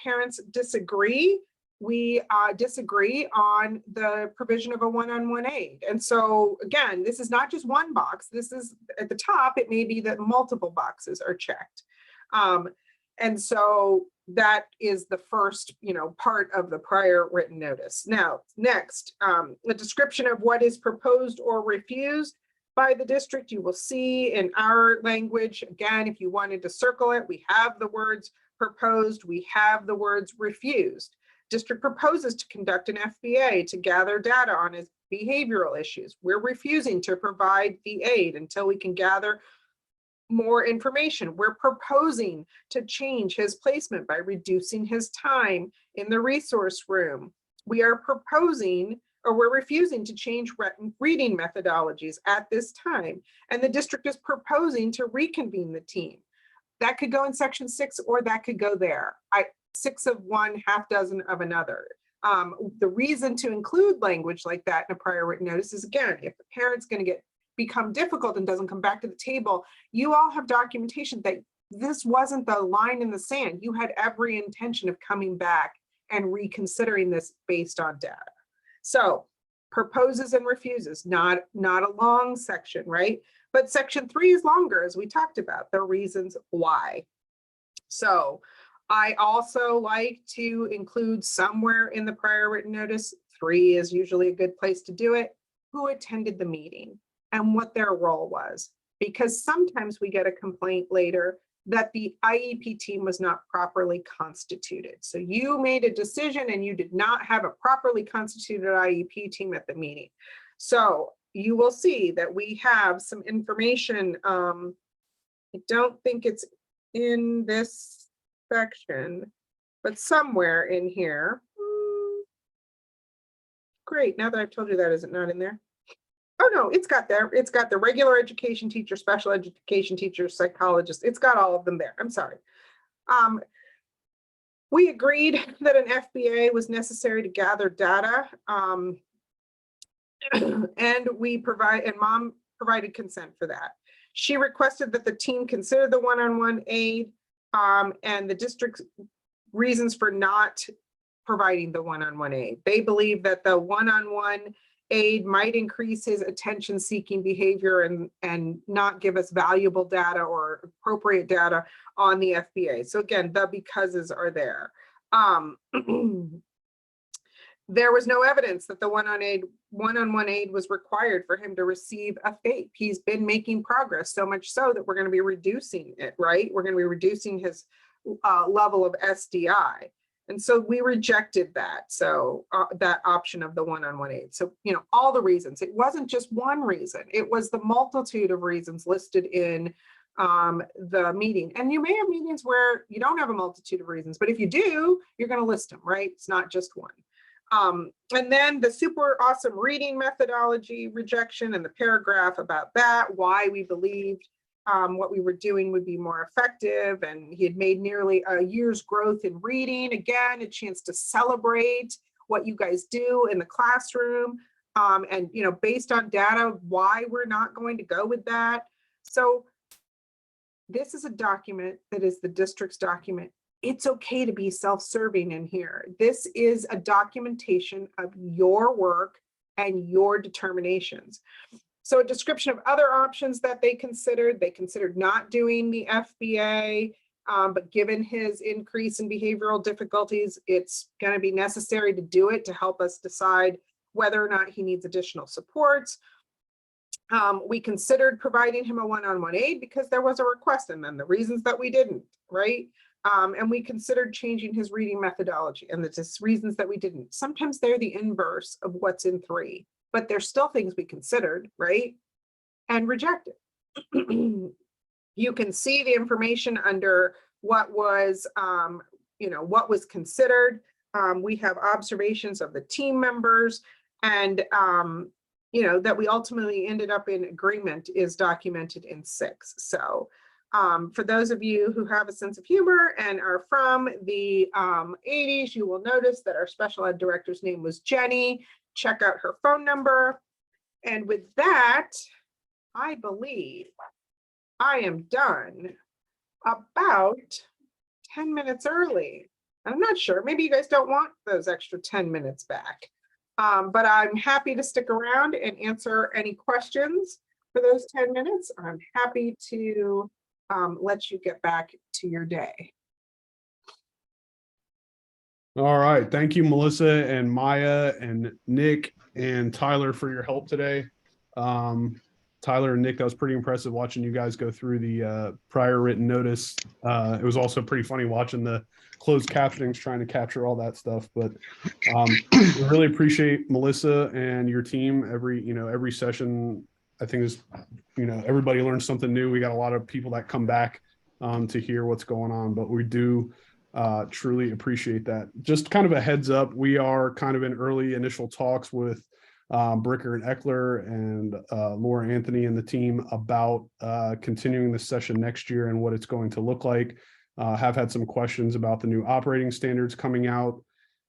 parents disagree, we disagree on the provision of a one-on-one aid. And so again, this is not just one box. This is at the top, it may be that multiple boxes are checked. And so that is the first, you know, part of the prior written notice. Now, next, a description of what is proposed or refused by the district. You will see in our language, again, if you wanted to circle it, we have the words proposed, we have the words refused. District proposes to conduct an FBA to gather data on his behavioral issues. We're refusing to provide the aid until we can gather more information. We're proposing to change his placement by reducing his time in the resource room. We are proposing, or we're refusing to change reading methodologies at this time. And the district is proposing to reconvene the team. That could go in section 6, or that could go there. 6 of one, half dozen of another. The reason to include language like that in a prior written notice is, again, if the parent's going to become difficult and doesn't come back to the table, you all have documentation that this wasn't the line in the sand. You had every intention of coming back and reconsidering this based on data. So proposes and refuses, not a long section, right? But section 3 is longer, as we talked about, the reasons why. So I also like to include somewhere in the prior written notice, 3 is usually a good place to do it, who attended the meeting and what their role was, because sometimes we get a complaint later that the IEP team was not properly constituted. So you made a decision and you did not have a properly constituted IEP team at the meeting. So you will see that we have some information. I don't think it's in this section, but somewhere in here. Great, now that I've told you that, is it not in there? Oh no, it's got there. It's got the regular education teacher, special education teacher, psychologist. It's got all of them there. I'm sorry. We agreed that an FBA was necessary to gather data. And mom provided consent for that. She requested that the team consider the one-on-one aid and the district's reasons for not providing the one-on-one aid. They believe that the one-on-one aid might increase his attention-seeking behavior and not give us valuable data or appropriate data on the FBA. So again, the becauses are there. There was no evidence that the one-on-one aid was required for him to receive a FAPE. He's been making progress, so much so that we're going to be reducing it, right? We're going to be reducing his level of SDI. And so we rejected that. So that option of the one-on-one aid. So, you know, all the reasons, it wasn't just one reason, it was the multitude of reasons listed in the meeting. And you may have meetings where you don't have a multitude of reasons, but if you do, you're going to list them, right? It's not just one. And then the super awesome reading methodology rejection and the paragraph about that, why we believed what we were doing would be more effective. And he had made nearly a year's growth in reading. Again, a chance to celebrate what you guys do in the classroom. And, you know, based on data, why we're not going to go with that. So this is a document that is the district's document. It's okay to be self-serving in here. This is a documentation of your work and your determinations. So a description of other options that they considered not doing the FBA, but given his increase in behavioral difficulties, it's going to be necessary to do it to help us decide whether or not he needs additional supports. We considered providing him a one-on-one aid because there was a request, and then the reasons that we didn't, right? And we considered changing his reading methodology, and the reasons that we didn't. Sometimes they're the inverse of what's in 3, but there's still things we considered, right? And rejected. You can see the information under what was, you know, what was considered. We have observations of the team members, and you know, that we ultimately ended up in agreement is documented in 6. So for those of you who have a sense of humor and are from the 80s, you will notice that our special ed director's name was Jenny. Check out her phone number. And with that, I believe I am done about 10 minutes early. I'm not sure, maybe you guys don't want those extra 10 minutes back. But I'm happy to stick around and answer any questions for those 10 minutes. I'm happy to let you get back to your day.
All right. Thank you, Melissa and Maya and Nick and Tyler for your help today. Tyler and Nick, that was pretty impressive watching you guys go through the prior written notice. It was also pretty funny watching the closed captionings trying to capture all that stuff. But we really appreciate Melissa and your team. Every session, I think is, everybody learns something new. We got a lot of people that come back to hear what's going on, but we do truly appreciate that. Just kind of a heads up, we are kind of in early initial talks with Bricker and Eckler and Laura Anthony and the team about continuing the session next year and what it's going to look like. Have had some questions about the new operating standards coming out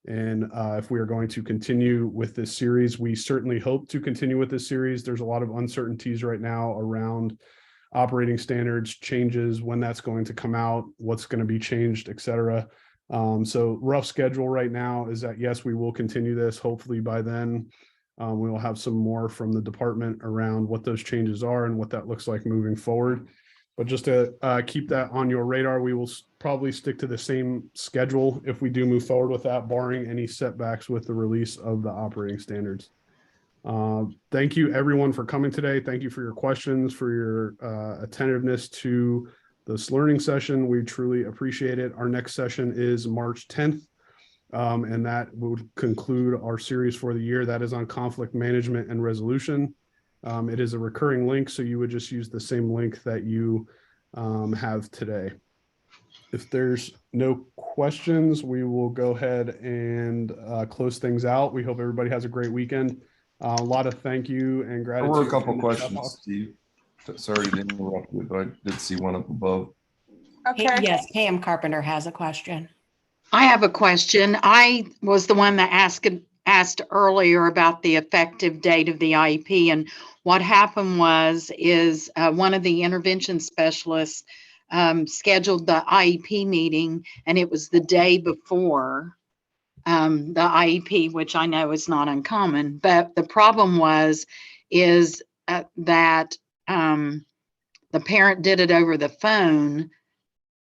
and if we are going to continue with this series. We certainly hope to continue with this series. There's a lot of uncertainties right now around operating standards changes, when that's going to come out, what's going to be changed, etc. So rough schedule right now is that, yes, we will continue this. Hopefully by then we will have some more from the department around what those changes are and what that looks like moving forward. But just to keep that on your radar, we will probably stick to the same schedule if we do move forward with that, barring any setbacks with the release of the operating standards. Thank you everyone for coming today. Thank you for your questions, for your attentiveness to this learning session. We truly appreciate it. Our next session is March 10th. And that would conclude our series for the year. That is on conflict management and resolution. It is a recurring link, so you would just use the same link that you have today. If there's no questions, we will go ahead and close things out. We hope everybody has a great weekend. A lot of thank you and gratitude.
There were a couple questions, Steve. Sorry to interrupt you, but I did see one up above.
Okay.
Yes, Pam Carpenter has a question.
I have a question. I was the one that asked earlier about the effective date of the IEP, and what happened is one of the intervention specialists scheduled the IEP meeting, and it was the day before the IEP, which I know is not uncommon. But the problem is that the parent did it over the phone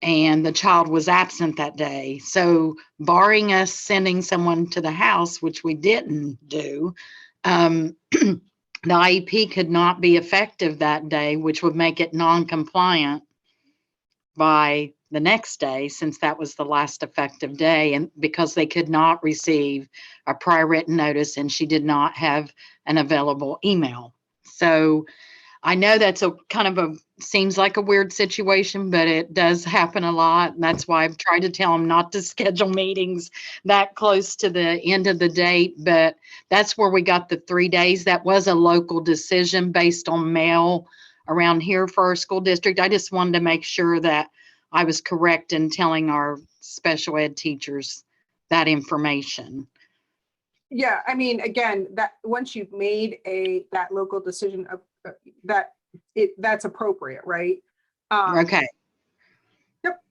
and the child was absent that day. So barring us sending someone to the house, which we didn't do, the IEP could not be effective that day, which would make it non-compliant by the next day, since that was the last effective day, and because they could not receive a prior written notice and she did not have an available email. So I know that's a kind of seems like a weird situation, but it does happen a lot. And that's why I've tried to tell them not to schedule meetings that close to the end of the date. But that's where we got the 3 days. That was a local decision based on mail around here for our school district. I just wanted to make sure that I was correct in telling our special ed teachers that information.
Yeah, I mean, again, that once you've made that local decision of that's appropriate, right?
Okay.
Yep.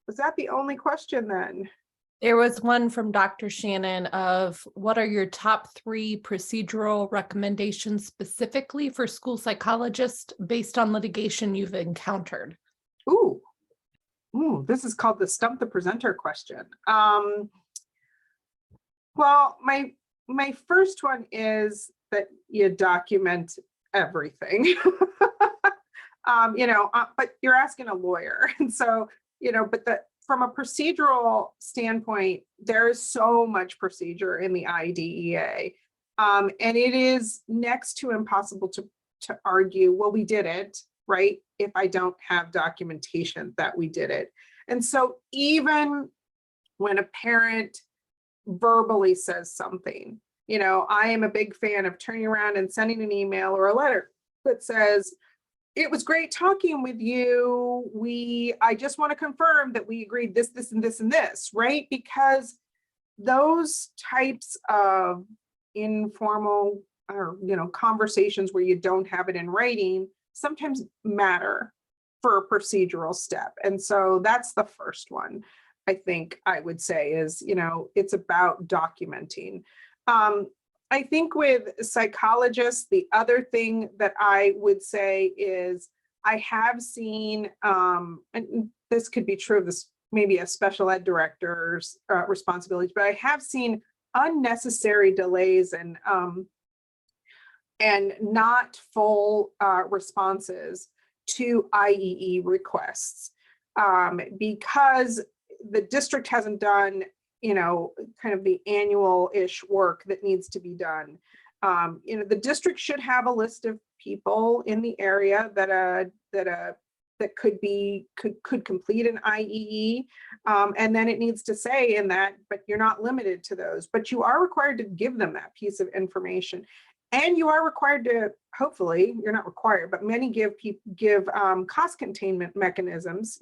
Was that the only question then?
There was one from Dr. Shannon of what are your top 3 procedural recommendations specifically for school psychologists based on litigation you've encountered?
Ooh, this is called the stump the presenter question. Well, my first one is that you document everything. But you're asking a lawyer, and so but from a procedural standpoint, there is so much procedure in the IDEA, and it is next to impossible to argue, well, we did it, right, if I don't have documentation that we did it. And so even when a parent verbally says something, I am a big fan of turning around and sending an email or a letter that says, it was great talking with you. I just want to confirm that we agreed this, this, and this, and this, right? Because those types of informal or, conversations where you don't have it in writing sometimes matter for a procedural step. And so that's the first one. I think I would say is, it's about documenting. I think with psychologists, the other thing that I would say is I have seen, and this could be true of this, maybe a special ed director's responsibilities, but I have seen unnecessary delays and not full responses to IEE requests because the district hasn't done, kind of the annual-ish work that needs to be done. The district should have a list of people in the area that could complete an IEE, and then it needs to say in that, but you're not limited to those, but you are required to give them that piece of information. And you are required to, hopefully, you're not required, but many give cost containment mechanisms,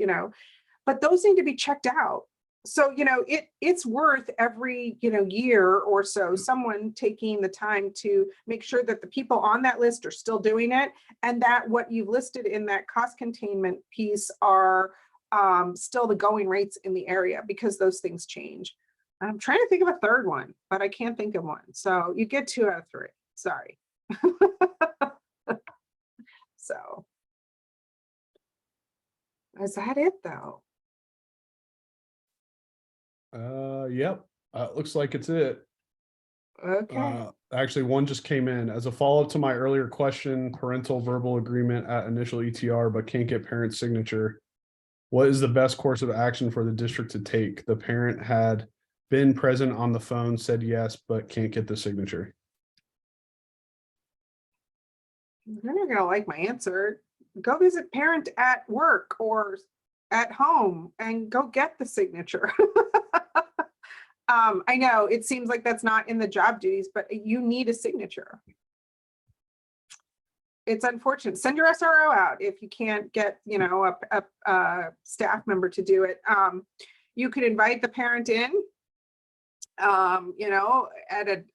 but those need to be checked out. So, it's worth every, year or so, someone taking the time to make sure that the people on that list are still doing it, and that what you've listed in that cost containment piece are still the going rates in the area, because those things change. I'm trying to think of a third one, but I can't think of one. So you get 2 out of 3. Sorry. So is that it though?
Yep. Looks like it's it.
Okay.
Actually, one just came in as a follow-up to my earlier question: parental verbal agreement at initial ETR, but can't get parent signature. What is the best course of action for the district to take? The parent had been present on the phone, said yes, but can't get the signature.
You're not gonna like my answer. Go visit parent at work or at home and go get the signature. I know it seems like that's not in the job duties, but you need a signature. It's unfortunate. Send your SRO out if you can't get, a staff member to do it. You could invite the parent in, at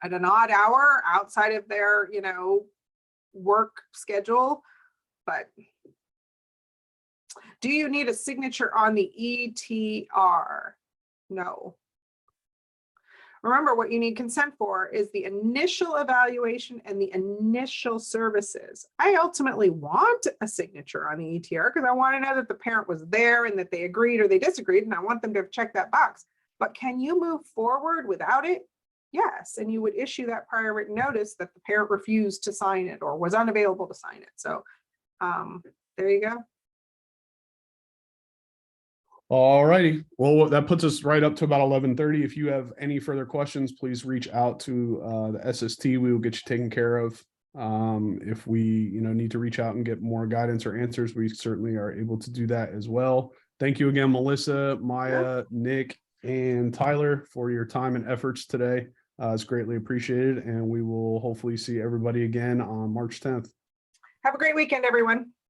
an odd hour outside of their, work schedule. But do you need a signature on the ETR? No. Remember, what you need consent for is the initial evaluation and the initial services. I ultimately want a signature on the ETR because I want to know that the parent was there and that they agreed or they disagreed, and I want them to check that box. But can you move forward without it? Yes, and you would issue that prior written notice that the parent refused to sign it or was unavailable to sign it. So there you go.
All righty. Well, that puts us right up to about 11:30. If you have any further questions, please reach out to the SST. We will get you taken care of. If we, need to reach out and get more guidance or answers, we certainly are able to do that as well. Thank you again, Melissa, Maya, Nick, and Tyler for your time and efforts today. It's greatly appreciated, and we will hopefully see everybody again on March 10th.
Have a great weekend, everyone.